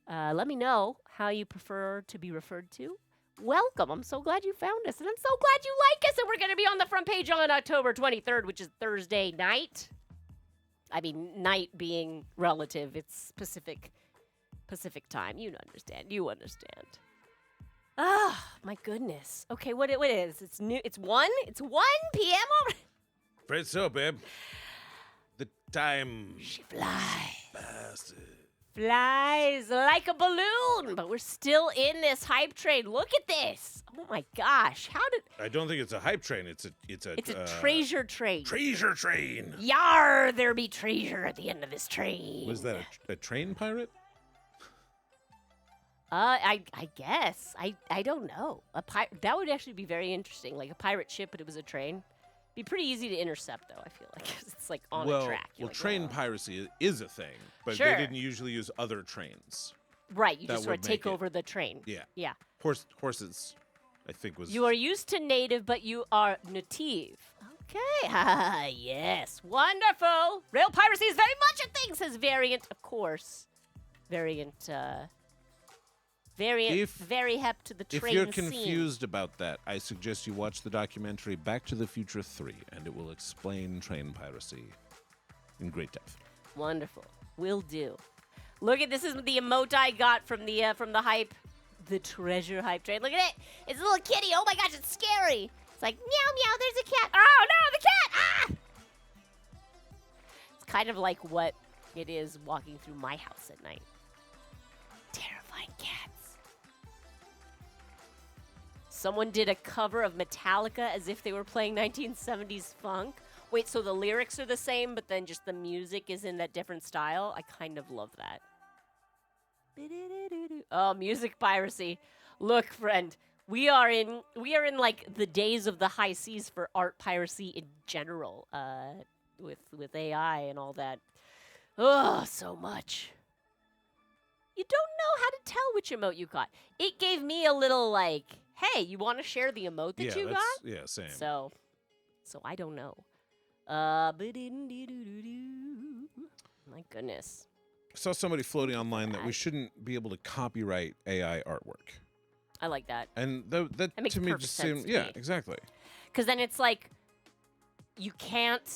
S4: Let me know how you prefer to be referred to. Welcome. I'm so glad you found us, and I'm so glad you like us. And we're going to be on the front page on October 23rd, which is Thursday night. I mean, night being relative. It's Pacific time. You understand. You understand. Ah, my goodness. Okay, what it is? It's new. It's 1 p.m. already.
S2: Afraid so, babe. The time
S4: She flies.
S2: passes.
S4: Flies like a balloon, but we're still in this hype train. Look at this. Oh my gosh. How did
S2: I don't think it's a hype train. It's a
S4: It's a treasure train.
S2: treasure train.
S4: Yar, there be treasure at the end of this train.
S2: Was that a train pirate?
S4: I guess. I don't know. That would actually be very interesting. Like a pirate ship, but it was a train. Be pretty easy to intercept, though, I feel like. 'Cause it's like on a track. You're
S2: Well,
S4: like,
S2: train
S4: "Whoa."
S2: piracy is a thing, but
S4: Sure.
S2: they didn't usually use other trains.
S4: Right, you
S2: that
S4: just sort
S2: would
S4: of take
S2: make it-
S4: over the train.
S2: Yeah.
S4: Yeah.
S2: Horses, I think was.
S4: You are used to native, but you are native. Okay. Yes. Wonderful. Rail piracy is very much a thing, says Variant, of course. Variant,
S2: If-
S4: very hep to the
S2: If
S4: train
S2: you're
S4: scene.
S2: confused about that, I suggest you watch the documentary Back to the Future 3, and it will explain train piracy in great depth.
S4: Wonderful. Will do. Look at this is the emote I got from the hype, the treasure hype train. Look at it. It's a little kitty. Oh my gosh, it's scary. It's like meow meow. There's a cat. Oh no, the cat! Ah! It's kind of like what it is walking through my house at night. Terrifying cats. Someone did a cover of Metallica as if they were playing 1970s funk. Wait, so the lyrics are the same, but then just the music is in that different style? I kind of love that. Oh, music piracy. Look, friend, we are in like the days of the high seas for art piracy in general, with AI and all that. Oh, so much.
S1: you don't know how to tell which emote you got. It gave me a little like, hey, you want to share the emote that you got?
S2: Yeah, same.
S1: So I don't know. My goodness.
S2: I saw somebody floating online that we shouldn't be able to copyright AI artwork.
S1: I like that.
S2: And that
S1: makes
S2: to me
S1: perfect
S2: just
S1: sense
S2: seemed,
S1: to
S2: yeah,
S1: me.
S2: exactly.
S1: Because then it's like, you can't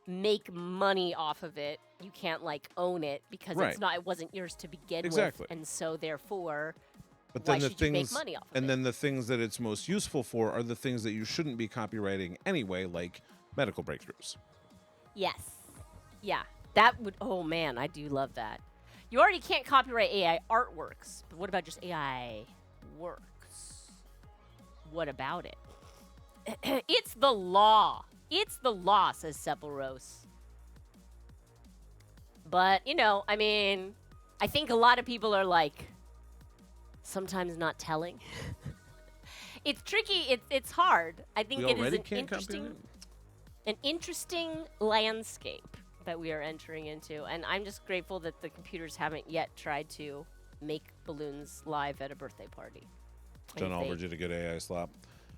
S1: make money off of it. You can't like own it because
S2: Right.
S1: it wasn't yours to begin
S2: Exactly.
S1: with, and so therefore,
S2: But
S1: why
S2: then the
S1: should you make
S2: things,
S1: money off of
S2: and
S1: it?
S2: then the things that it's most useful for are the things that you shouldn't be copywriting anyway, like medical breakthroughs.
S1: Yes. Yeah. That would. Oh man, I do love that. You already can't copyright AI artworks, but what about just AI works? What about it? It's the law. It's the law, says Sepulros. But, I mean, I think a lot of people are like, sometimes not telling. It's tricky. It's hard. I think
S2: We
S1: it is
S2: already
S1: an
S2: can't copyright
S1: interesting landscape that we are entering into. And I'm just grateful that the computers haven't yet tried to make balloons live at a birthday party.
S2: John
S1: I think-
S2: Oliver did a good AI slap.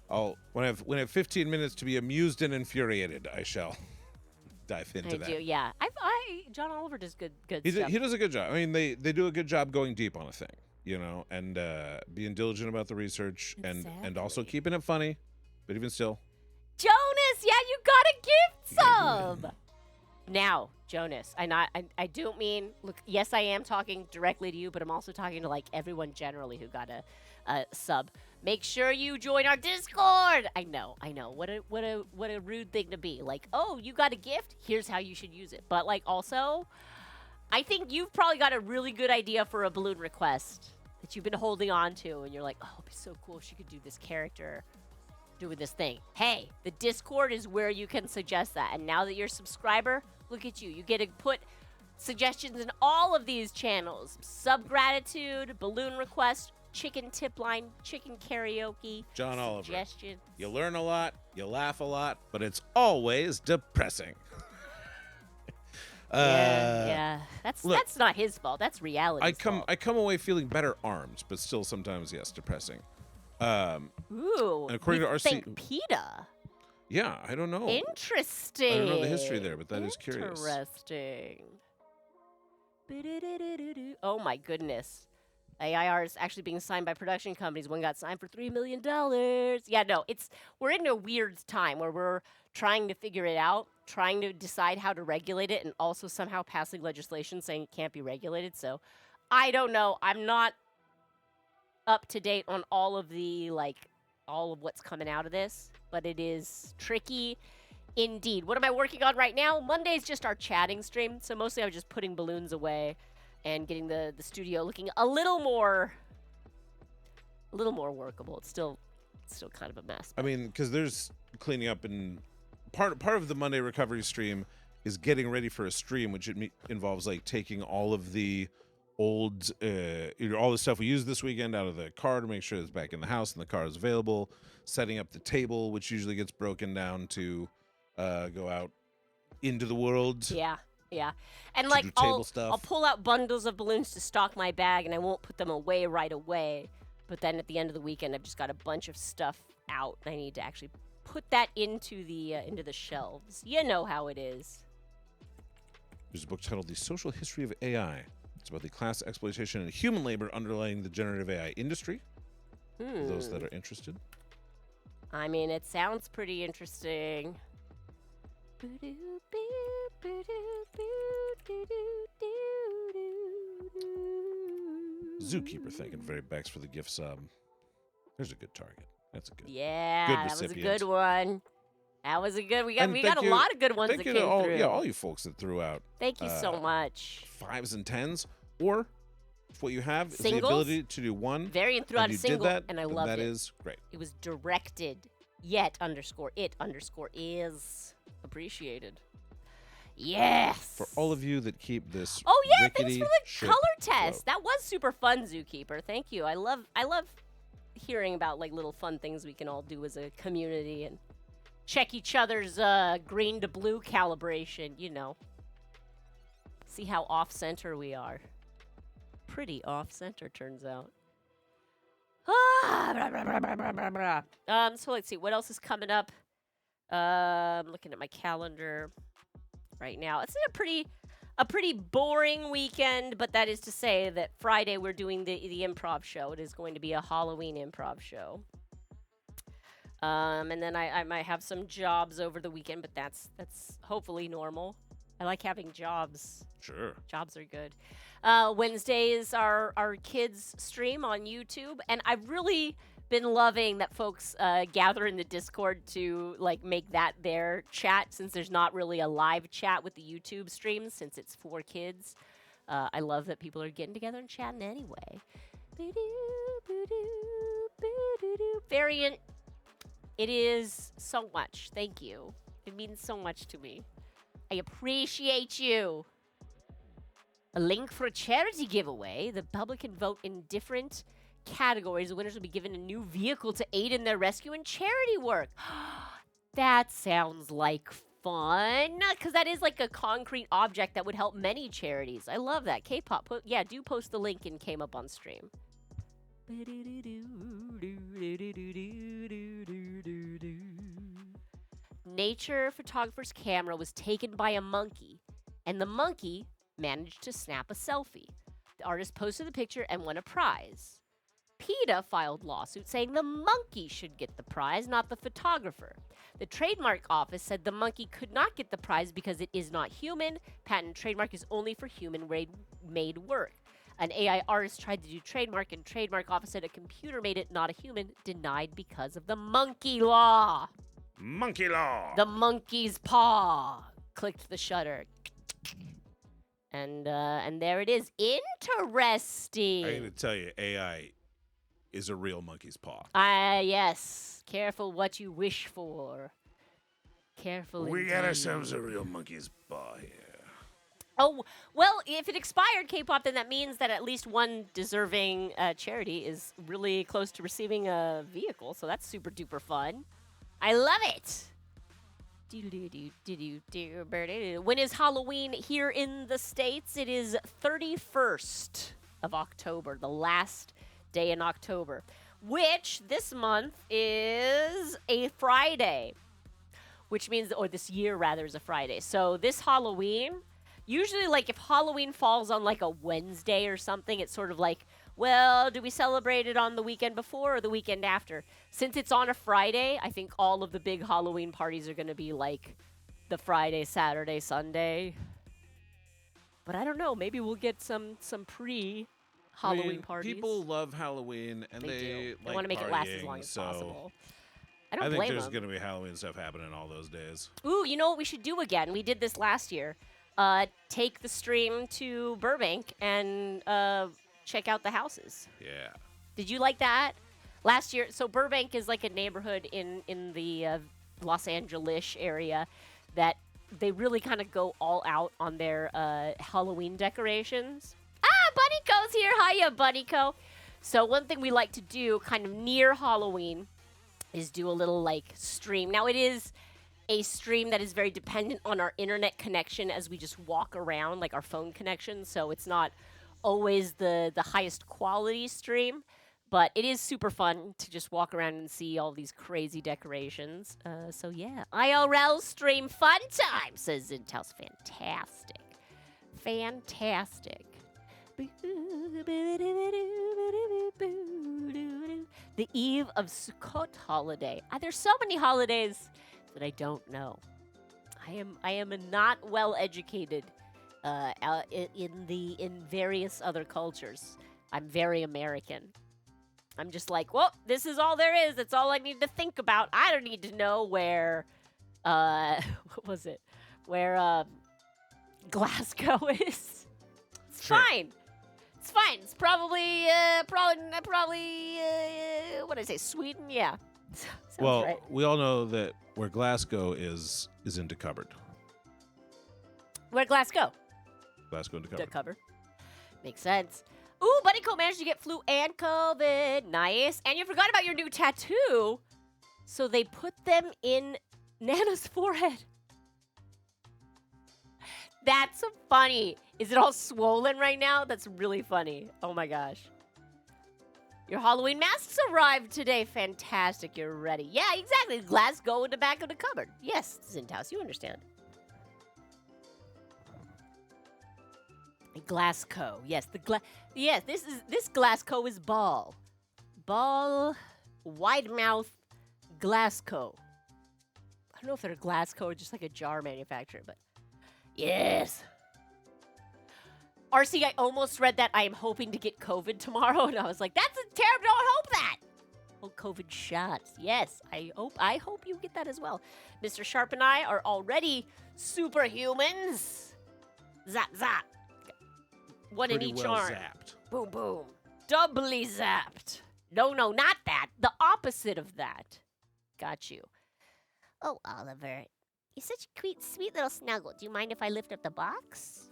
S2: When I have 15 minutes to be amused and infuriated, I shall dive into
S1: I
S2: that.
S1: do, yeah. John Oliver does good
S2: He
S1: stuff.
S2: does a good job. I mean, they do a good job going deep on a thing, and being diligent about the research and also
S1: Exactly.
S2: keeping it funny, but even still.
S1: Jonas, yeah, you got a gift sub. Now, Jonas, I don't mean, look, yes, I am talking directly to you, but I'm also talking to like everyone generally who got a sub. Make sure you join our Discord. I know. What a rude thing to be. Like, oh, you got a gift? Here's how you should use it. But like also, I think you've probably got a really good idea for a balloon request that you've been holding on to, and you're like, oh, it'd be so cool if she could do this character doing this thing. Hey, the Discord is where you can suggest that. And now that you're a subscriber, look at you. You get to put suggestions in all of these channels. Sub-gratitude, balloon request, chicken tip line, chicken karaoke,
S2: John Oliver.
S1: suggestions.
S2: You learn a lot, you laugh a lot, but it's always depressing.
S1: Yeah. That's not his fault. That's reality.
S2: I come away feeling better armed, but still sometimes, yes, depressing.
S1: Ooh.
S2: and according to RC
S1: St. PETA.
S2: Yeah, I don't know.
S1: Interesting.
S2: I don't know the history there, but that is curious.
S1: Interesting. Oh my goodness. AIR is actually being signed by production companies. One got signed for $3 million. Yeah, no, we're in a weird time where we're trying to figure it out, trying to decide how to regulate it, and also somehow passing legislation saying it can't be regulated. So I don't know. I'm not up to date on all of what's coming out of this, but it is tricky indeed. What am I working on right now? Monday's just our chatting stream, so mostly I'm just putting balloons away and getting the studio looking a little more workable. It's still kind of a mess.
S2: I mean, because there's cleaning up, and part of the Monday recovery stream is getting ready for a stream, which involves like taking all of the old, all the stuff we used this weekend out of the car to make sure it's back in the house and the car is available, setting up the table, which usually gets broken down to go out into the world.
S1: Yeah. And
S2: To
S1: like
S2: do table
S1: I'll
S2: stuff.
S1: pull out bundles of balloons to stock my bag, and I won't put them away right away. But then at the end of the weekend, I've just got a bunch of stuff out, and I need to actually put that into the shelves. You know how it is.
S2: There's a book titled The Social History of AI. It's about the class exploitation and human labor underlying the generative AI industry. For those that are interested.
S1: I mean, it sounds pretty interesting.
S2: Zookeeper thanking Very Bex for the gift sub. There's a good target. That's a good.
S1: Yeah,
S2: Good
S1: that was a
S2: recipient.
S1: good one. That was a good. We got
S2: And
S1: a
S2: thank you-
S1: lot of good ones
S2: Thank
S1: that
S2: you
S1: came
S2: to all,
S1: through.
S2: all you folks that threw out
S1: Thank you so much.
S2: 5s and 10s, or if what you have is the
S1: Singles?
S2: ability to do one,
S1: Variant throughout
S2: and
S1: a
S2: you
S1: single,
S2: did that,
S1: and I
S2: then
S1: loved
S2: that
S1: it.
S2: is great.
S1: It was directed, yet _it_is appreciated. Yes.
S2: For all of you that keep this
S1: Oh yeah, thanks
S2: rickety
S1: for the
S2: ship
S1: color test.
S2: afloat.
S1: That was super fun, Zookeeper. Thank you. I love hearing about like little fun things we can all do as a community and check each other's green to blue calibration, See how off center we are. pretty off-center, turns out. So let's see, what else is coming up? I'm looking at my calendar right now. It's a pretty boring weekend, but that is to say that Friday we're doing the improv show. It is going to be a Halloween improv show. And then I might have some jobs over the weekend, but that's hopefully normal. I like having jobs.
S2: Sure.
S1: Jobs are good. Wednesday is our kids stream on YouTube, and I've really been loving that folks gather in the Discord to like make that their chat, since there's not really a live chat with the YouTube streams since it's for kids. I love that people are getting together and chatting anyway. Variant, it is so much. Thank you. It means so much to me. I appreciate you. A link for a charity giveaway. The public can vote in different categories. The winners will be given a new vehicle to aid in their rescue and charity work. That sounds like fun, because that is like a concrete object that would help many charities. I love that. K-pop, do post the link and came up on stream. Nature photographer's camera was taken by a monkey, and the monkey managed to snap a selfie. The artist posted the picture and won a prize. PETA filed lawsuit saying the monkey should get the prize, not the photographer. The trademark office said the monkey could not get the prize because it is not human. Patent trademark is only for human-made work. An AI artist tried to do trademark, and trademark office said a computer made it, not a human. Denied because of the monkey law.
S2: Monkey law.
S1: The monkey's paw. Clicked the shutter. And there it is. Interesting.
S2: I gotta tell you, AI is a real monkey's paw.
S1: Yes. Careful what you wish for. Careful.
S2: We got
S1: indeed.
S2: ourselves a real monkey's paw here.
S1: Oh, well, if it expired, K-pop, then that means that at least one deserving charity is really close to receiving a vehicle, so that's super duper fun. I love it. When is Halloween here in the States? It is 31st of October, the last day in October, which this month is a Friday, which means, or this year rather, is a Friday. So this Halloween, usually like if Halloween falls on like a Wednesday or something, it's sort of like, well, do we celebrate it on the weekend before or the weekend after? Since it's on a Friday, I think all of the big Halloween parties are going to be like the Friday, Saturday, Sunday. But I don't know. Maybe we'll get some pre-Halloween parties.
S2: People love Halloween, and
S1: They
S2: like
S1: want to make it last as long
S2: partying,
S1: as
S2: so
S1: possible. I don't
S2: I think
S1: blame
S2: there's
S1: them.
S2: going to be Halloween stuff happening all those days.
S1: Ooh, you know what we should do again? We did this last year. Take the stream to Burbank and check out the houses.
S2: Yeah.
S1: Did you like that? Last year, so Burbank is like a neighborhood in the Los Angeles area that they really kind of go all out on their Halloween decorations. Ah, Bunnyco's here. Hiya, Bunnyco. So one thing we like to do kind of near Halloween is do a little like stream. Now it is a stream that is very dependent on our internet connection as we just walk around, like our phone connection. So it's not always the highest quality stream, but it is super fun to just walk around and see all these crazy decorations. So yeah, IRL stream fun time, says Zintel's fantastic. Fantastic. The eve of Sukkot holiday. There's so many holidays that I don't know. I am not well educated in various other cultures. I'm very American. I'm just like, well, this is all there is. That's all I need to think about. I don't need to know where, what was it? Where Glasgow is. It's
S2: Sure.
S1: fine. It's fine. It's probably, what did I say? Sweden? Yeah. Sounds
S2: Well,
S1: right.
S2: we all know that where Glasgow is into cupboard.
S1: Where'd Glasgow?
S2: Glasgow into
S1: The
S2: cupboard.
S1: cover. Makes sense. Ooh, Buddy Cole managed to get flu and COVID. Nice. And you forgot about your new tattoo. So they put them in Nana's forehead. That's funny. Is it all swollen right now? That's really funny. Oh my gosh. Your Halloween masks arrived today. Fantastic. You're ready. Yeah, exactly. Glass go in the back of the cupboard. Yes, Zintaus, you understand. Glassco. Yes, yes, this Glassco is ball. Ball, wide mouth, Glassco. I don't know if they're Glassco or just like a jar manufacturer, but yes. RC, I almost read that I am hoping to get COVID tomorrow, and I was like, that's a terrible, don't hope that. Oh, COVID shots. Yes, I hope you get that as well. Mr. Sharp and I are already superhumans. Zap, zap. One in
S2: Pretty
S1: each
S2: well
S1: arm.
S2: zapped.
S1: Boom, boom. Doubly zapped. No, not that. The opposite of that. Got you.
S4: Oh, Oliver, you're such a sweet little snuggle. Do you mind if I lift up the box?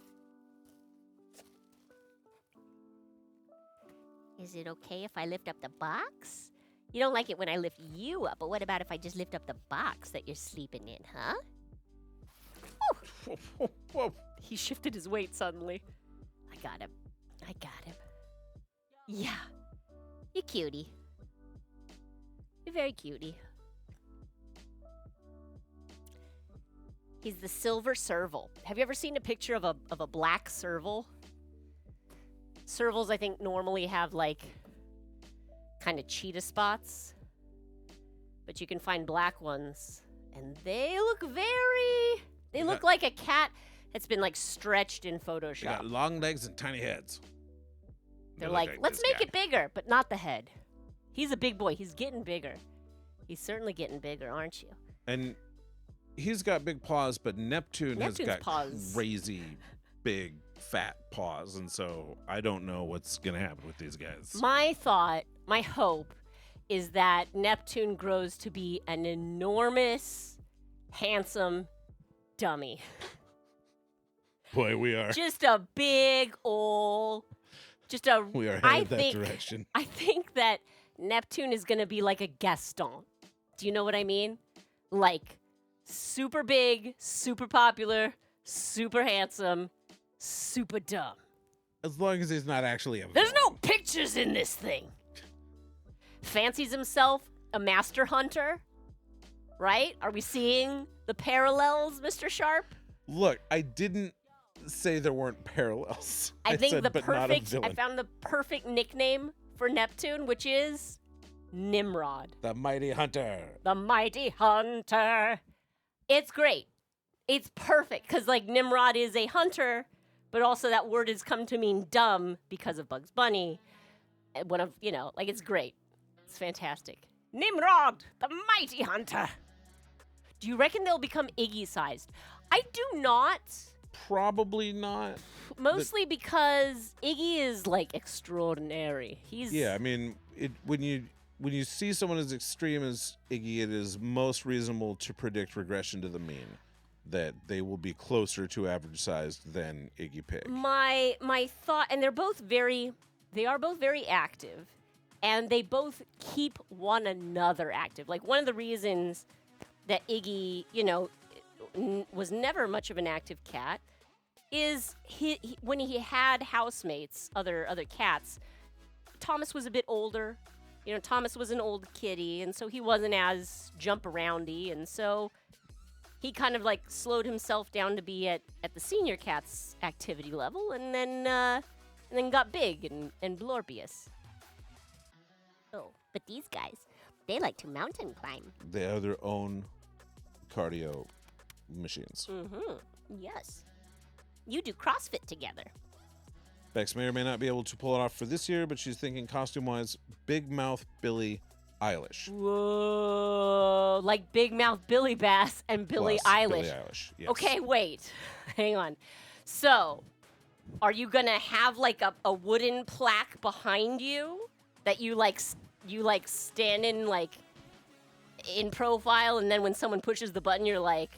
S4: Is it okay if I lift up the box? You don't like it when I lift you up, but what about if I just lift up the box that you're sleeping in, huh?
S2: Whoa, whoa.
S1: He shifted his weight suddenly.
S4: I got him.
S1: Yeah.
S4: You're cutie. You're very cutie.
S1: He's the silver serval. Have you ever seen a picture of a black serval? Servals, I think, normally have like kind of cheetah spots, but you can find black ones, and they look they look like a cat that's been like stretched in
S2: They
S1: Photoshop.
S2: got long legs and tiny heads.
S1: They're
S2: They look
S1: like, let's
S2: this
S1: make
S2: guy.
S1: it bigger, but not the head. He's a big boy. He's getting bigger. He's certainly getting bigger, aren't you?
S2: And he's got big paws, but Neptune has
S1: Neptune's
S2: got
S1: paws.
S2: crazy big fat paws, and so I don't know what's gonna happen with these guys.
S1: My thought, my hope, is that Neptune grows to be an enormous, handsome dummy.
S2: Boy, we are
S1: Just a big old, just a.
S2: we are
S1: I
S2: headed that
S1: think,
S2: direction.
S1: I think that Neptune is going to be like a Gaston. Do you know what I mean? Like super big, super popular, super handsome, super dumb.
S2: As long as he's not actually a
S1: There's no
S2: villain.
S1: pictures in this thing. Fancies himself a master hunter, right? Are we seeing the parallels, Mr. Sharp?
S2: Look, I didn't say there weren't parallels.
S1: I think
S2: said,
S1: the
S2: but not a
S1: perfect. I
S2: villain.
S1: found the perfect nickname for Neptune, which is Nimrod,
S2: The mighty hunter.
S1: the mighty hunter. It's great. It's perfect because like Nimrod is a hunter, but also that word has come to mean dumb because of Bugs Bunny. And one of like it's great. It's fantastic. Nimrod, the mighty hunter. Do you reckon they'll become Iggy-sized? I do not.
S2: Probably not.
S1: Mostly because Iggy is like extraordinary. He's
S2: Yeah, I mean, when you see someone as extreme as Iggy, it is most reasonable to predict regression to the mean, that they will be closer to average sized than Iggy Pig.
S1: my thought, and they are both very active, and they both keep one another active. Like one of the reasons that Iggy, was never much of an active cat is he when he had housemates, other cats. Thomas was a bit older. Thomas was an old kitty, and so he wasn't as jump aroundy, and so he kind of like slowed himself down to be at the senior cat's activity level, and then got big and blorpious.
S4: Oh, but these guys, they like to mountain climb.
S2: They have their own cardio machines.
S1: Mm-hmm.
S4: Yes. You do CrossFit together.
S2: Bex may or may not be able to pull it off for this year, but she's thinking costume-wise, Big Mouth Billie Eilish.
S1: Whoa, like Big Mouth Billy Bass and Billie
S2: Plus
S1: Eilish.
S2: Billie Eilish, yes.
S1: Okay, wait. Hang on. So, are you gonna have like a wooden plaque behind you that you stand in like in profile, and then when someone pushes the button, you're like,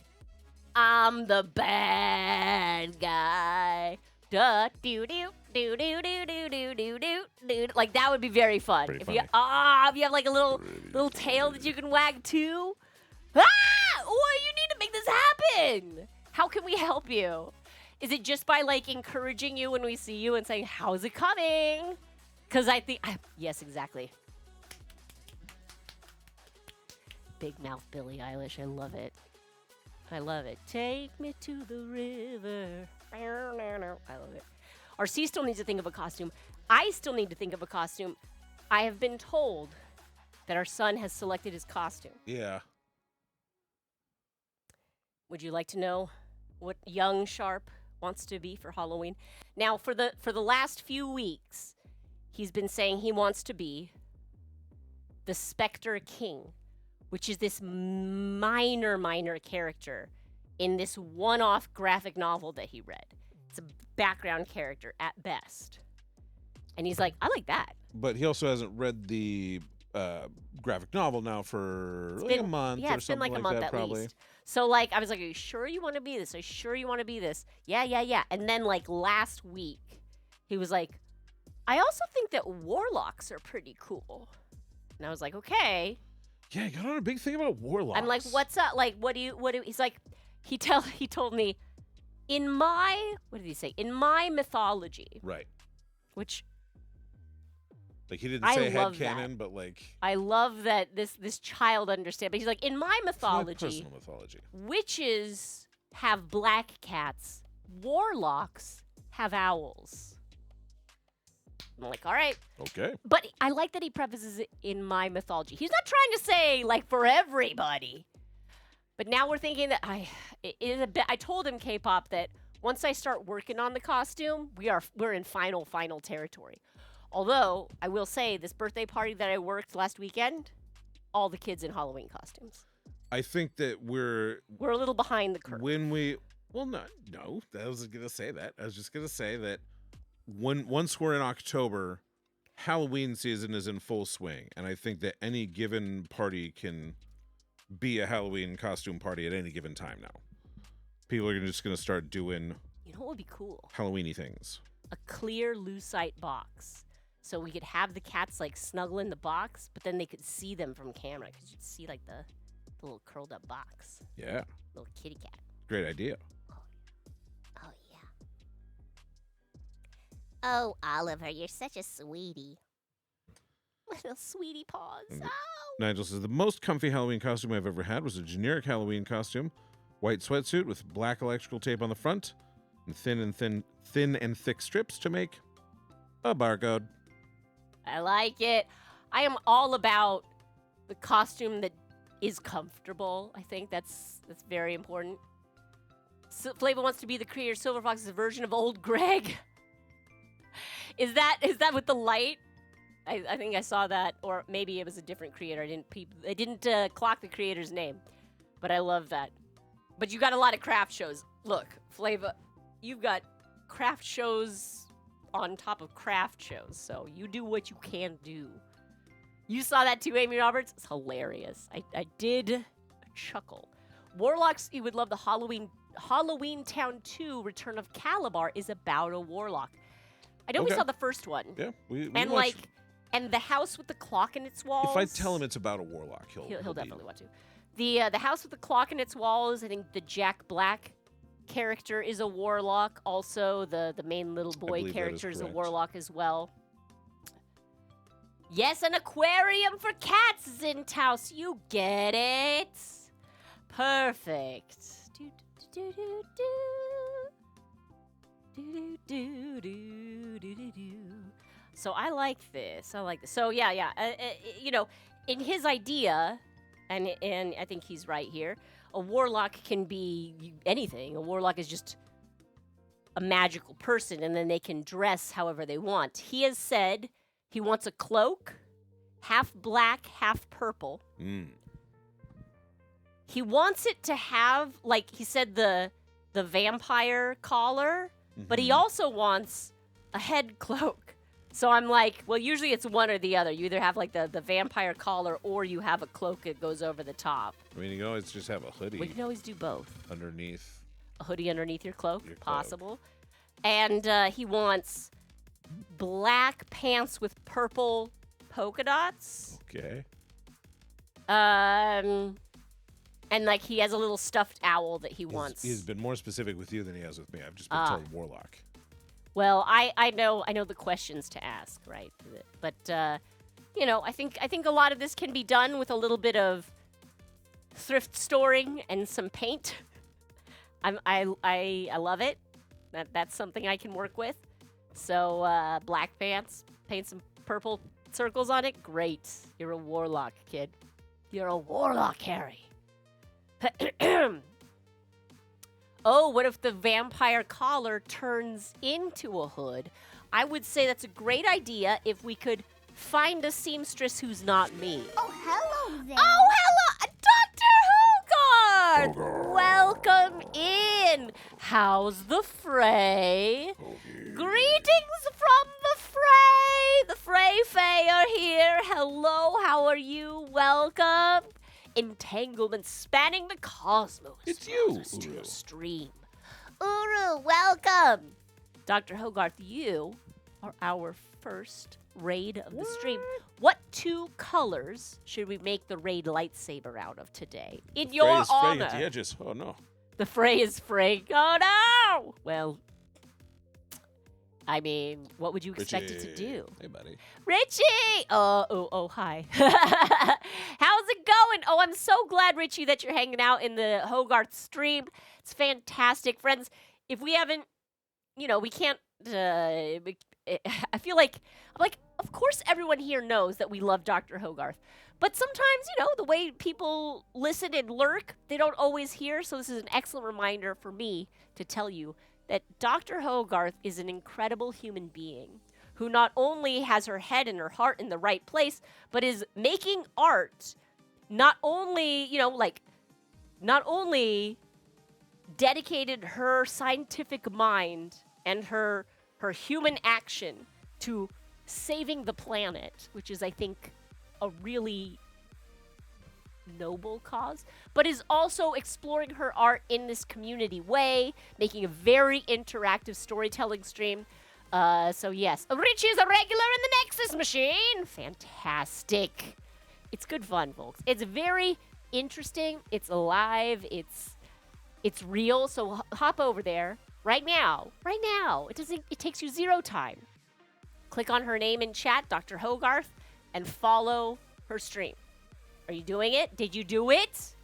S1: I'm the bad guy. Duh, doo doo doo doo doo doo doo doo doo doo. Like that would be very fun.
S2: Pretty
S1: if you
S2: funny.
S1: if you have like a little tail that you can wag too. Ah! Oh, you need to make this happen. How can we help you? Is it just by like encouraging you when we see you and saying, how's it coming? Because I think, yes, exactly. Big mouth Billie Eilish. I love it. I love it. Take me to the river. I love it. RC still needs to think of a costume. I still need to think of a costume. I have been told that our son has selected his costume.
S2: Yeah.
S1: Would you like to know what young Sharp wants to be for Halloween? Now, for the last few weeks, he's been saying he wants to be the Spectre King, which is this minor character in this one-off graphic novel that he read. It's a background character at best. And he's like, I like that.
S2: But he also hasn't read the graphic novel now for like a month or something
S1: like a month
S2: that,
S1: at
S2: probably.
S1: least. So like I was like, are you sure you want to be this? Are you sure you want to be this? Yeah. And then like last week, he was like, I also think that warlocks are pretty cool. And I was like, okay.
S2: Yeah, he got on a big thing about warlocks.
S1: I'm like, what's up? Like, what do he's like, he told me, in my, what did he say? In my mythology.
S2: Right.
S1: Which
S2: like he didn't
S1: I
S2: say
S1: love
S2: headcanon,
S1: that.
S2: but like
S1: I love that this child understands. But he's like, in my mythology,
S2: personal mythology.
S1: Witches have black cats. Warlocks have owls. I'm like, all right.
S2: Okay.
S1: But I like that he prefaces it in my mythology. He's not trying to say like for everybody. But now we're thinking that it is a bit. I told him K-pop that once I start working on the costume, we're in final territory. Although I will say this birthday party that I worked last weekend, all the kids in Halloween costumes.
S2: I think that we're
S1: a little behind the curve.
S2: when we no, I was gonna say that. I was just gonna say that once we're in October, Halloween season is in full swing, and I think that any given party can be a Halloween costume party at any given time now. People are just gonna start doing
S1: You know what would be cool?
S2: Halloweeny things.
S1: A clear lucite box. So we could have the cats like snuggle in the box, but then they could see them from camera because you'd see like the little curled up box.
S2: Yeah.
S1: Little kitty cat.
S2: Great idea.
S4: Oh, yeah. Oh, Oliver, you're such a sweetie.
S1: Little sweetie paws.
S2: Mm.
S1: Oh.
S2: Nigel says, the most comfy Halloween costume I've ever had was a generic Halloween costume. White sweatsuit with black electrical tape on the front and thin and thick strips to make a barcode.
S1: I like it. I am all about the costume that is comfortable. I think that's very important. So Flava wants to be the creator of Silver Fox's version of Old Greg. Is that with the light? I think I saw that, or maybe it was a different creator. I didn't clock the creator's name, but I love that. But you got a lot of craft shows. Look, Flava, you've got craft shows on top of craft shows, so you do what you can do. You saw that too, Amy Roberts? It's hilarious. I did chuckle. Warlocks, you would love the Halloween Town 2 Return of Calabar is about a warlock. I know we saw the first one.
S2: Yeah, we
S1: and
S2: watched.
S1: And the house with the clock in its walls.
S2: If I tell him it's about a warlock,
S1: he'll definitely want to. The house with the clock in its walls, I think the Jack Black character is a warlock. Also, the main little boy character is a warlock as well. Yes, an aquarium for cats, Zintaus. You get it. Perfect. Do, do, do, do, do, do, do, do, do, do. So I like this. So yeah. You know, in his idea, and I think he's right here, a warlock can be anything. A warlock is just a magical person, and then they can dress however they want. He has said he wants a cloak, half black, half purple. He wants it to have, like he said, the vampire collar, but he also wants a head cloak. So I'm like, well, usually it's one or the other. You either have like the vampire collar or you have a cloak that goes over the top.
S2: I mean, you can always just have a hoodie.
S1: We can always do both.
S2: Underneath.
S1: A hoodie underneath your cloak, possible.
S2: cloak.
S1: And he wants black pants with purple polka dots.
S2: Okay.
S1: And like he has a little stuffed owl that he wants.
S2: He's been more specific with you than he has with me. I've just been told warlock.
S1: Well, I know the questions to ask, right? But you know, I think a lot of this can be done with a little bit of thrift storing and some paint. I love it. That's something I can work with. So black pants, paint some purple circles on it. Great. You're a warlock, kid. You're a warlock, Harry. Oh, what if the vampire collar turns into a hood? I would say that's a great idea if we could find a seamstress who's not me.
S6: Oh, hello there.
S1: Oh, hello, Dr. Hogarth! Welcome in. How's the fray? Greetings from the fray. The fray fae are here. Hello, how are you? Welcome. Entanglement spanning the cosmos.
S2: It's you,
S1: draws us to your
S2: Uru.
S1: stream. Uru, welcome. Dr. Hogarth, you are our first raid of the stream. What 2 colors should we make the raid lightsaber out of today? In your
S2: Frey is fraying
S1: honor.
S2: at the edges. Oh no.
S1: The fray is fraying. Oh no! Well, I mean, what would you expect it to
S2: Richie.
S1: do?
S2: Hey, buddy.
S1: Richie! Oh, hi. How's it going? Oh, I'm so glad, Richie, that you're hanging out in the Hogarth stream. It's fantastic. Friends, if we haven't, we can't, I feel like, of course everyone here knows that we love Dr. Hogarth. But sometimes, the way people listen and lurk, they don't always hear. So this is an excellent reminder for me to tell you that Dr. Hogarth is an incredible human being who not only has her head and her heart in the right place, but is making art not only dedicated her scientific mind and her human action to saving the planet, which is, I think, a really noble cause, but is also exploring her art in this community way, making a very interactive storytelling stream. So yes, Richie is a regular in the Nexus machine. Fantastic. It's good fun, folks. It's very interesting. It's alive. It's real. So hop over there right now. Right now. It takes you 0 time. Click on her name in chat, Dr. Hogarth, and follow her stream. Are you doing it? Did you do it?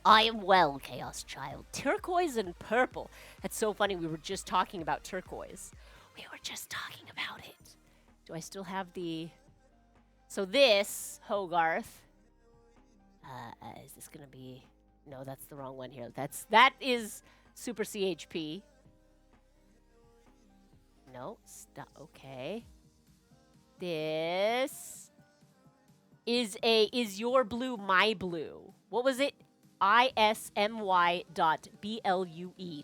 S1: I am well, Chaos Child. Turquoise and purple. That's so funny. We were just talking about turquoise. We were just talking about it. Do I still have the... So this, Hogarth... is this going to be... No, that's the wrong one here. That is Super CHP. No, stop. Okay. This... is your blue my blue? What was it? ismy.blue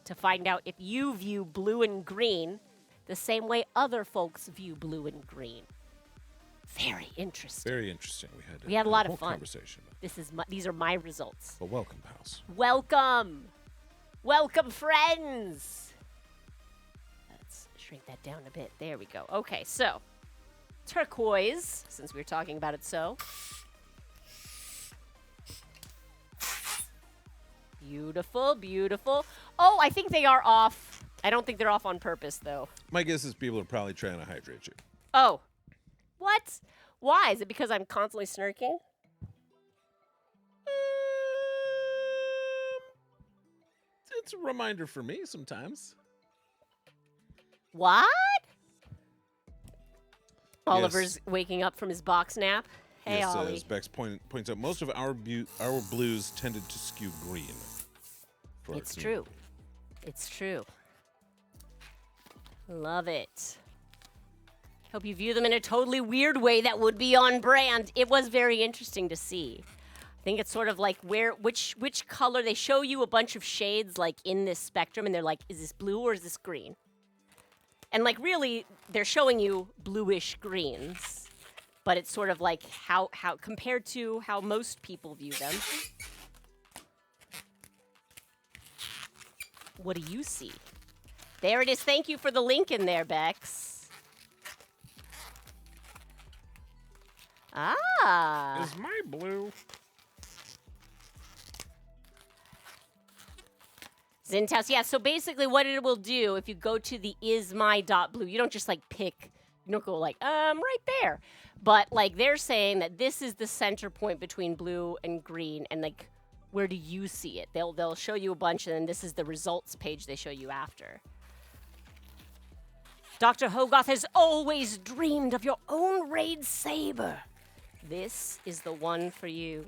S1: to find out if you view blue and green the same way other folks view blue and green. Very interesting.
S2: Very interesting.
S1: We had a lot of
S2: whole
S1: fun.
S2: Conversation.
S1: These are my results.
S2: Well, welcome, pals.
S1: Welcome, friends. Let's shrink that down a bit. There we go. Okay, so turquoise, since we were talking about it, so beautiful, beautiful. Oh, I think they are off. I don't think they're off on purpose, though.
S2: My guess is people are probably trying to hydrate you.
S1: Oh, what? Why? Is it because I'm constantly snarking?
S2: It's a reminder for me sometimes.
S1: What?
S2: Yes.
S1: Oliver's waking up from his box nap. Hey,
S2: Yes,
S1: Ollie.
S2: as Bex points out, most of our blues tended to skew green. for our
S1: It's true.
S2: community.
S1: It's true. Love it. Hope you view them in a totally weird way that would be on brand. It was very interesting to see. I think it's sort of like which color they show you a bunch of shades like in this spectrum, and they're like, is this blue or is this green? And like really, they're showing you bluish greens, but it's sort of like how compared to how most people view them. What do you see? There it is. Thank you for the link in there, Bex. Ah.
S2: Is my blue?
S1: Zintas, yeah. So basically, what it will do if you go to the ismy.blue, you don't just like pick. You don't go like right there, but like they're saying that this is the center point between blue and green, and like where do you see it? They'll show you a bunch, and then this is the results page they show you after. Dr. Hogarth has always dreamed of your own raid saber. This is the one for you.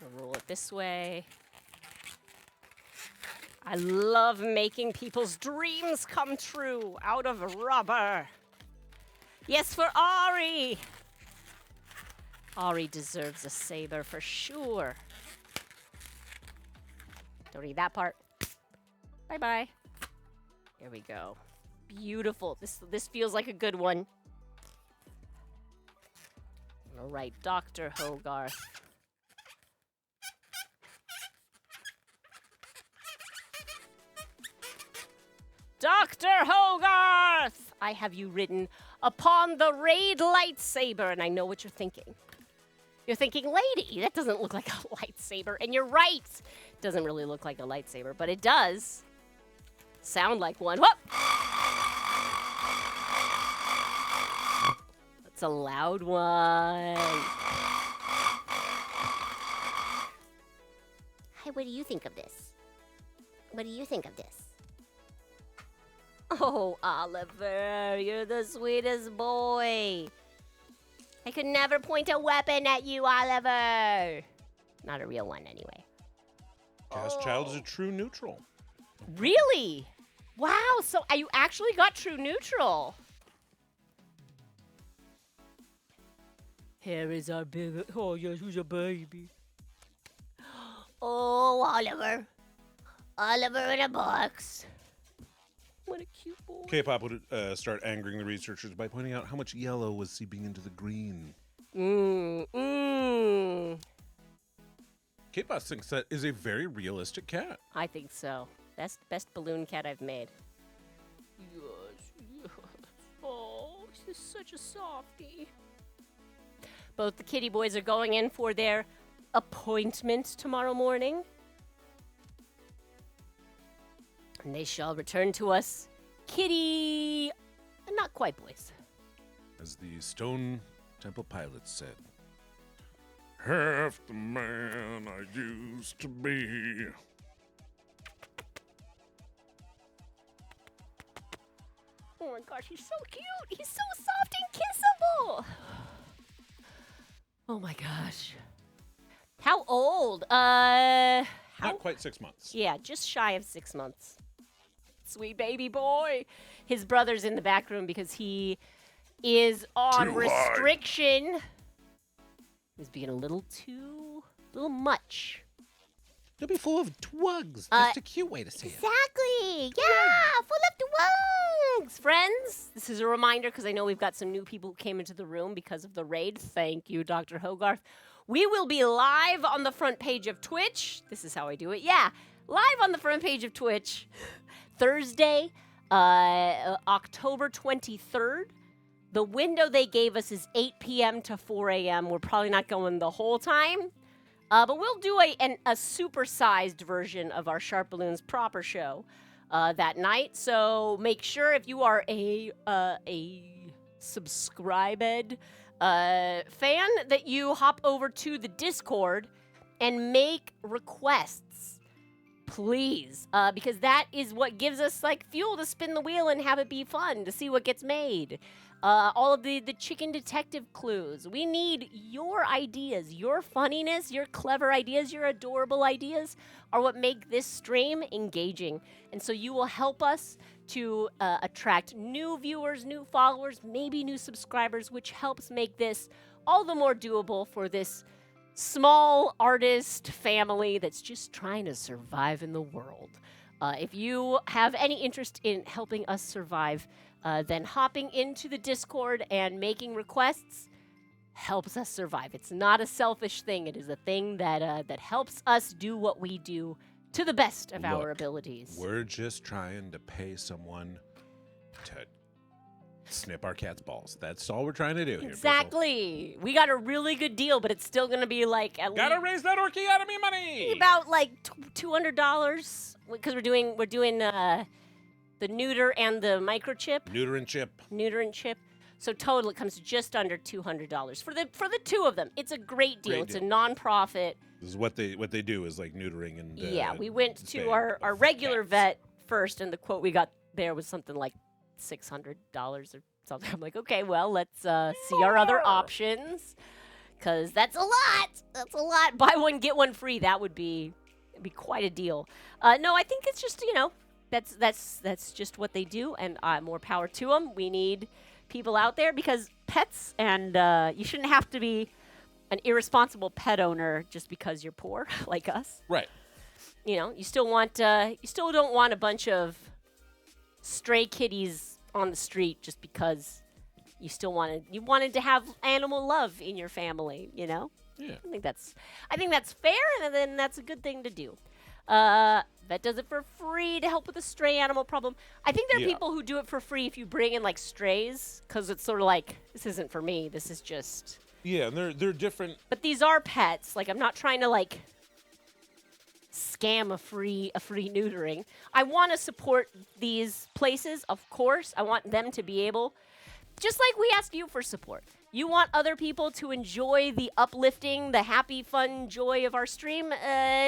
S1: I'll roll it this way. I love making people's dreams come true out of rubber. Yes, for Ari. Ari deserves a saber for sure. Don't read that part. Bye-bye. Here we go. Beautiful. This feels like a good one. All right, Dr. Hogarth. Dr. Hogarth! I have you written upon the raid lightsaber, and I know what you're thinking. You're thinking, lady, that doesn't look like a lightsaber. And you're right. It doesn't really look like a lightsaber, but it does sound like one. Whoop! That's a loud one.
S4: Hi, what do you think of this? What do you think of this?
S1: Oh, Oliver, you're the sweetest boy. I could never point a weapon at you, Oliver. Not a real one, anyway.
S2: Cast Child is a true neutral.
S1: Really? Wow, so you actually got true neutral. Here is our big... Oh, yes, who's a baby?
S4: Oh, Oliver. Oliver in a box.
S1: What a cute boy.
S2: K-pop would start angering the researchers by pointing out how much yellow was seeping into the green. K-pop thinks that is a very realistic cat.
S1: I think so. Best balloon cat I've made. Yes. Oh, she's such a softie. Both the kitty boys are going in for their appointment tomorrow morning. And they shall return to us, kitty... Not quite boys.
S2: As the Stone Temple pilots said, half the man I used to be.
S1: Oh my gosh, he's so cute. He's so soft and kissable. Oh my gosh. How old?
S2: Not quite 6 months.
S1: Yeah, just shy of 6 months. Sweet baby boy. His brother's in the back room because he is on
S2: Too
S1: restriction. He's being a little much.
S2: They'll be full of twigs. That's a cute way to say it.
S4: Exactly. Yeah, full of the wugs.
S1: Friends, this is a reminder because I know we've got some new people who came into the room because of the raid. Thank you, Dr. Hogarth. We will be live on the front page of Twitch. This is how I do it. Yeah, live on the front page of Twitch Thursday, October 23rd. The window they gave us is 8 p.m. to 4 a.m. We're probably not going the whole time, but we'll do a supersized version of our Sharp Balloons proper show that night. So make sure if you are a subscribed fan that you hop over to the Discord and make requests, please, because that is what gives us like fuel to spin the wheel and have it be fun to see what gets made. All of the chicken detective clues. We need your ideas, your funniness, your clever ideas, your adorable ideas are what make this stream engaging. And so you will help us to attract new viewers, new followers, maybe new subscribers, which helps make this all the more doable for this small artist family that's just trying to survive in the world. If you have any interest in helping us survive, then hopping into the Discord and making requests helps us survive. It's not a selfish thing. It is a thing that helps us do what we do to the best of our abilities.
S2: We're just trying to pay someone to snip our cat's balls. That's all we're trying to do here.
S1: Exactly. We got a really good deal, but it's still going to be like at
S2: Gotta
S1: least
S2: raise that orchiatomy money.
S1: about like $200 because we're doing the neuter and the microchip.
S2: Neuter and chip.
S1: Neuter and chip. So total, it comes to just under $200 for the two of them. It's a great deal. It's a nonprofit.
S2: This is what they do is like neutering and
S1: yeah, we went to
S2: spaying
S1: our
S2: of
S1: regular
S2: cats.
S1: vet first, and the quote we got there was something like $600 or something. I'm like, okay, well, let's see our other options, because that's a lot. That's a lot. Buy one, get one free. That would be quite a deal. No, I think it's just, that's just what they do, and more power to them. We need people out there because pets, and you shouldn't have to be an irresponsible pet owner just because you're poor, like us.
S2: Right.
S1: You still don't want a bunch of stray kitties on the street just because you wanted to have animal love in your family.
S2: Yeah.
S1: I think that's fair, and then that's a good thing to do. Vet does it for free to help with the stray animal problem. I think there are people who do it for free if you bring in like strays, because it's sort of like, this isn't for me. This is just.
S2: Yeah, and they're different.
S1: But these are pets. Like, I'm not trying to like scam a free neutering. I want to support these places, of course. I want them to be able, just like we ask you for support. You want other people to enjoy the uplifting, the happy, fun joy of our stream,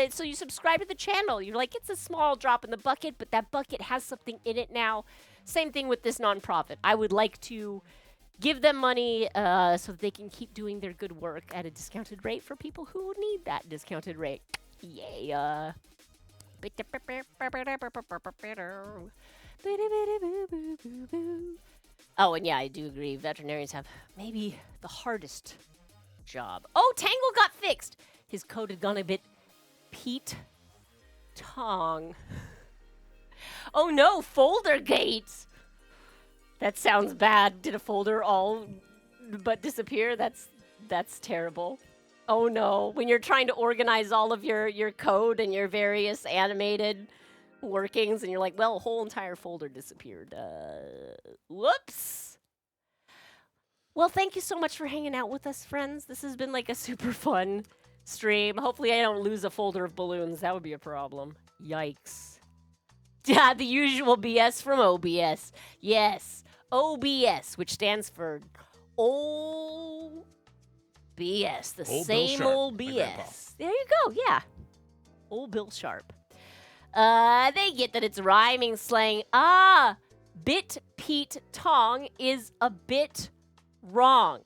S1: so you subscribe to the channel. You're like, it's a small drop in the bucket, but that bucket has something in it now. Same thing with this nonprofit. I would like to give them money so that they can keep doing their good work at a discounted rate for people who need that discounted rate. Yay. Oh, and yeah, I do agree. Veterinarians have maybe the hardest job. Oh, Tangle got fixed. His coat had gone a bit Pete Tong. Oh no, folder gates. That sounds bad. Did a folder all but disappear? That's terrible. Oh no, when you're trying to organize all of your code and your various animated workings, and you're like, well, a whole entire folder disappeared. Whoops. Well, thank you so much for hanging out with us, friends. This has been like a super fun stream. Hopefully I don't lose a folder of balloons. That would be a problem. Yikes. Yeah, the usual BS from OBS. Yes, OBS, which stands for old BS. The
S2: Old Bill
S1: same
S2: Sharp,
S1: old
S2: my grandpa.
S1: BS. There you go, yeah. Old Bill Sharp. They get that it's rhyming slang. Bit Pete Tong is a bit wrong.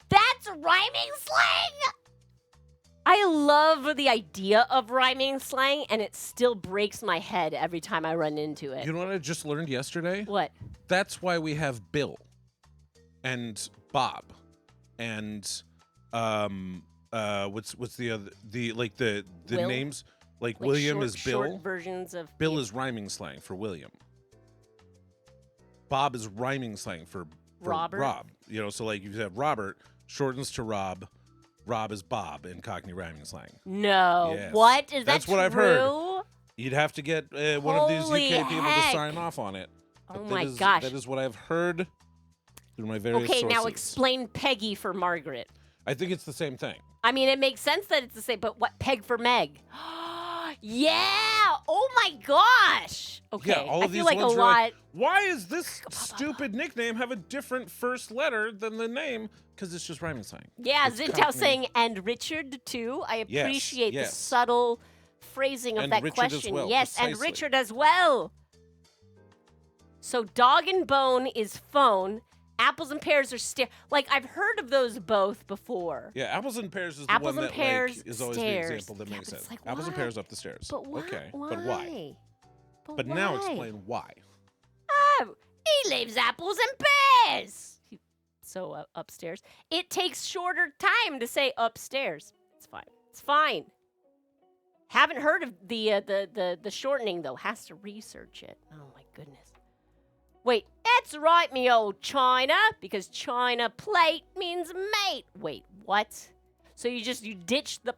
S1: That's rhyming slang? I love the idea of rhyming slang, and it still breaks my head every time I run into it.
S2: You know what I just learned yesterday?
S1: What?
S2: That's why we have Bill and Bob and what's the other the
S1: Will?
S2: names, like
S1: Like
S2: William
S1: short,
S2: is Bill.
S1: Short versions of
S2: Bill is rhyming slang for William. Bob is rhyming slang for
S1: Robert.
S2: Rob. So like you have Robert shortens to Rob. Rob is Bob in Cockney rhyming slang.
S1: No.
S2: Yes.
S1: What? Is
S2: That's
S1: that
S2: what
S1: true?
S2: I've heard. You'd have to get one of these
S1: Holy
S2: UK people to
S1: heck.
S2: sign off on it.
S1: Oh
S2: But
S1: my
S2: that is,
S1: gosh.
S2: That is what I've heard through my various
S1: Okay,
S2: sources.
S1: now explain Peggy for Margaret.
S2: I think it's the same thing.
S1: I mean, it makes sense that it's the same, but what? Peg for Meg. Yeah. Oh my gosh. Okay.
S2: Yeah, all of
S1: I
S2: these
S1: feel like a
S2: ones are
S1: lot.
S2: like, why is this stupid nickname have a different first letter than the name? Because it's just rhyming slang.
S1: Yeah,
S2: It's
S1: Zintow
S2: Cockney.
S1: saying and Richard too. I
S2: Yes,
S1: appreciate the
S2: yes.
S1: subtle phrasing of
S2: And
S1: that
S2: Richard as
S1: question.
S2: well,
S1: Yes, and
S2: precisely.
S1: Richard as well. So dog and bone is phone. Apples and pears are stair. Like I've heard of those both before.
S2: Yeah, apples and pears is the
S1: Apples
S2: one
S1: and
S2: that
S1: pears,
S2: like, is always
S1: stairs.
S2: the example that
S1: Yeah,
S2: makes
S1: but it's
S2: sense.
S1: like,
S2: Apples and
S1: why?
S2: pears up the stairs.
S1: But why?
S2: Okay, but why? But
S1: why?
S2: now explain why.
S1: Oh, he leaves apples and pears. So upstairs. It takes shorter time to say upstairs. It's fine. It's fine. Haven't heard of the shortening though. Has to research it. Oh my goodness. Wait, that's right, me old China, because China plate means mate. Wait, what? So you ditch the.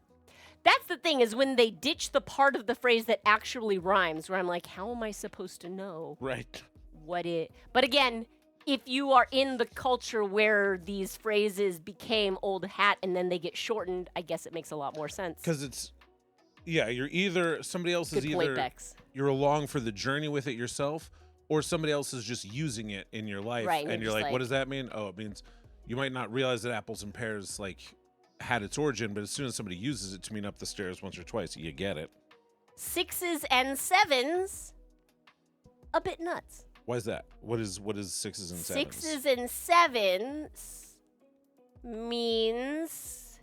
S1: That's the thing, is when they ditch the part of the phrase that actually rhymes, where I'm like, how am I supposed to know
S2: Right.
S1: what it. But again, if you are in the culture where these phrases became old hat and then they get shortened, I guess it makes a lot more sense.
S2: Because it's, yeah, you're either, somebody else is
S1: Good point,
S2: either,
S1: Bex.
S2: you're along for the journey with it yourself, or somebody else is just using it in your life.
S1: Right,
S2: And
S1: you're
S2: you're
S1: just
S2: like, what
S1: like-
S2: does that mean? Oh, it means you might not realize that apples and pears, like, had its origin, but as soon as somebody uses it to mean up the stairs once or twice, you get it.
S1: 6s and 7s, a bit nuts.
S2: Why is that? What is 6s and 7s?
S1: 6s and 7s means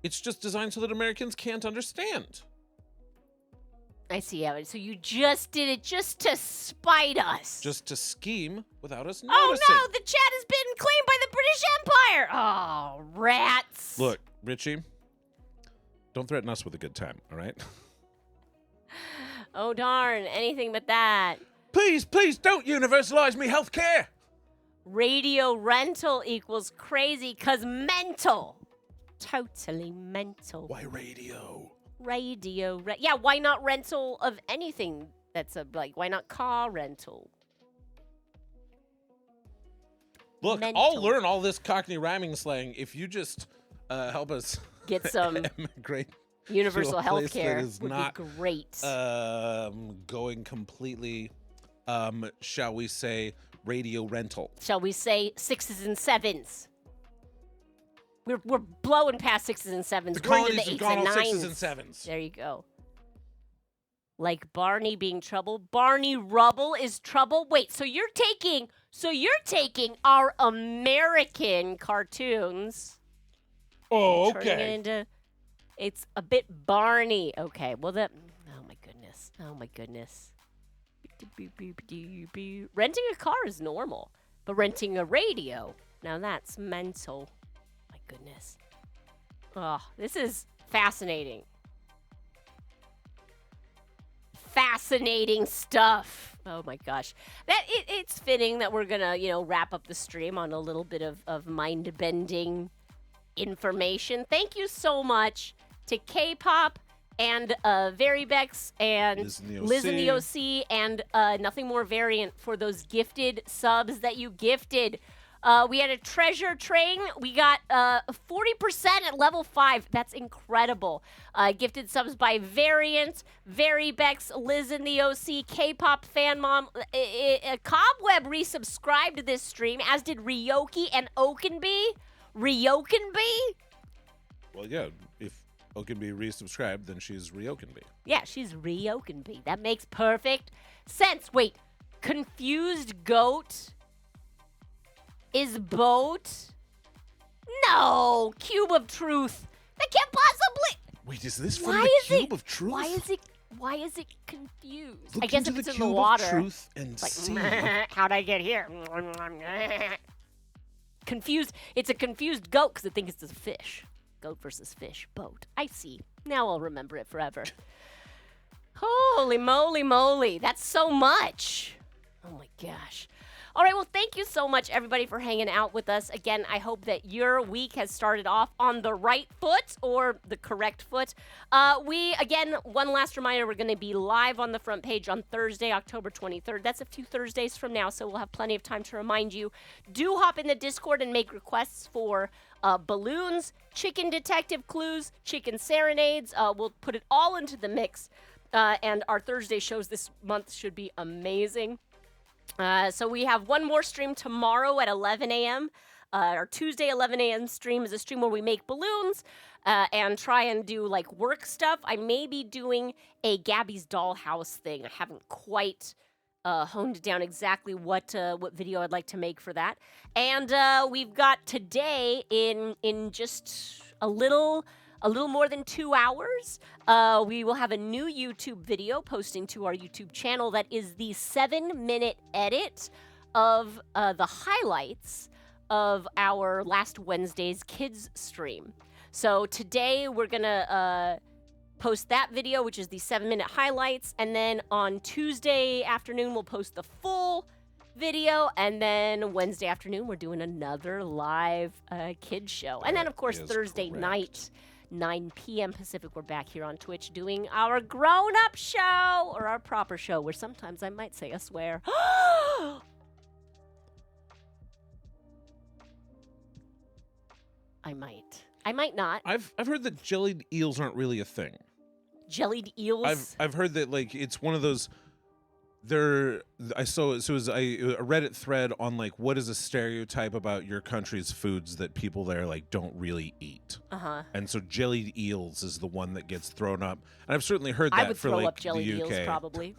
S2: It's just designed so that Americans can't understand.
S1: I see how it. So you just did it just to spite us.
S2: Just to scheme without us
S1: Oh
S2: noticing.
S1: no, the chat has been claimed by the British Empire. Oh, rats.
S2: Look, Richie, don't threaten us with a good time, all right?
S1: Oh darn, anything but that.
S2: Please don't universalize me healthcare.
S1: Radio rental equals crazy cause mental. Totally mental.
S2: Why radio?
S1: Radio. Yeah, why not rental of anything that's like, why not car rental?
S2: Look,
S1: Mental.
S2: I'll learn all this Cockney rhyming slang if you just help us
S1: Get some
S2: immigrate
S1: universal
S2: to a
S1: health
S2: place
S1: care
S2: that is
S1: would
S2: not,
S1: be great.
S2: going completely, shall we say, radio rental.
S1: Shall we say 6s and 7s? We're blowing past 6s and 7s.
S2: The
S1: We're into
S2: colonies
S1: the
S2: have
S1: 8s
S2: gone
S1: and
S2: all
S1: 9s.
S2: 6s and 7s.
S1: There you go. Like Barney being trouble. Barney Rubble is trouble. Wait, so you're taking our American cartoons.
S2: Oh,
S1: Turning it
S2: okay.
S1: into, it's a bit Barney. Okay, well that. Oh my goodness. Oh my goodness. Renting a car is normal, but renting a radio, now that's mental. My goodness. Oh, this is fascinating. Fascinating stuff. Oh my gosh. It's fitting that we're gonna, wrap up the stream on a little bit of mind-bending information. Thank you so much to K-pop and Verybex and
S2: Liz in the OC.
S1: and Nothing More Variant for those gifted subs that you gifted. We had a treasure train. We got 40% at level 5. That's incredible. Gifted subs by Variant, Verybex, Liz in the OC, K-pop fan mom. Cobweb resubscribed to this stream, as did Ryoki and Okenby.
S2: Well, yeah, if Okenby resubscribed, then she's Ryokenby.
S1: Yeah, she's Ryokenby. That makes perfect sense. Wait, confused goat is boat? No, cube of truth. That can't possibly.
S2: Wait, is this from
S1: Why
S2: the
S1: is
S2: Cube
S1: it?
S2: of Truth?
S1: Why is it confused?
S2: Look
S1: I guess
S2: into
S1: if it's in
S2: Cube
S1: the water.
S2: Of Truth and
S1: It's like,
S2: see.
S1: how'd I get here? Confused. It's a confused goat because it thinks it's a fish. Goat versus fish. Boat. I see. Now I'll remember it forever. Holy moly. That's so much. Oh my gosh. All right, well, thank you so much, everybody, for hanging out with us. Again, I hope that your week has started off on the right foot or the correct foot. Again, one last reminder, we're going to be live on the front page on Thursday, October 23rd. That's a few Thursdays from now, so we'll have plenty of time to remind you. Do hop in the Discord and make requests for balloons, chicken detective clues, chicken serenades. We'll put it all into the mix. And our Thursday shows this month should be amazing. So we have one more stream tomorrow at 11 a.m. Our Tuesday 11 a.m. stream is a stream where we make balloons and try and do like work stuff. I may be doing a Gabby's Dollhouse thing. I haven't quite honed down exactly what video I'd like to make for that. And we've got today in just a little more than 2 hours, we will have a new YouTube video posting to our YouTube channel that is the 7-minute edit of the highlights of our last Wednesday's kids stream. So today we're gonna post that video, which is the 7-minute highlights, and then on Tuesday afternoon we'll post the full video, and then Wednesday afternoon we're doing another live kids show. And then of course
S2: That is
S1: Thursday
S2: correct.
S1: night 9 p.m. Pacific, we're back here on Twitch doing our grown-up show, or our proper show, where sometimes I might say a swear. I might. I might not.
S2: I've heard that jellied eels aren't really a thing.
S1: Jellied eels?
S2: I've heard that like it's one of those. I read a Reddit thread on like what is a stereotype about your country's foods that people there like don't really eat.
S1: Uh-huh.
S2: And so jellied eels is the one that gets thrown up. And I've certainly heard that
S1: I would
S2: for
S1: throw
S2: like
S1: up jellied
S2: the UK.
S1: eels, probably.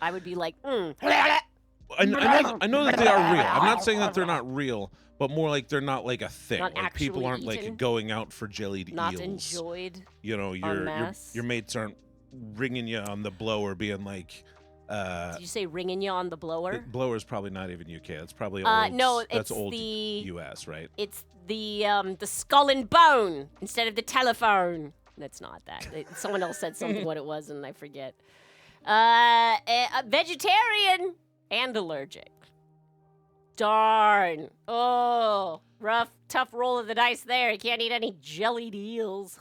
S1: I would be like,
S2: I know that they are real. I'm not saying that they're not real, but more like they're not like a thing.
S1: Not
S2: Like people
S1: actually
S2: aren't
S1: eaten?
S2: like going out for jellied
S1: not
S2: eels.
S1: enjoyed.
S2: You know,
S1: masse?
S2: your mates aren't ringing you on the blower, being like.
S1: Did you say ringing you on the blower?
S2: Blower's probably not even UK. That's probably old.
S1: No,
S2: that's
S1: it's
S2: old
S1: the
S2: US, right?
S1: It's the skull and bone instead of the telephone. That's not that. Someone else said something what it was, and I forget. Vegetarian and allergic. Darn. Oh, rough, tough roll of the dice there. You can't eat any jellied eels.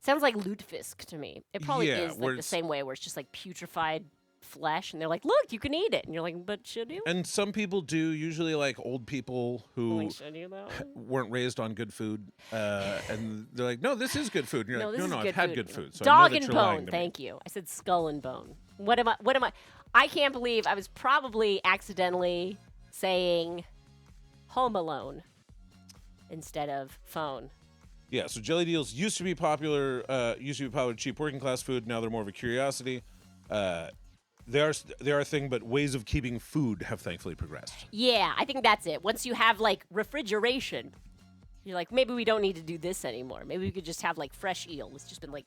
S1: Sounds like lutefisk to me. It probably
S2: Yeah,
S1: is
S2: where
S1: like the
S2: it's-
S1: same way, where it's just like putrefied flesh, and they're like, "Look, you can eat it," and you're like, "But should you?"
S2: And some people do, usually like old people who
S1: Like, should you though?
S2: weren't raised on good food, and they're like, "No, this is good food." And you're
S1: No,
S2: like,
S1: this is
S2: "No,
S1: good
S2: I've had
S1: food.
S2: good food." So I
S1: Dog
S2: know that
S1: and
S2: you're lying
S1: bone.
S2: to me.
S1: Thank you. I said skull and bone. What am I? I can't believe I was probably accidentally saying Home Alone instead of phone.
S2: Yeah, so jelly eels used to be popular. Cheap working class food. Now they're more of a curiosity. They are a thing, but ways of keeping food have thankfully progressed.
S1: Yeah, I think that's it. Once you have like refrigeration, you're like, maybe we don't need to do this anymore. Maybe we could just have like fresh eel. It's just been like,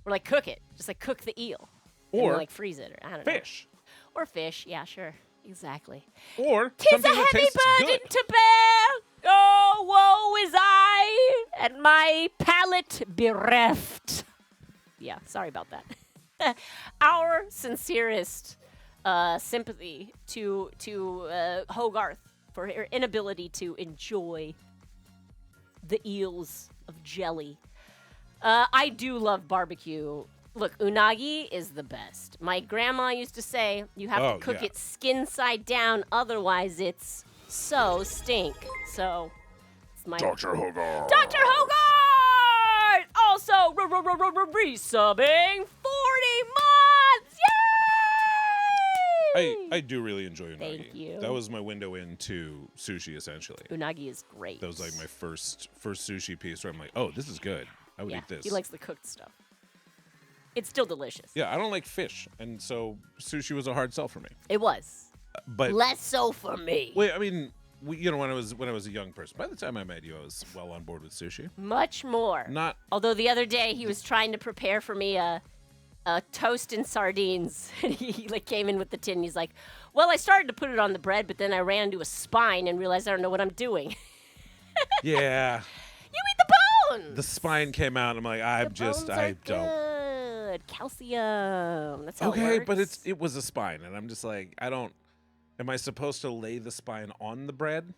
S1: or like cook it, just like cook the eel, and
S2: Or
S1: then, like freeze it, or I don't know.
S2: fish.
S1: Or fish. Yeah, sure, exactly.
S2: Or
S1: 'Tis
S2: something
S1: a
S2: that
S1: heavy
S2: tastes
S1: burden
S2: good.
S1: to bear. Oh, woe is I, and my palate bereft. Yeah, sorry about that. Our sincerest sympathy to Hogarth for her inability to enjoy the eels of jelly. I do love barbecue. Look, unagi is the best. My grandma used to say you have to cook
S2: yeah.
S1: it skin side down, otherwise it's so stink. So it's my
S2: Dr. Hogarth.
S1: Dr. Hogarth! Also resubbing 40 months! Yay!
S2: I do really enjoy unagi.
S1: Thank you.
S2: That was my window into sushi, essentially.
S1: Unagi is great.
S2: That was like my first sushi piece where I'm like, oh, this is good. I would
S1: yeah,
S2: eat this.
S1: he likes the cooked stuff. It's still delicious.
S2: Yeah, I don't like fish, and so sushi was a hard sell for me.
S1: It was.
S2: But
S1: Less so for me.
S2: wait, I mean, when I was a young person, by the time I met you, I was well on board with sushi.
S1: Much more.
S2: Not
S1: Although the other day he was trying to prepare for me a toast and sardines, and he like came in with the tin. And he's like, "Well, I started to put it on the bread, but then I ran into a spine and realized I don't know what I'm doing."
S2: yeah.
S1: You eat the bones.
S2: The spine came out. And I'm like, I
S1: bones are
S2: don't.
S1: good. Calcium. That's how
S2: Okay,
S1: it
S2: but
S1: works.
S2: it was a spine, and I'm just like, I don't. Am I supposed to lay the spine on the bread?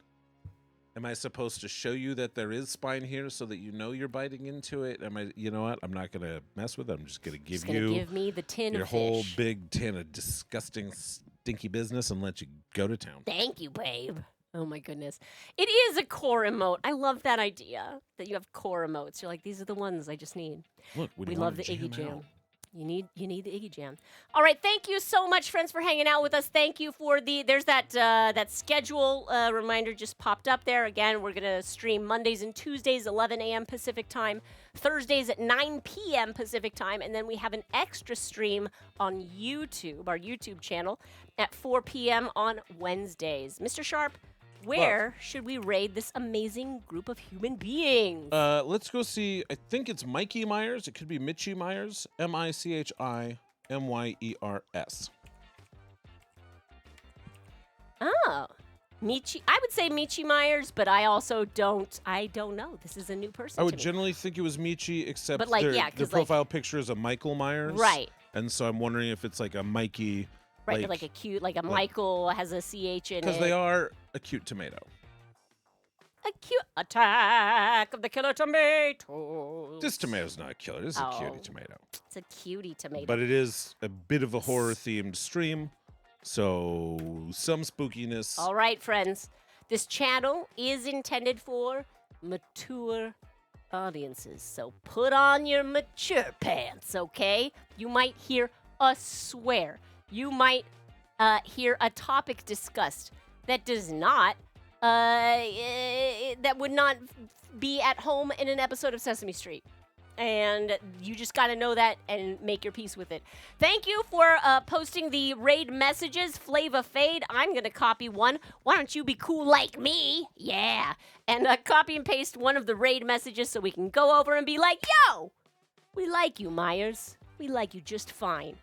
S2: Am I supposed to show you that there is spine here so that you know you're biting into it? Am I? You know what? I'm not gonna mess with it. I'm just gonna give
S1: Just gonna
S2: you
S1: give me the tin
S2: your
S1: of
S2: whole
S1: fish.
S2: big tin of disgusting, stinky business and let you go to town.
S1: Thank you, babe. Oh my goodness. It is a core emote. I love that idea that you have core emotes. You're like, these are the ones I just need.
S2: Look, when
S1: We
S2: you
S1: love
S2: wanna
S1: the Iggy Jam.
S2: out.
S1: You need the Iggy Jam. All right, thank you so much, friends, for hanging out with us. Thank you for there's that schedule reminder just popped up there. Again, we're gonna stream Mondays and Tuesdays, 11 a.m. Pacific time, Thursdays at 9 p.m. Pacific time, and then we have an extra stream on YouTube, our YouTube channel, at 4 p.m. on Wednesdays. Mr. Sharp, where should we raid this amazing group of human beings?
S2: Let's go see. I think it's Mikey Myers. It could be Mitchie Myers. MICHIMYERS.
S1: Oh, Michi. I would say Michi Myers, but I also don't. I don't know. This is a new person.
S2: I would
S1: to me.
S2: generally think it was Michi, except
S1: But, like,
S2: their,
S1: yeah,
S2: their
S1: 'cause, like-
S2: profile picture is a Michael Myers.
S1: Right.
S2: And so I'm wondering if it's like a Mikey.
S1: Right, like a cute, like a Michael has a CH in it.
S2: Because they are a cute tomato.
S1: A a cute Attack of the Killer Tomatoes.
S2: This tomato's not a killer. This is a cutie
S1: Oh.
S2: tomato.
S1: It's a cutie tomato.
S2: But it is a bit of a horror-themed stream, so some spookiness.
S1: All right, friends. This channel is intended for mature audiences, so put on your mature pants, okay? You might hear a swear. You might hear a topic discussed that does not, that would not be at home in an episode of Sesame Street. And you just got to know that and make your peace with it. Thank you for posting the raid messages, Flava Fade. I'm going to copy one. Why don't you be cool like me? Yeah. And copy and paste one of the raid messages so we can go over and be like, yo, we like you, Myers. We like you just fine.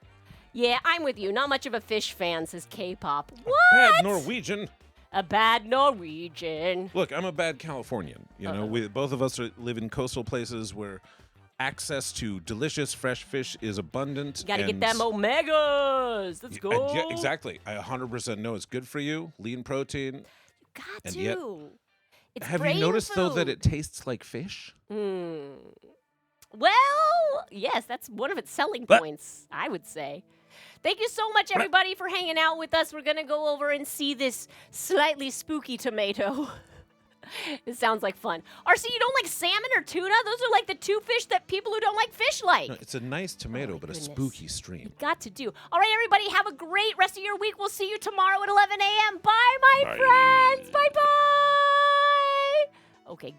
S1: Yeah, I'm with you. Not much of a fish fan, says K-pop. What?
S2: Bad Norwegian.
S1: A bad Norwegian.
S2: Look, I'm a bad Californian. You know, both of us live in coastal places where access to delicious fresh fish is abundant.
S1: Gotta get
S2: and
S1: them omegas. Let's go.
S2: Yeah, exactly. I 100% know it's good for you. Lean protein.
S1: Got
S2: And
S1: to.
S2: yet-
S1: It's
S2: Have you
S1: brain
S2: noticed, though, that
S1: food.
S2: it tastes like fish?
S1: Well, yes, that's one of its selling
S2: But-
S1: points, I would say. Thank you so much, everybody, for hanging out with us. We're going to go over and see this slightly spooky tomato. It sounds like fun. RC, you don't like salmon or tuna? Those are like the two fish that people who don't like fish like.
S2: No, it's a nice tomato, but
S1: goodness.
S2: a spooky stream.
S1: Got to do. All right, everybody, have a great rest of your week. We'll see you tomorrow at 11 a.m. Bye, my
S2: Bye.
S1: friends. Bye-bye. Okay, good.